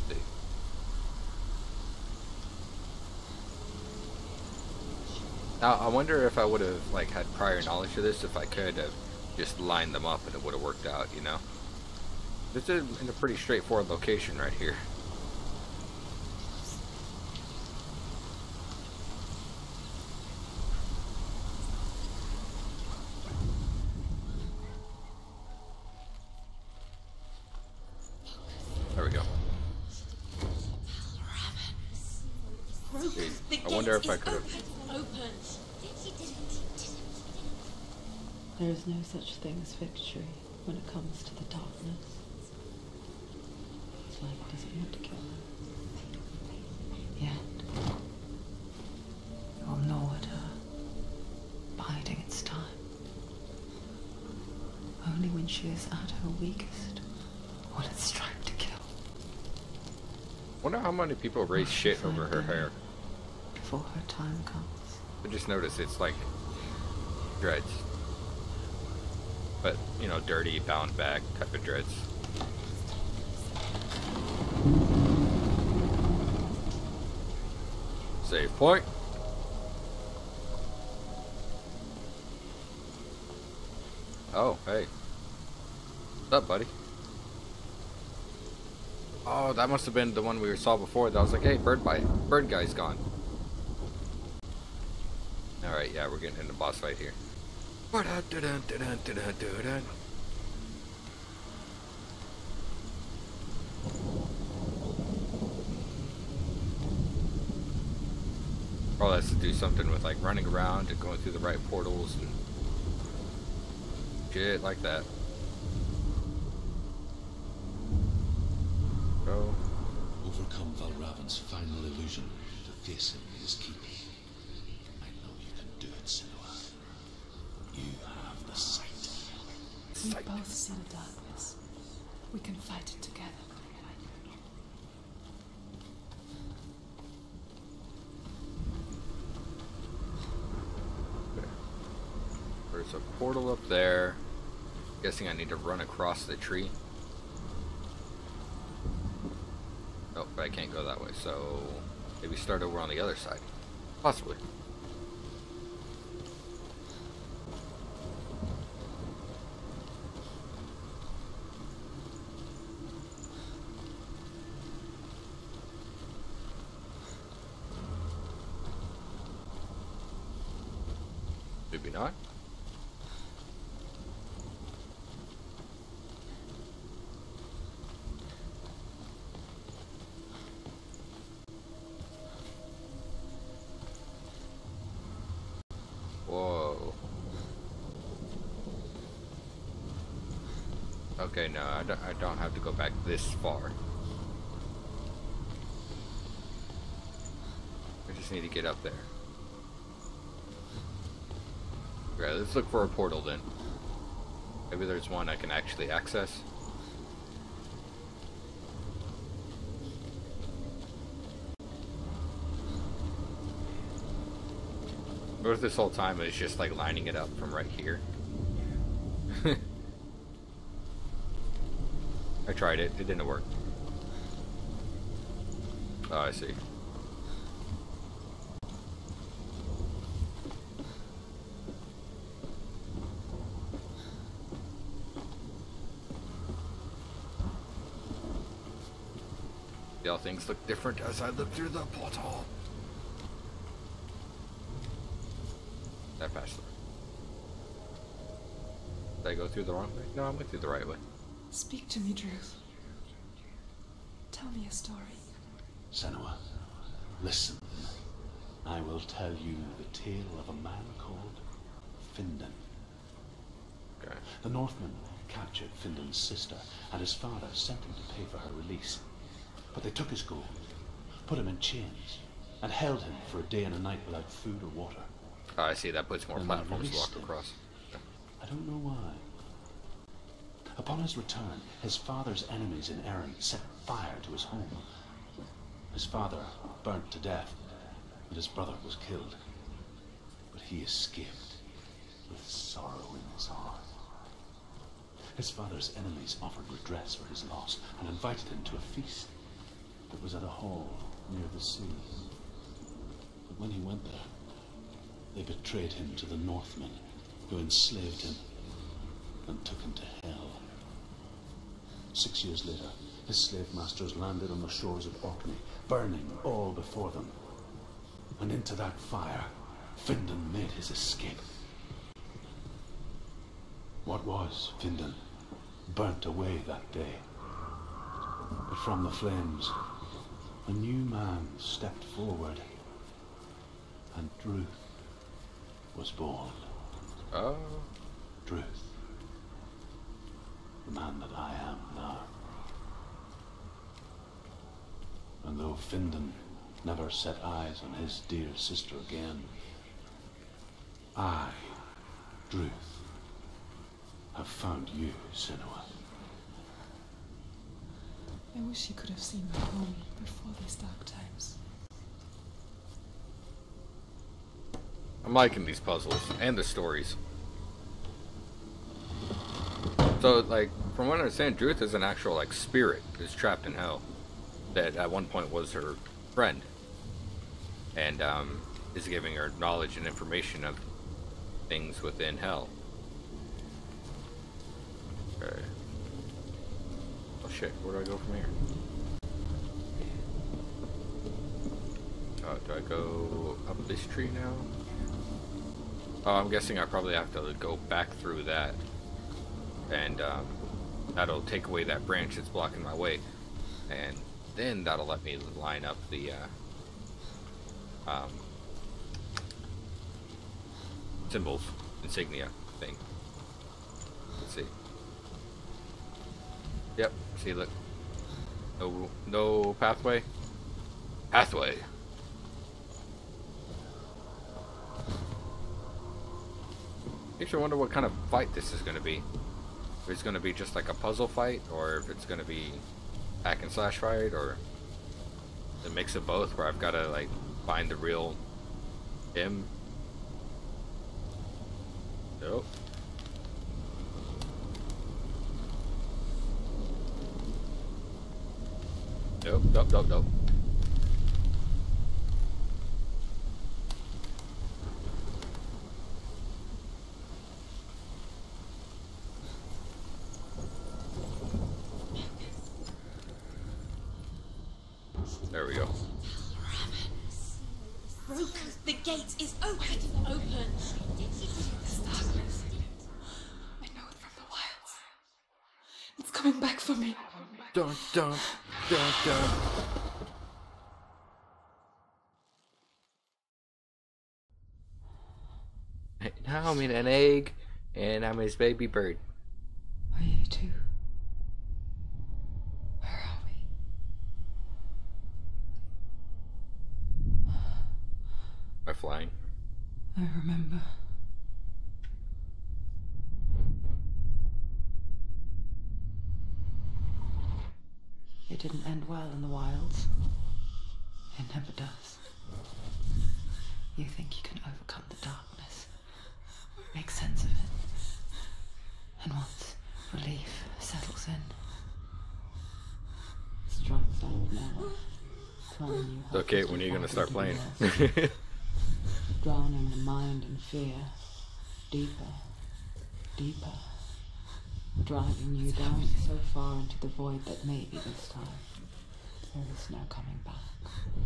See. Now, I wonder if I would have like had prior knowledge of this, if I could have just lined them up and it would have worked out, you know? This is in a pretty straightforward location right here. There we go. See, I wonder if I could have... There is no such thing as victory when it comes to the darkness. It's like it doesn't want to kill her. Yet, it will gnaw at her, biding its time. Only when she is at her weakest will it strike to kill. Wonder how many people raise shit over her hair. Before her time comes. I just noticed it's like dreads. But, you know, dirty, bound back type of dreads. Save point. Oh, hey. What's up, buddy? Oh, that must have been the one we saw before. That was like, hey, bird guy's gone. Alright, yeah, we're getting into boss fight here. Probably has to do something with like running around and going through the right portals and shit like that. Go. Overcome Valravan's final illusion to face him in his keep. I know you can do it, Senua. You have the sight. We both see the darkness. We can fight it together. There's a portal up there. Guessing I need to run across the tree. Oh, but I can't go that way, so maybe start over on the other side. Possibly. Maybe not. Whoa. Okay, no, I don't have to go back this far. I just need to get up there. Okay, let's look for a portal then. Maybe there's one I can actually access. What if this whole time is just like lining it up from right here? I tried it, it didn't work. Oh, I see. See how things look different as I look through the portal. That passed through. Did I go through the wrong way? No, I went through the right way. Speak to me, Druth. Tell me a story. Senua, listen. I will tell you the tale of a man called Findan. Okay. The Northmen captured Findan's sister, and his father sent him to pay for her release. But they took his gold, put him in chains, and held him for a day and a night without food or water. Oh, I see, that puts more Then platforms to released walk him. across. I don't know why. Upon his return, his father's enemies in Erin set fire to his home. His father burnt to death, and his brother was killed. But he escaped with sorrow in his heart. His father's enemies offered redress for his loss and invited him to a feast that was at a hall near the sea. But when he went there, they betrayed him to the Northmen, who enslaved him and took him to hell. 6 years later, his slave masters landed on the shores of Orkney, burning all before them. And into that fire, Findan made his escape. What was Findan burnt away that day. But from the flames, a new man stepped forward, and Druth was born. Oh. Druth. The man that I am now. And though Findan never set eyes on his dear sister again, I, Druth, have found you, Senua. I wish you could have seen my home before these dark times. I'm liking these puzzles and the stories. So, like, from what I understand, Druth is an actual, like, spirit who's trapped in hell. That at one point was her friend. And, is giving her knowledge and information of things within hell. Okay. Oh shit, where do I go from here? Do I go up this tree now? Oh, I'm guessing I probably have to go back through that. And that'll take away that branch that's blocking my way. And then that'll let me line up the symbols, insignia thing. Let's see. Yep, see, look. No pathway. Pathway. Makes you wonder what kind of fight this is going to be. If it's going to be just like a puzzle fight, or if it's going to be hack and slash fight, or a mix of both, where I've got to like find the real him. Nope. Nope. There we go. Broken. The gate is open. Open. This darkness. I know it from the wilds. It's coming back for me. Dun. Now I'm in an egg, and I'm his baby bird. Are you too? Where are we? By flying. I remember. it didn't end well in the wilds. It never does. You think you can overcome the darkness, make sense of it, and once relief settles in, it strikes out of nowhere, telling you how Okay, when are you gonna start playing? drowning the mind in fear, deeper, deeper, driving you down so far into the void that maybe this time there is no coming back.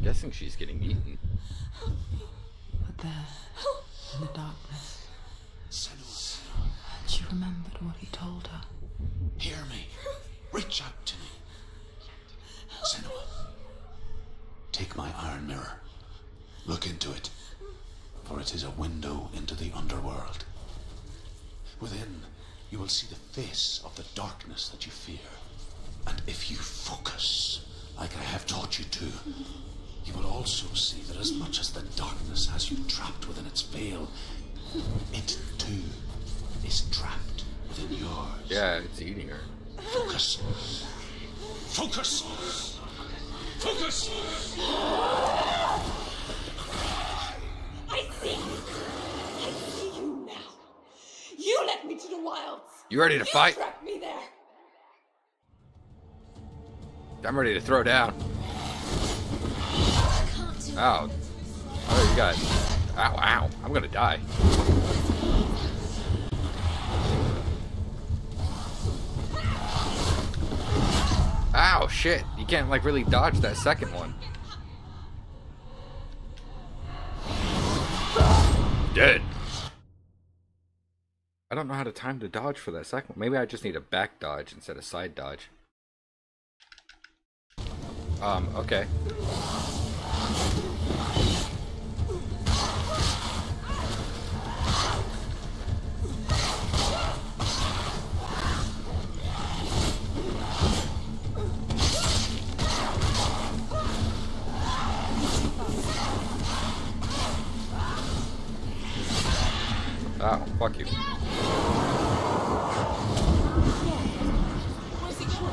Guessing she's getting eaten. But there, in the darkness, Senua, she remembered what he told her. hear me. Reach out to me. Senua, take my iron mirror. Look into it, for it is a window into the underworld. Within, you will see the face of the darkness that you fear. And if you focus, like I have taught you to, you will also see that as much as the darkness has you trapped within its veil, it too is trapped within yours. Yeah, it's eating her. Focus. Focus. Focus. I see you now. You led me to the wilds. You ready to fight? Trapped me there. I'm ready to throw down. I can't do Ow. Oh, you got... Ow, ow. I'm gonna die. Ow, shit. You can't, like, really dodge that second one. Dead. I don't know how to time to dodge for that second one. Maybe I just need a back dodge instead of side dodge. Okay. Oh, fuck you. Where's he going?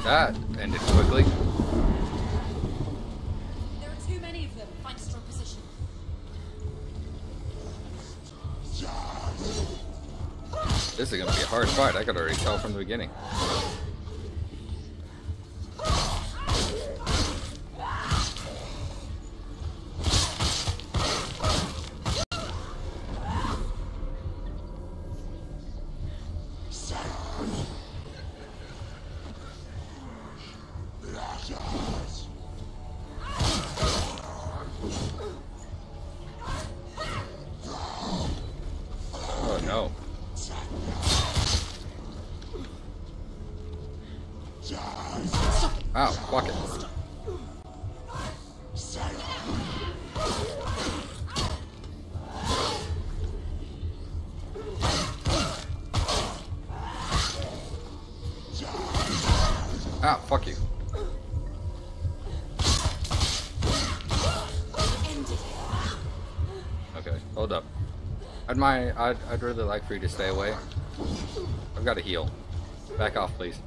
That ended quickly. There are too many of them. Find a strong position. This is gonna be a hard fight. I could already tell from the beginning. Oh no. Ow, fuck it. Ow, fuck you. Okay, hold up. I'd really like for you to stay away. I've got to heal. Back off, please.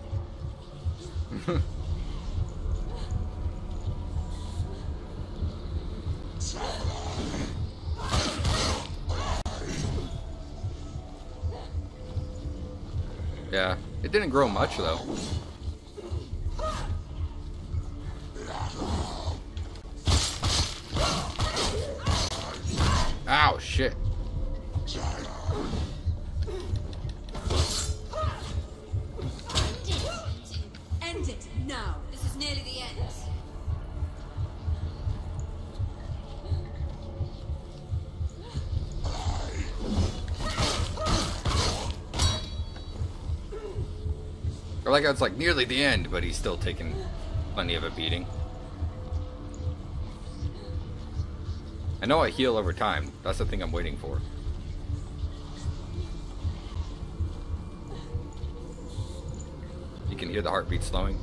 Yeah, it didn't grow much though. Ow, shit. End it now. This is nearly the end. Well, like how it's like nearly the end, but he's still taking plenty of a beating. I know I heal over time. That's the thing I'm waiting for. You can hear the heartbeat slowing.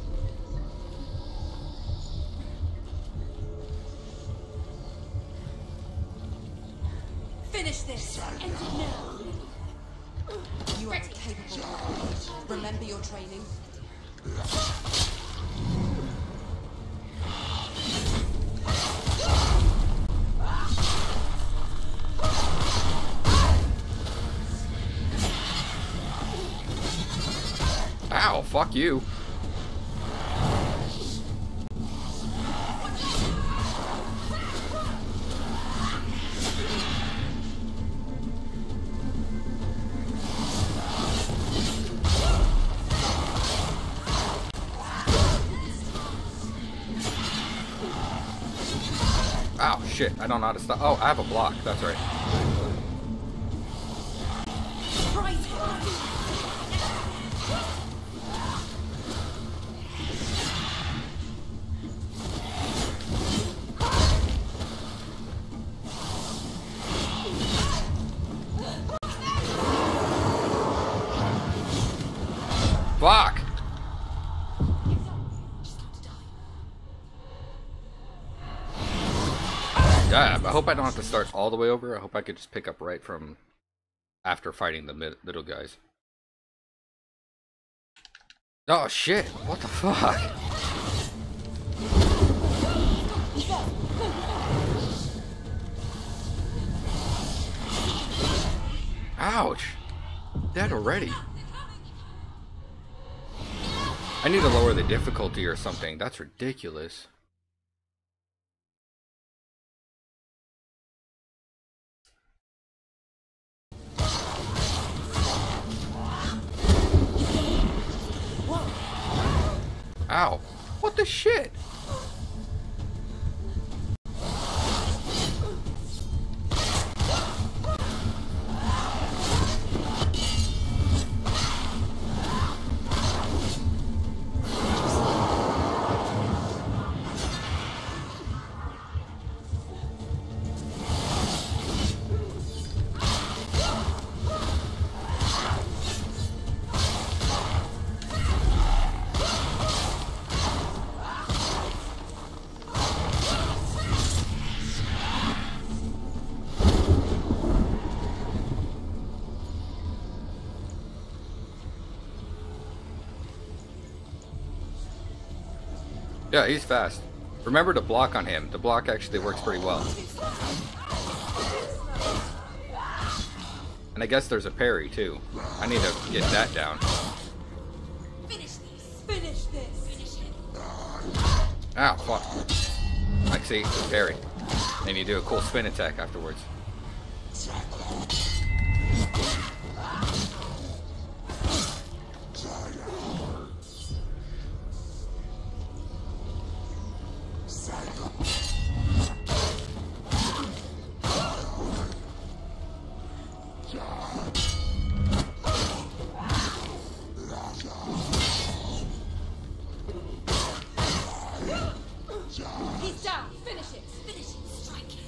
Finish this! End it now! You are capable. Remember your training. Ow, fuck you. Ow, shit, I don't know how to stop. Oh, I have a block, that's right. Fuck! Damn, I hope I don't have to start all the way over. I hope I could just pick up right from after fighting the little guys. Oh shit, what the fuck? Ouch! Dead already. I need to lower the difficulty or something. That's ridiculous. Ow. What the shit? Yeah, he's fast. Remember to block on him. The block actually works pretty well. And I guess there's a parry too. I need to get that down. Finish this! Finish this! Finish him! Ow, fuck. Like, see, parry. And you do a cool spin attack afterwards. He's down! Finish it! Finish it! Strike him!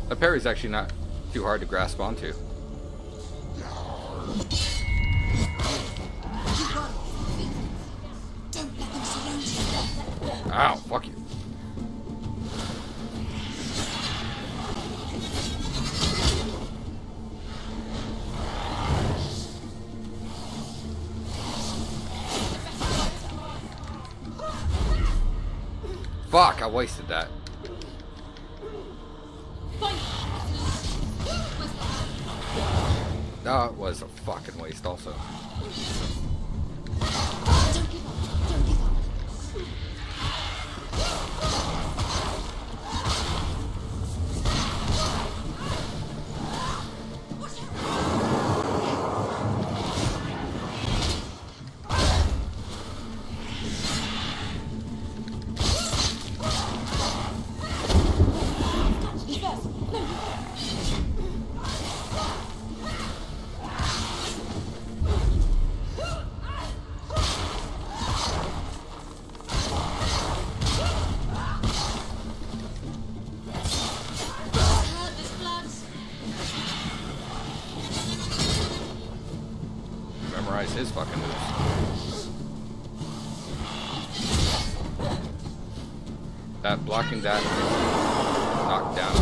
The parry's actually not too hard to grasp onto. Don't let them surround you! Ow, fuck you. Fuck, I wasted that. That was a fucking waste also. Don't give up! Don't give up! his fucking moves. That blocking that knocked down.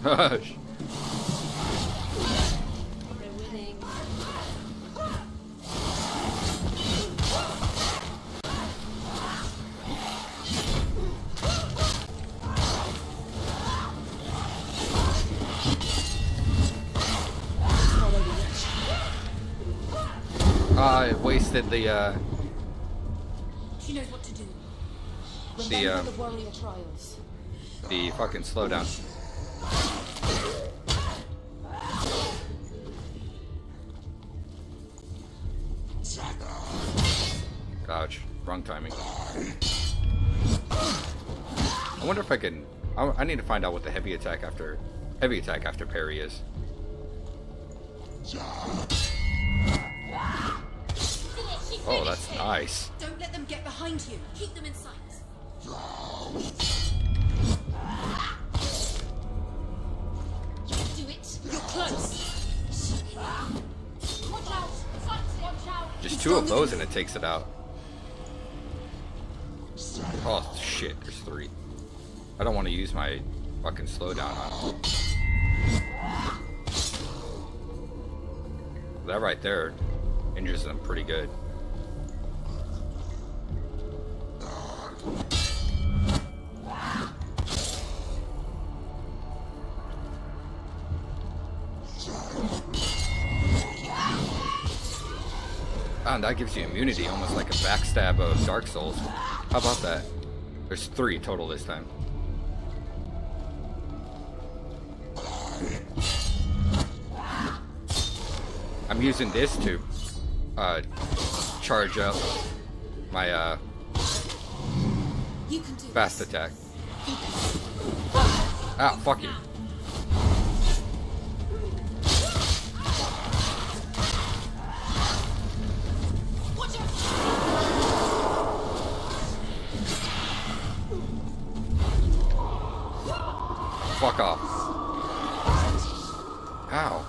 Hush. We're winning. I wasted the She knows what to do. The, Remember the warrior trials. fucking slowdown. Ouch, wrong timing. I wonder if I can. I need to find out what the heavy attack after parry is. Oh, that's nice. Don't let them get behind you. Keep them in sight. You can do it. You're close. Watch out! Watch out! Just two of those and it takes it out. Oh shit, there's three. I don't want to use my fucking slowdown on them. That right there injures them pretty good. And that gives you immunity, almost like a backstab of Dark Souls. How about that? There's 3 total this time. I'm using this to charge up my You can do fast this. attack. Ah, fuck you. Watch out! Fuck off. Ow.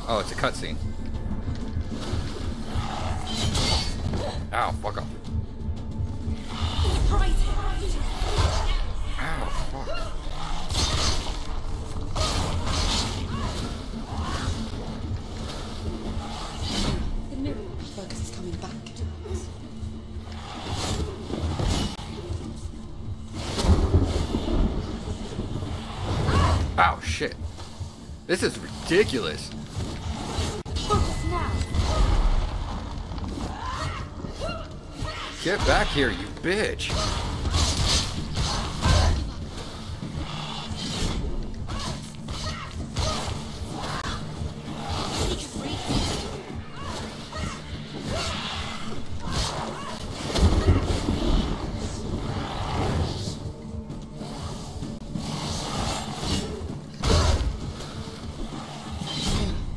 Oh, it's a cutscene. Ow, fuck off. Surprise him! Ow, fuck. The mirror focus is coming back. Ow, shit. This is ridiculous. Focus now! Get back here, you bitch. He can breathe.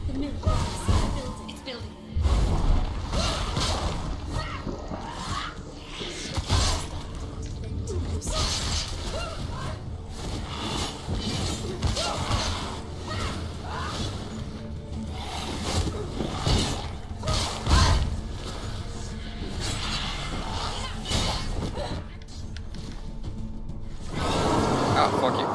The mirror focus is building. It's building. Ow, fuck you.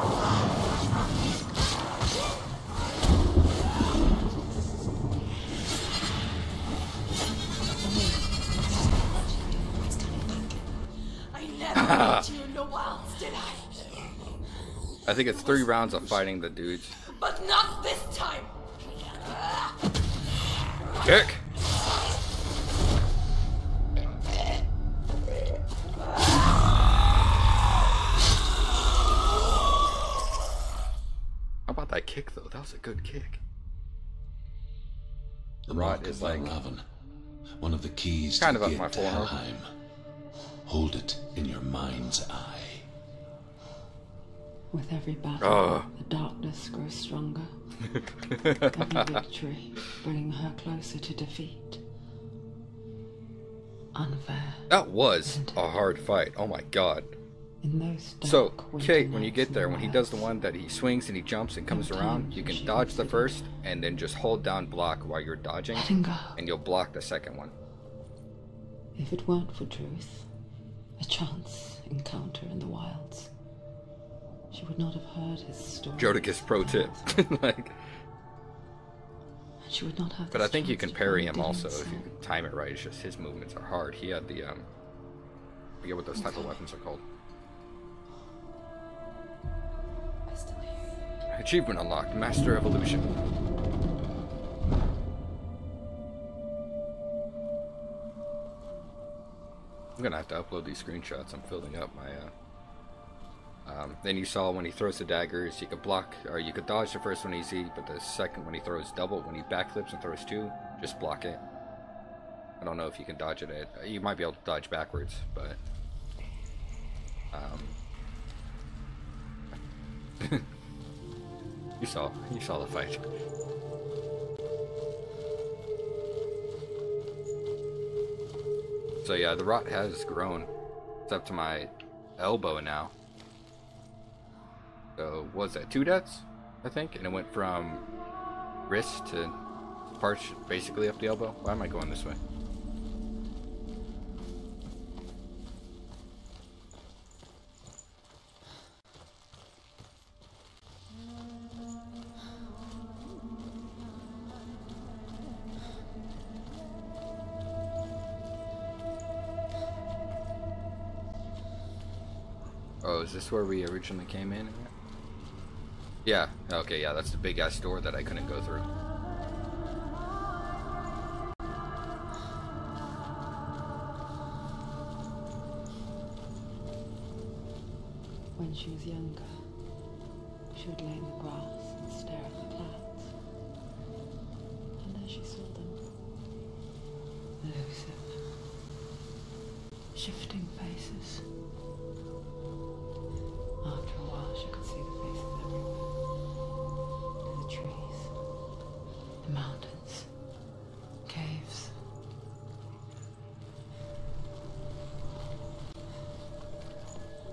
It's coming back. I never met you in the wilds, did I? I think it's 3 rounds of fighting the dudes. But not this time! Kick! How about that kick though? That was a good kick. The Rot mark is of like Raven, one of the keys kind to of the up my gate to forearm. Helheim. Hold it in your mind's eye. With every battle, Ugh. the darkness grows stronger. Every victory bringing her closer to defeat. unfair. That was Isn't it? a hard fight. Oh my god. In those So, dark winter Kate, when you nights get in there, the when he does the wilds, one that he swings and he jumps and comes around, you can dodge the first and then just hold down block while you're dodging, letting go. and you'll block the second one. If it weren't for Truth, a chance encounter in the wilds, she would not have heard his story. Jodicus pro tip. Like, She would not have. but this I think you chance can to parry find him also Dylan's if you son. time it right. It's just his movements are hard. He had the I forget what those type of weapons are called. I still hear you. Achievement unlocked, Master Evolution. I'm gonna have to upload these screenshots. I'm filling up my then you saw when he throws the daggers, you could block, or you could dodge the first one easy, but the second when he throws double, when he backflips and throws two, just block it. I don't know if you can dodge it. You might be able to dodge backwards, but you saw the fight. So yeah, the rot has grown. It's up to my elbow now. So what was that, 2 deaths, I think? And it went from wrist to parts basically up the elbow. Why am I going this way? Oh, is this where we originally came in? Yeah, okay, yeah, that's the big ass door that I couldn't go through. When she was younger, she would lay in the grass and stare at the clouds. And as she saw them, elusive, shifting faces. After a while, she could see the faces everywhere. The trees, the mountains, caves.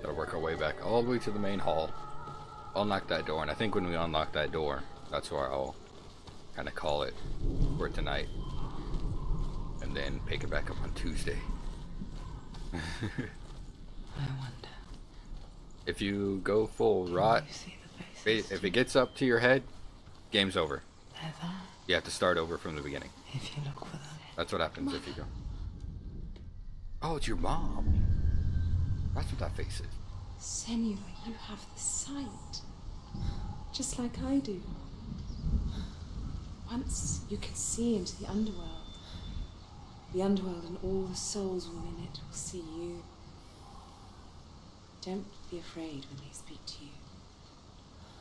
Gotta work our way back all the way to the main hall. Unlock that door, and I think when we unlock that door, that's where I'll kind of call it for tonight. And then pick it back up on Tuesday. I wonder. If you go full rot, You see the faces. if it gets up to your head, game's over. They're there. You have to start over from the beginning. If you look for them. That's what happens if you go. Oh, it's your mom. That's what that face is. Senua, you have the sight. Just like I do. Once you can see into the underworld. The underworld and all the souls within it will see you. Don't be afraid when they speak to you.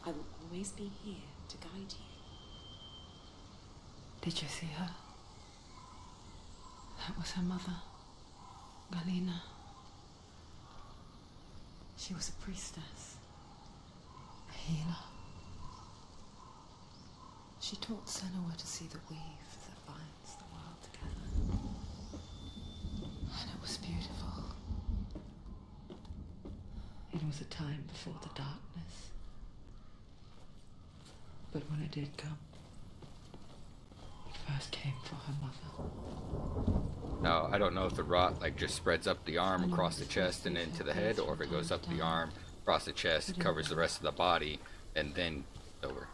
I will always be here to guide you. Did you see her? That was her mother, Galina. She was a priestess, a healer. She taught Senua to see the weave that binds the world together. And it was beautiful. It was a time before the darkness. But when it did come, it first came for her mother. Now, I don't know if the rot like just spreads up the arm across the chest and into the head, or if it goes up the arm, across the chest, covers the rest of the body, and then over.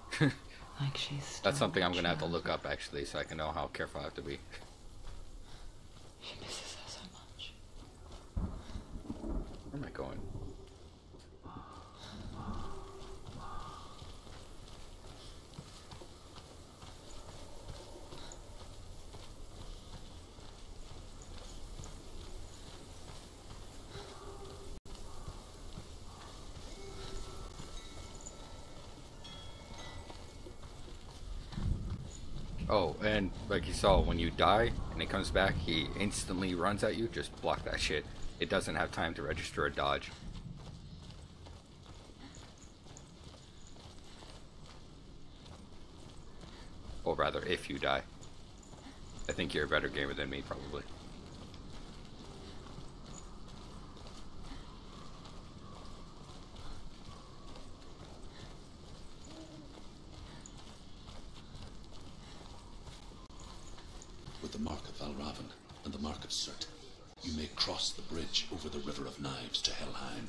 Like she's That's still something I'm gonna have to child. look up actually, so I can know how careful I have to be. She misses her so much. Where am I going? Oh, and like you saw, when you die and it comes back, he instantly runs at you. Just block that shit. It doesn't have time to register a dodge. Or rather, if you die. I think you're a better gamer than me, probably. Mark of Valravan and the Mark of Surt, you may cross the bridge over the River of Knives to Helheim.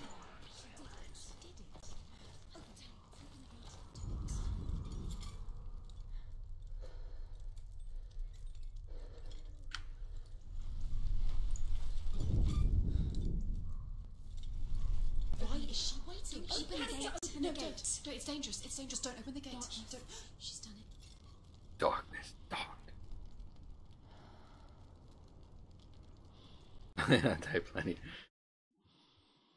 Why is she waiting? Open the gate. Open the gate. No, it's dangerous. It's dangerous. Don't open the gate. Don't. She's done it. Darkness, dark. Type plenty.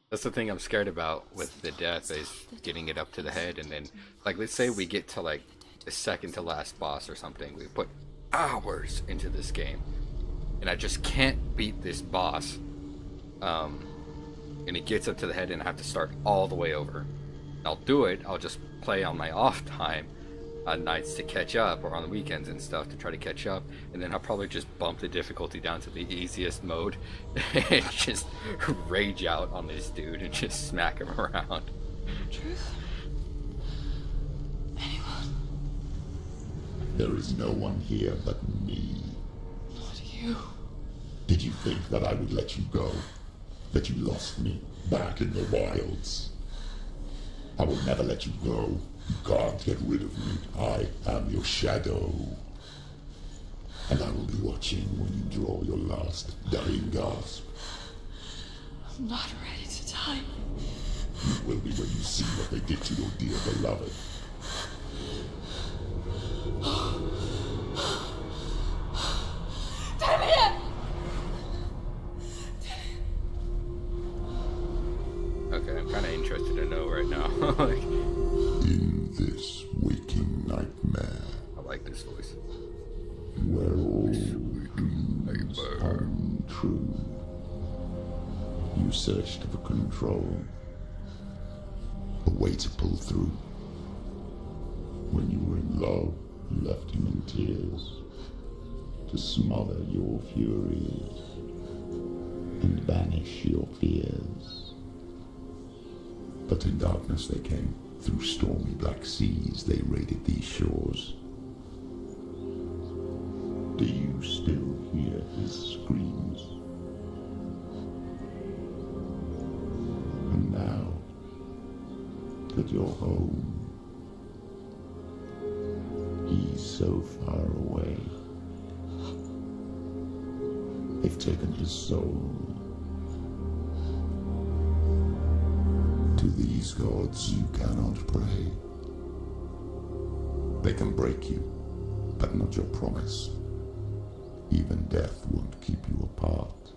That's the thing I'm scared about with the death, is getting it up to the head, and then, like, let's say we get to like the second to last boss or something. We put hours into this game, and I just can't beat this boss. And it gets up to the head, and I have to start all the way over. I'll do it. I'll just play on my off time on nights to catch up, or on the weekends and stuff to try to catch up, and then I'll probably just bump the difficulty down to the easiest mode and just rage out on this dude and just smack him around. Truth? Anyone? There is no one here but me. Not you. Did you think that I would let you go? That you lost me back in the wilds? I will never let you go. You can't get rid of me. I am your shadow. And I will be watching when you draw your last dying gasp. I'm not ready to die. You will be when you see what they did to your dear beloved. Okay, I'm kind of interested to know right now. Like, In this waking nightmare, I like this voice. where all dreams are untrue, you searched for control, a way to pull through. When you were in love, you left him in tears, to smother your furies and banish your fears. But in darkness they came, through stormy black seas they raided these shores. Do you still hear his screams? And now that you're home, he's so far away. They've taken his soul. To these gods you cannot pray. They can break you, but not your promise. Even death won't keep you apart.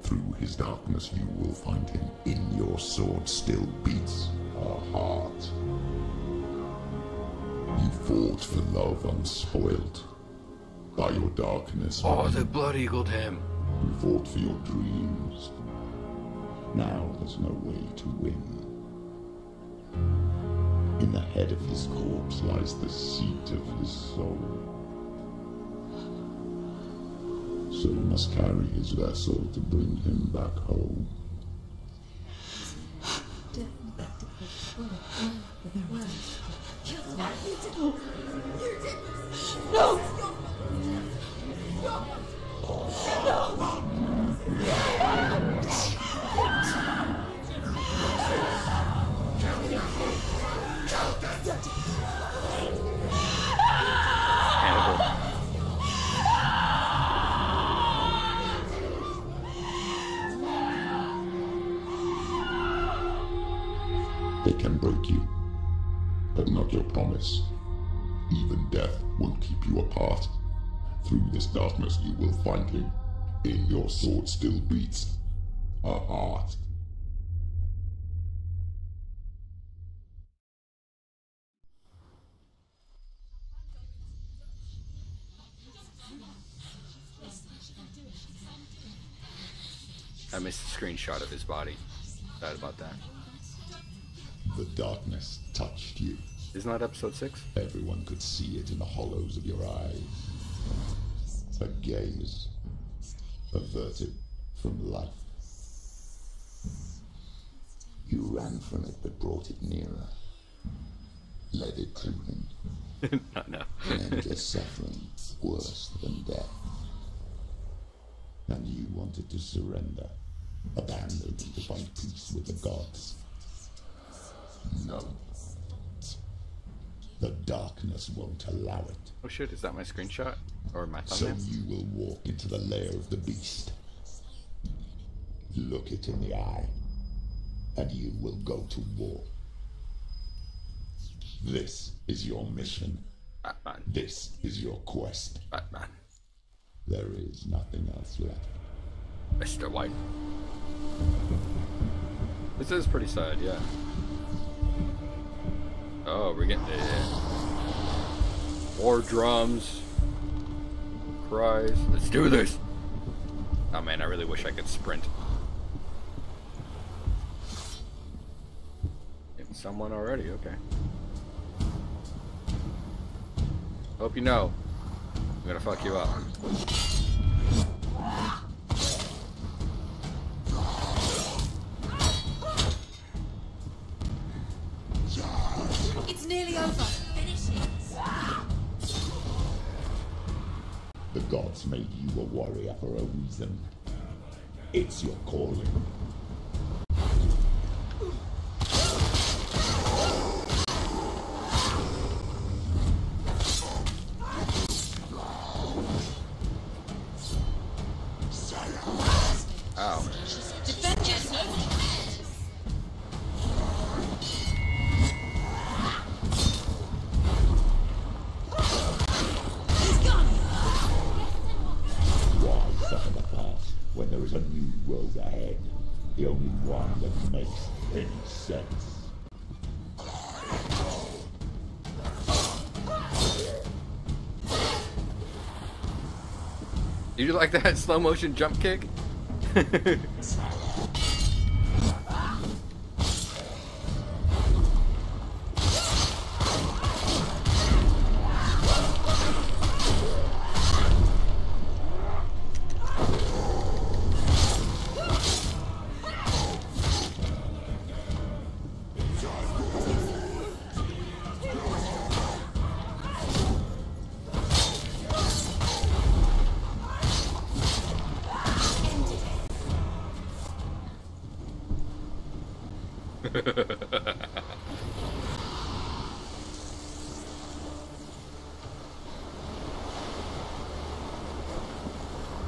Through his darkness you will find him. In your sword still beats a heart. You fought for love unspoilt. By your darkness. Oh, they blood eagled him. You fought for your dreams. Now there's no way to win. In the head of his corpse lies the seat of his soul. So you must carry his vessel to bring him back home. They can break you, but not your promise. Even death won't keep you apart. Through this darkness you will find him. In your sword still beats a heart. I missed a screenshot of his body. Sad about that. The darkness touched you. Isn't that episode 6? Everyone could see it in the hollows of your eyes. A gaze averted from life. You ran from it but brought it nearer. Led it to him. No. And ended suffering worse than death. And you wanted to surrender, abandon and to find peace with the gods. No. The darkness won't allow it. Oh shit, is that my screenshot? Or my So thumbnail? you will walk into the lair of the beast. Look it in the eye, and you will go to war. This is your mission. Batman. This is your quest. Batman. There is nothing else left. Mr. White. This is pretty sad, yeah. Oh, we're getting war drums, cries. Let's do this. Oh man, I really wish I could sprint. Getting someone already, okay. Hope you know, I'm gonna fuck you up. It's nearly over. Finish it. The gods made you a warrior for a reason. It's your calling. Ow. Defend yourself. He's gone. Why suffer the past when there is a new road ahead? The only one that makes any sense. Did you like that slow motion jump kick?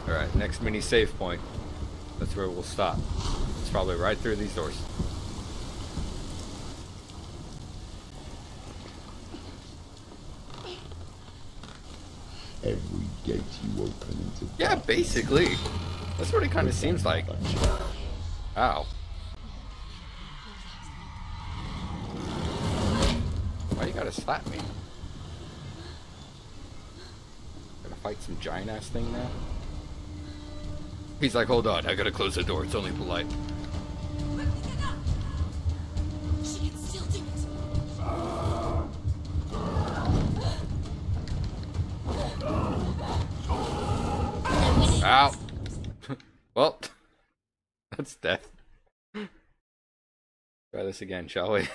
Alright, next mini save point. That's where we'll stop. It's probably right through these doors. Every gate you open into Yeah, basically. That's what it kind of seems like. Ow. Why you gotta slap me? Gonna fight some giant ass thing now? He's like, hold on, I gotta close the door, it's only polite. Quickly get up. She can still do it. Ow! Well, that's death. Try this again, shall we?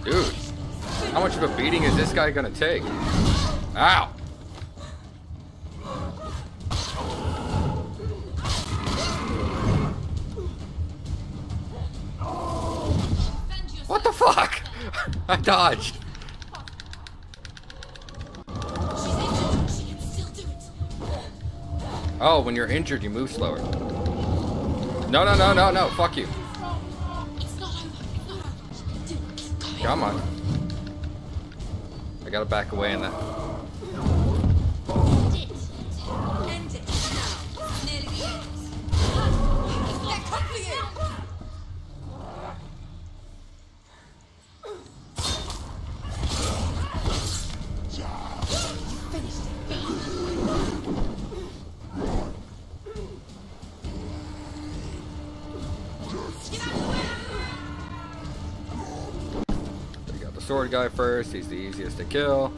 Dude, how much of a beating is this guy gonna take? Ow! What the fuck? I dodged. She's injured. She can still do it. Oh, when you're injured, you move slower. No, no, no, no, no. Fuck you. It's not over. It's not over. She can do it. Come on. I gotta back away in that. End it. End it. Now. It's nearly the end. They're come for you. Finished We got the sword guy first. He's the easiest to kill.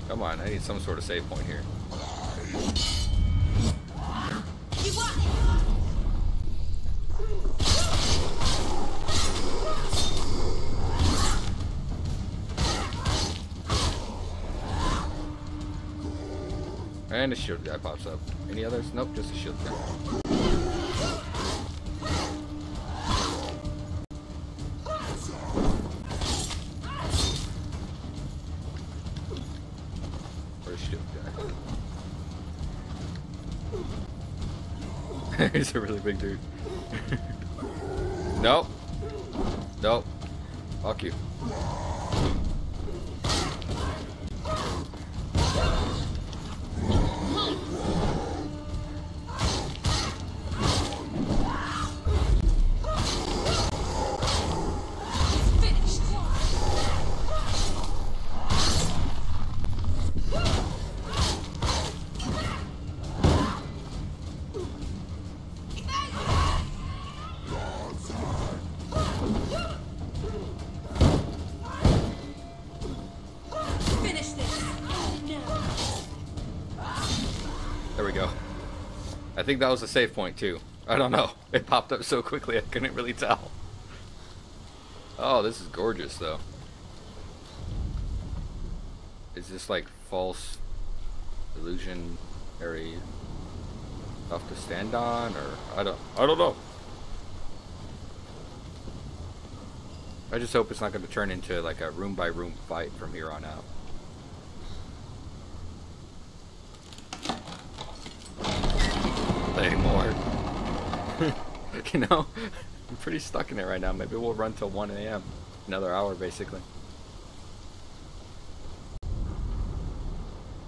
Come on, I need some sort of save point here. And a shield guy pops up. Any others? Nope, just a shield guy. Where's shield guy? He's a really big dude. Nope. Nope. Fuck you. There we go. I think that was a save point too. I don't know. It popped up so quickly I couldn't really tell. Oh, this is gorgeous though. Is this like false illusionary stuff to stand on, or I don't know. I just hope it's not going to turn into like a room by room fight from here on out. Play more. You know, I'm pretty stuck in it right now. Maybe we'll run till 1 AM. Another hour basically.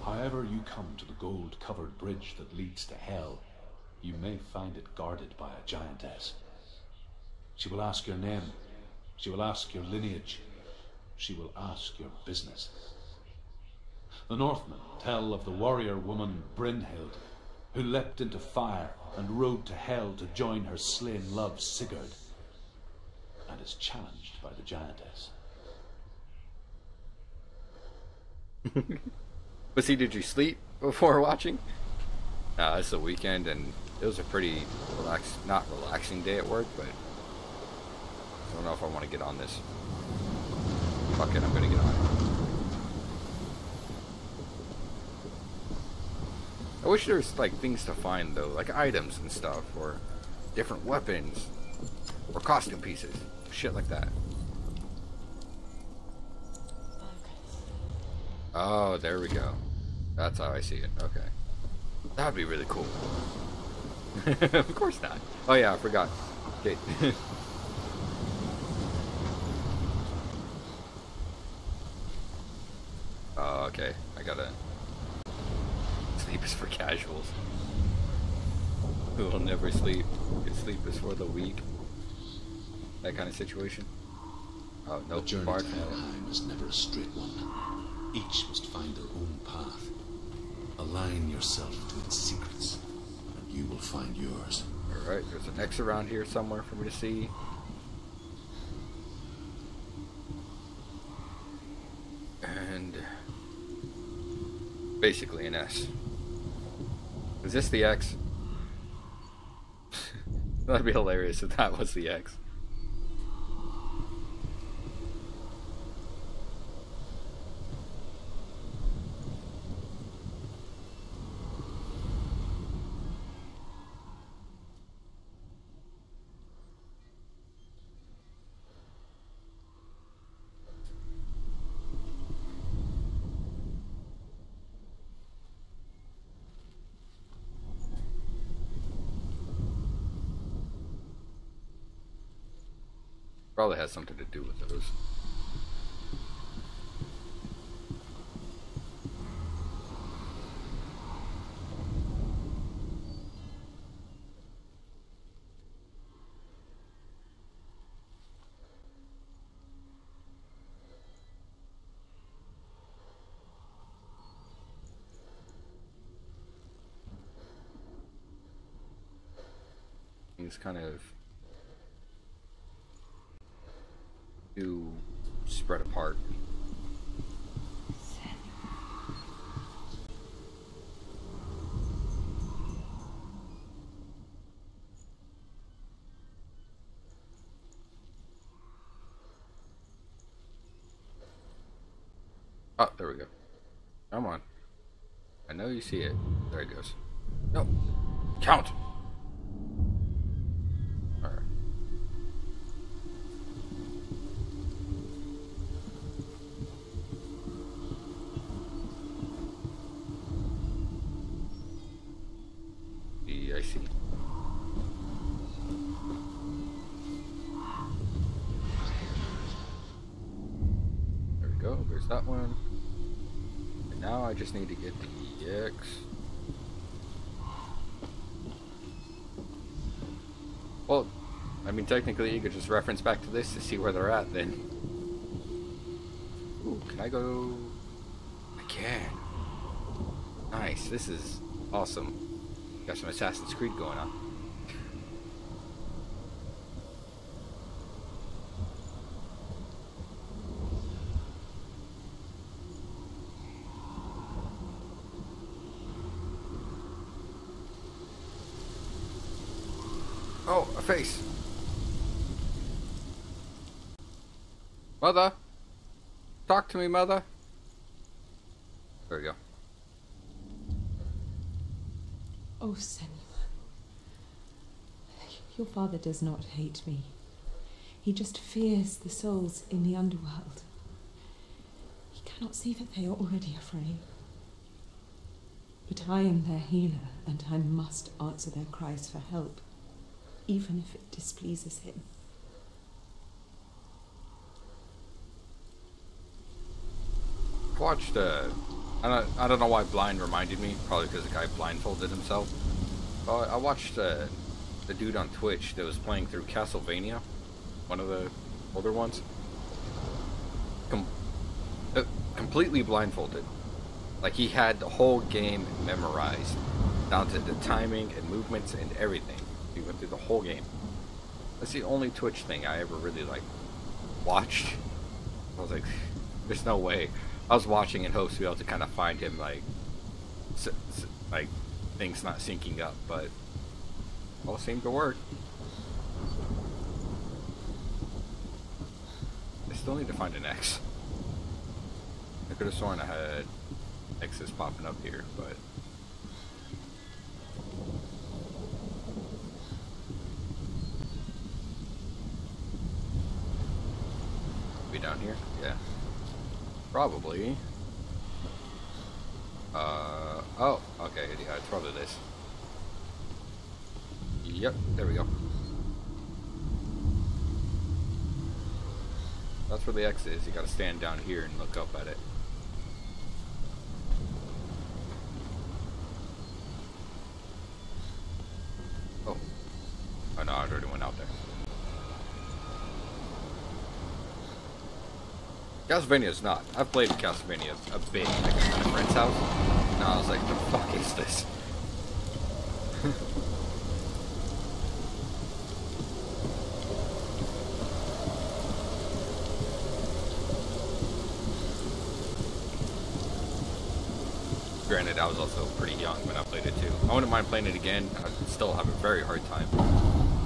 However you come to the gold-covered bridge that leads to hell, you may find it guarded by a giantess. She will ask your name. She will ask your lineage. She will ask your business. The Northmen tell of the warrior woman Brynhild, who leapt into fire and rode to hell to join her slain love Sigurd, and is challenged by the giantess. But see, did you sleep before watching? It's a weekend, and it was a pretty not relaxing day at work, but I don't know if I want to get on this. Fuck it, I'm gonna get on it. I wish there was like things to find though, like items and stuff, or different weapons, or costume pieces, shit like that. Oh, there we go. That's how I see it. Okay. That'd be really cool. Of course not. Oh yeah, I forgot. Okay. Oh, okay. I gotta... Sleep is for casuals. Who will never sleep. Sleep is for the weak. That kind of situation. Oh, no. The journey to Helheim is never a straight one. Each must find their own path. Align yourself to its secrets, and you will find yours. Alright, there's an X around here somewhere for me to see. And basically an S. Is this the X? That'd be hilarious if that was the X. Probably has something to do with those. everything's kind of too spread apart. Oh, there we go. Come on. I know you see it. There it goes. No. Count! Alright. I see. There we go. There's that one. And now I just need to get the EX. Well, I mean, technically you could just reference back to this to see where they're at then. Ooh, can I go? I can. Nice, this is awesome. Got some Assassin's Creed going on. Oh, a face. Mother? Talk to me, mother. There we go. Oh, Senua. Your father does not hate me. He just fears the souls in the underworld. He cannot see that they are already afraid. But I am their healer, and I must answer their cries for help, even if it displeases him. Watched I don't know why blind reminded me, probably because the guy blindfolded himself. I watched the dude on Twitch that was playing through Castlevania, one of the older ones. Completely blindfolded. Like he had the whole game memorized, down to the timing and movements and everything. He went through the whole game. That's the only Twitch thing I ever really like watched. I was like, there's no way. I was watching in hopes to be able to kind of find him, like things not syncing up, but all seemed to work. I still need to find an X. I could have sworn I had X's popping up here, but be down here? Yeah. Probably. Oh, okay, yeah, it's probably this. Yep, there we go. That's where the X is. You gotta stand down here and look up at it. Oh. Oh no, I already went out there. Castlevania is not. I've played Castlevania a bit, like at a friend's house. And I was like, the fuck is this? Granted, I was also pretty young when I played it too. I wouldn't mind playing it again. I'd still have a very hard time.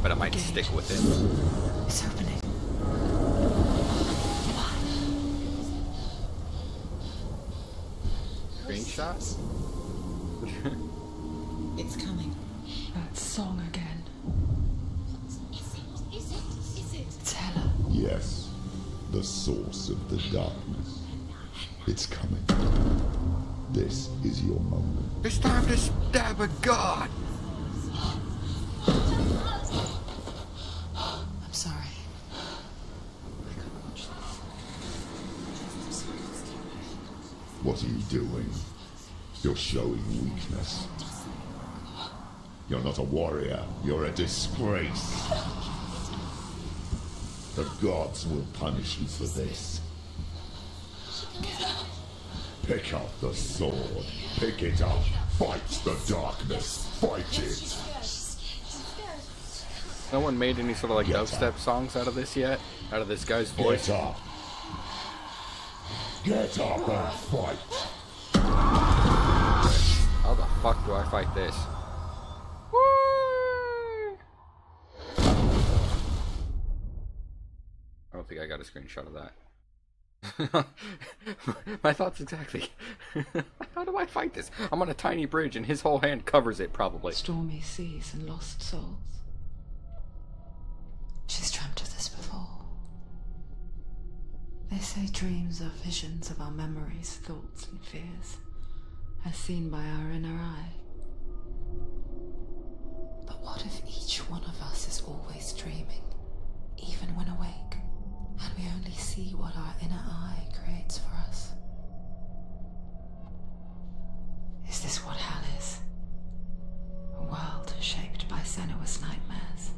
But I might stick with it. It's opening. Screenshots? It's coming. That song again. Is it? Tell her. Yes, the source of the darkness. It's coming. This is your moment. It's time to stab a god! I'm sorry. I can't watch this. What are you doing? You're showing weakness. You're not a warrior. You're a disgrace. The gods will punish you for this. Pick up the sword. Pick it up. Fight the darkness. Fight it. No one made any sort of like Get dubstep up. songs out of this yet? Out of this guy's voice? Get up. Get up and fight. How the fuck do I fight this? I don't think I got a screenshot of that. My thoughts exactly. How do I fight this? I'm on a tiny bridge and his whole hand covers it, probably. Stormy seas and lost souls. She's dreamt of this before. They say dreams are visions of our memories, thoughts and fears, as seen by our inner eye. But what if each one of us is always dreaming, even when awake, and we only see what our inner eye creates for us? Is this what hell is? A world shaped by Senua's nightmares.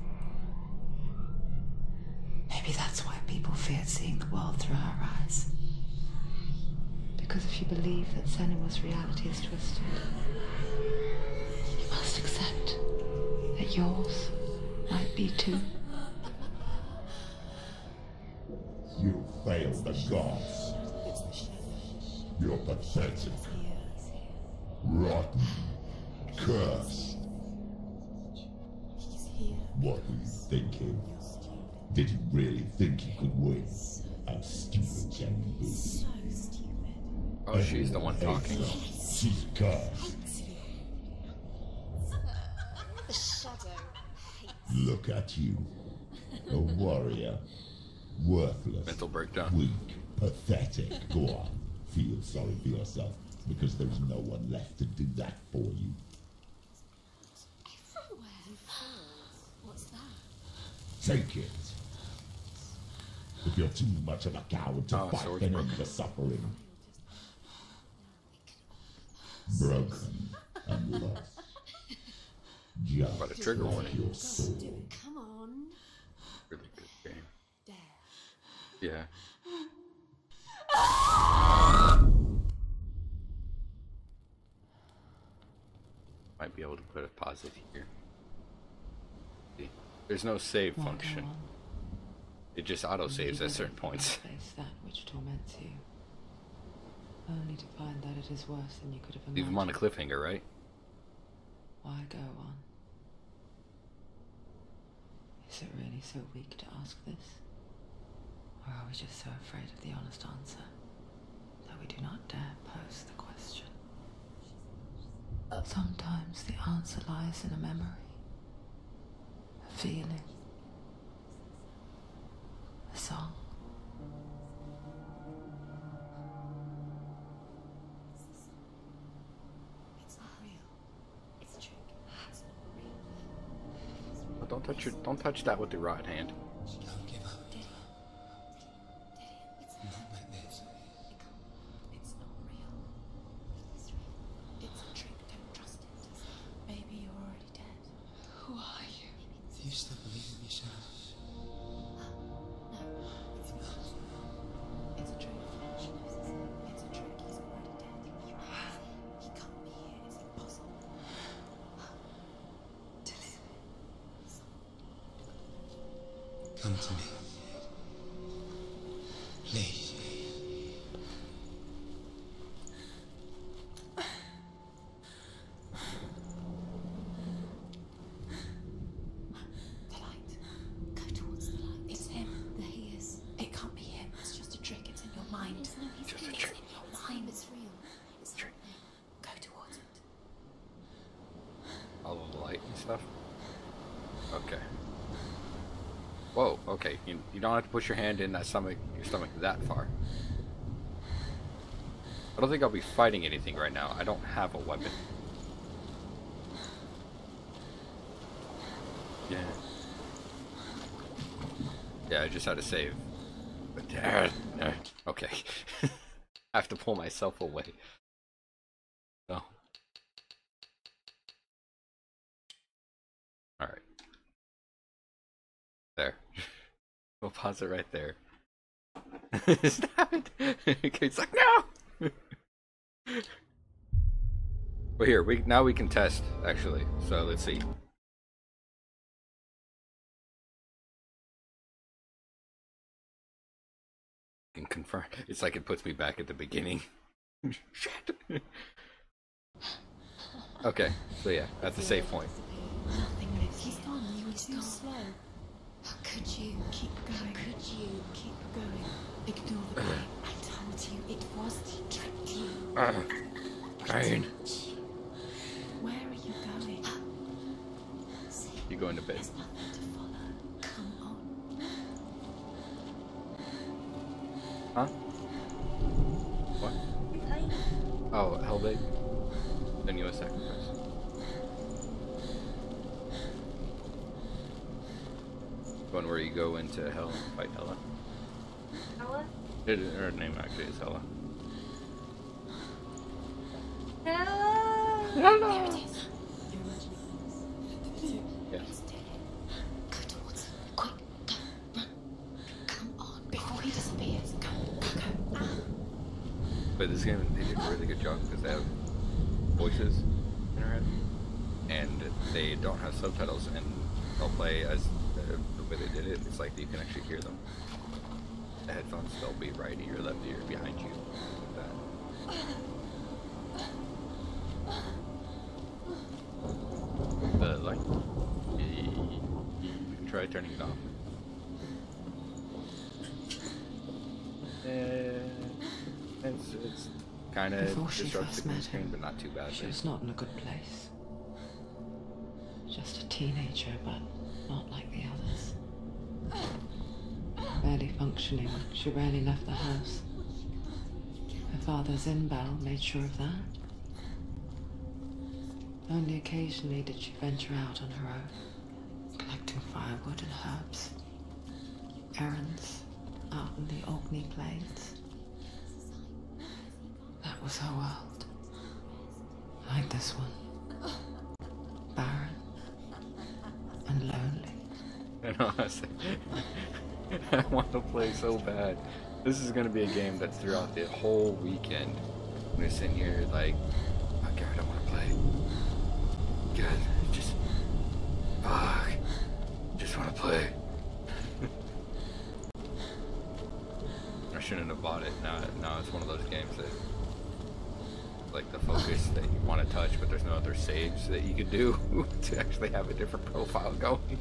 Maybe that's why people feared seeing the world through her eyes. Because if you believe that Senua's reality is twisted, you must accept that yours might be too. You failed the gods. You're pathetic. Rotten. Cursed. What were you thinking? Did you really think you could win? I'm stupid, Jenny Boo. Oh, she's the one talking. She's cursed. The shadow hates. Look at you. A warrior. Worthless. Mental breakdown. Weak. Pathetic. Go on. Feel sorry for yourself, because there's no one left to do that for you. Everywhere. What's that? Take it. If you're too much of a coward to fight, sword's then broken. end the suffering. Broken and lost. Just But a trigger like warning. your soul. Come on. Really good game. Dare. Yeah. Might be able to put a pause it here. See? There's no save Why go function. on? It just auto saves You at certain never points. face that which torments you, only to find that it is worse than you could have Leave imagined. him on a cliffhanger, right? Why go on? Is it really so weak to ask this? Or are we just so afraid of the honest answer that we do not dare pose the question? Sometimes the answer lies in a memory, a feeling, a song. It's not real. It's a trick. It's not real. Oh, don't touch that with the rod hand. Don't give up. Daddy. It's Not like this. It's not real. It's real. It's a trick. Don't trust it. Maybe you're already dead. Who are you? Do you still believe in yourself? No, it's not. It's a trick. She knows this. It's a trick. He's already dead. He can't be here. It's impossible. Come to me. Please. The light. Go towards the light. It's him. There he is. It can't be him. It's just a trick. It's in your mind. It's Just a real. trick. It's in your mind. It's real. It's happening. Go towards it. All of the light and stuff. Okay. Whoa, okay. You don't have to push your hand in your stomach that far. I don't think I'll be fighting anything right now. I don't have a weapon. Yeah. Yeah, I just had to save. But okay. I have to pull myself away. So. Alright. There. We'll pause it right there. Stop it! It's like, no! But here, now we can test, actually. So let's see. can confirm. It's like it puts me back at the beginning. Shit. Okay, so yeah, that's a safe point. Nothing lives here. He's gone. You were too slow. How could you? Keep going. How could you? Keep going. Ignore the pain. I told you it was to trick you. Pain. Where are you going? You going to bed? There's nothing to follow. Come on. Huh? What? Oh, Hellblade. Senua sacrifice. One where you go into hell and fight Hella. Ella? Her name actually is Hella. Ella! There it is. Yes. Go towards him. Quick. Go. Run. Come on. Before he disappears. Go. But this game, they did a really good job because they have voices in her head, and they don't have subtitles, and they'll play as the way they did it. It's like you can actually hear them. The headphones, they'll be right ear, left ear, behind you, like that. The light, you can try turning it off. It's kind of Before she disrupts first the green met screen, him, but not too bad. she was not in a good place. Just a teenager, but not like the others. Barely functioning, she rarely left the house. Her father's in-bell made sure of that. Only occasionally did she venture out on her own, collecting firewood and herbs. Errands out in the Orkney Plains. That was her world. Like this one. Barren and lonely. I know, I want to play so bad. This is going to be a game that's throughout the whole weekend. I'm going to sit here like, okay, I don't want to play. God, just, fuck. Just want to play. I shouldn't have bought it. Now it's one of those games that, like the focus that you want to touch, but there's no other saves that you could do to actually have a different profile going.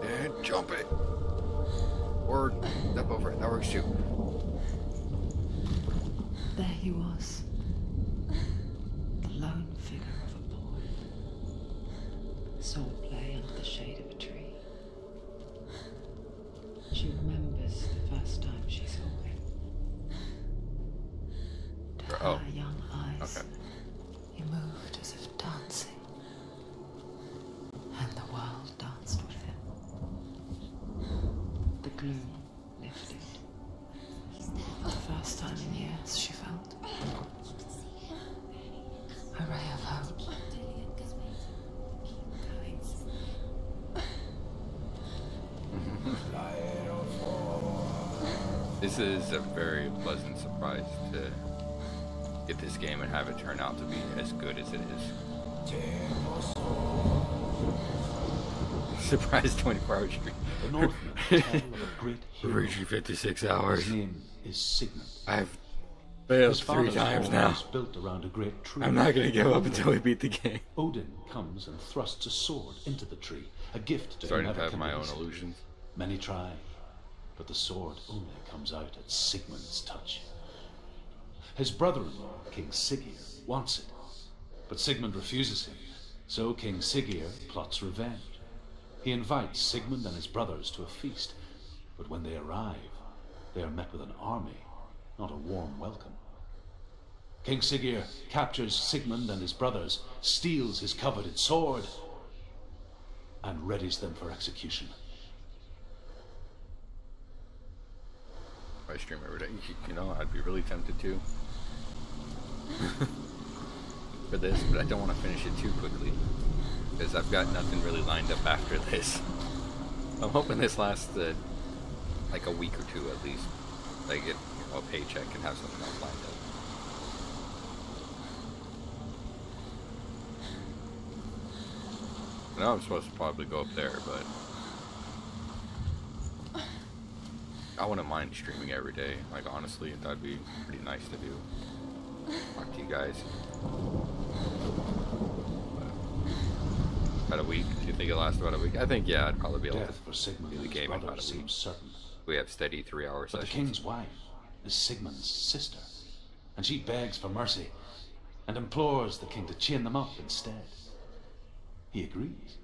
And jump it! Or step over it. That works too. There he was. The lone figure of a boy. Saw play under the shade of a tree. She remembers the first time she saw him. To Oh. her young eyes, Okay. he moved as if dancing. And the world danced with him. The gloom lifted. For the first time in years, she felt a ray of hope. This is a very pleasant surprise to get this game and have it turn out to be as good as it is. Surprise 24-hour stream. The Northmen tell of a great hero. Reaching 56 hours. His name is Sigmund. I've failed His 3 father's times home now. is built around a great tree. I'm not gonna give up until we beat the game. Odin comes and thrusts a sword into the tree, a gift to Starting to whomever have can my own release it. illusions. Many try, but the sword only comes out at Sigmund's touch. His brother-in-law, King Siggeir, wants it, but Sigmund refuses him, so King Siggeir plots revenge. He invites Sigmund and his brothers to a feast, but when they arrive, they are met with an army, not a warm welcome. King Siggeir captures Sigmund and his brothers, steals his coveted sword, and readies them for execution. I stream every day. You know, I'd be really tempted to for this, but I don't want to finish it too quickly because I've got nothing really lined up after this. I'm hoping this lasts like a week or two at least. Like get a paycheck and have something else lined up. I know I'm supposed to probably go up there, but I wouldn't mind streaming every day. Like, honestly, that'd be pretty nice to do. Talk to you guys. About a week? Do you think it'll last about a week? I think, yeah, I'd probably be able Death to for Sigmund do the and his game in brother about a week. seems certain. We have steady 3-hour But the sessions. king's wife is Sigmund's sister, and she begs for mercy and implores the king to chain them up instead. He agrees.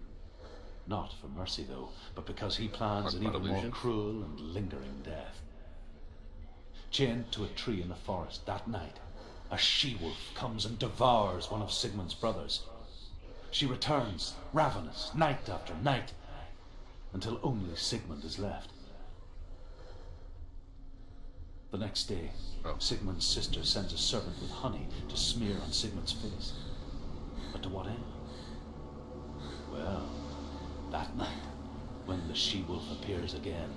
Not for mercy, though, but because he plans an even more cruel and lingering death. Chained to a tree in the forest that night, a she-wolf comes and devours one of Sigmund's brothers. She returns, ravenous, night after night, until only Sigmund is left. The next day, Sigmund's sister sends a servant with honey to smear on Sigmund's face. But to what end? Well, that night, when the she-wolf appears again,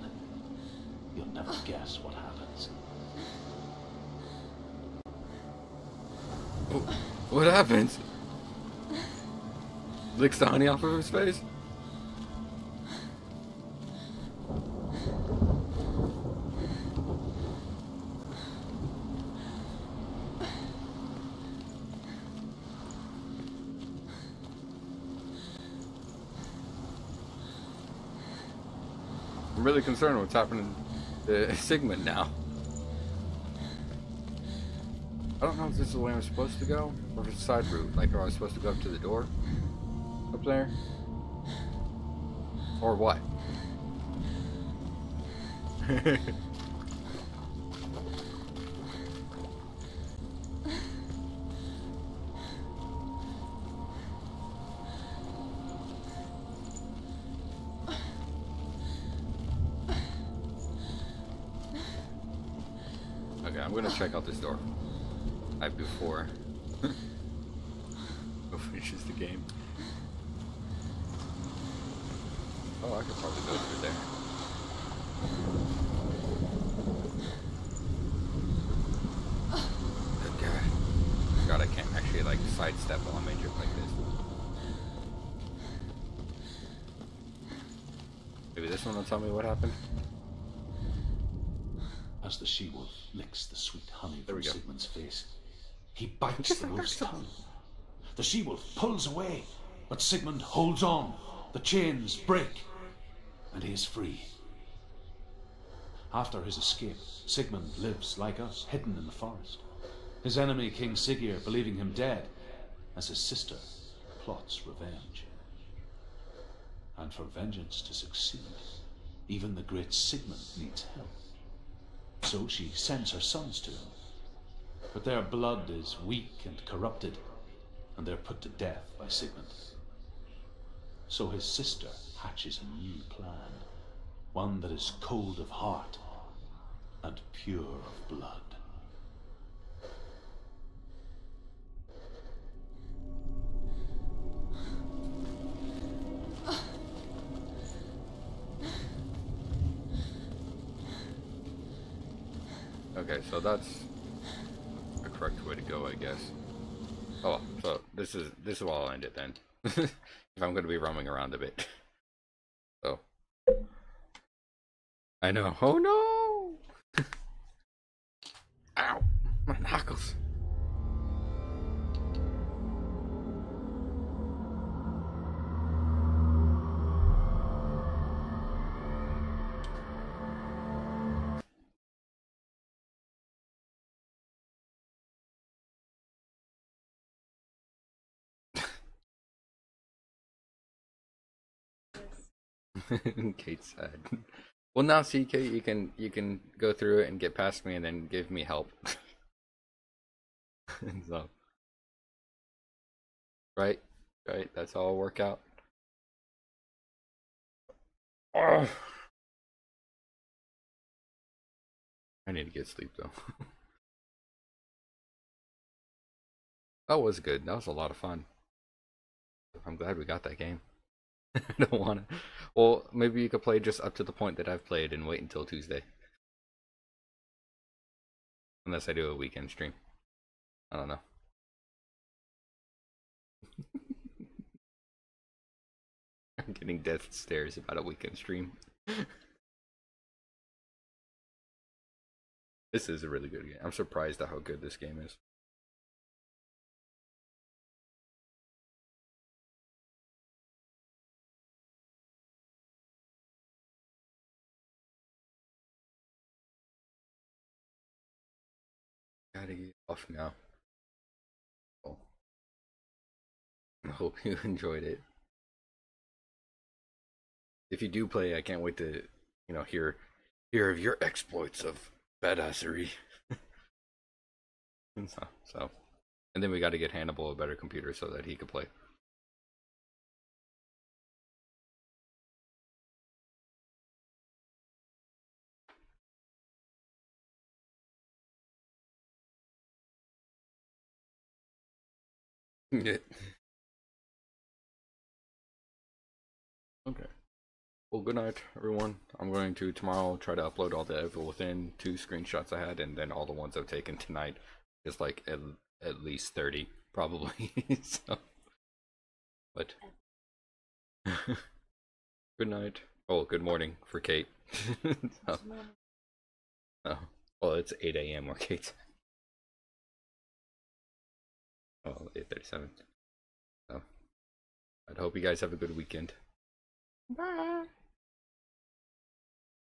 you'll never guess what happens. What happens? Licks the honey off of his face? I'm really concerned what's happening to Sigmund now. I don't know if this is the way I'm supposed to go, or if it's a side route. Like, am I supposed to go up to the door? Up there? Or what? Okay, I'm gonna check out this door. Before finishes the game. Oh, I could probably go through there. Oh God, I can't actually like sidestep while I'm injured like this. Maybe this one will tell me what happened. As the she-wolf licks the sweet honey There we from go. Sigmund's face, he bites the wolf's tongue. The she-wolf pulls away, but Sigmund holds on. The chains break, and he is free. After his escape, Sigmund lives like us, hidden in the forest. His enemy, King Siggeir, believing him dead, as his sister plots revenge. And for vengeance to succeed, even the great Sigmund needs help. So she sends her sons to him. But their blood is weak and corrupted, and they're put to death by Sigmund. So his sister hatches a new plan, one that is cold of heart and pure of blood. Okay, so that's the correct way to go, I guess. Oh, so this is where I'll end it then. If I'm going to be roaming around a bit. So I know. Oh no! Ow! My knuckles. Kate's sad. Well, now see, Kate, you can go through it and get past me, and then give me help. So, right, that's how it'll work out. Oh. I need to get sleep though. That was good. That was a lot of fun. I'm glad we got that game. I don't want to. Well, maybe you could play just up to the point that I've played and wait until Tuesday. Unless I do a weekend stream. I don't know. Getting death stares about a weekend stream. This is a really good game. I'm surprised at how good this game is. Gotta get off now. Oh. I hope you enjoyed it. If you do play, I can't wait to, hear of your exploits of badassery. And then we got to get Hannibal a better computer so that he could play. Yeah. Okay. Well, good night, everyone. I'm going to tomorrow try to upload all the Evil Within 2 screenshots I had, and then all the ones I've taken tonight. Just like at least 30, probably. So, but good night. Oh, good morning for Kate. So, oh, well, it's 8 a.m. where Kate's. Oh, 8:37. So, I hope you guys have a good weekend. Bye.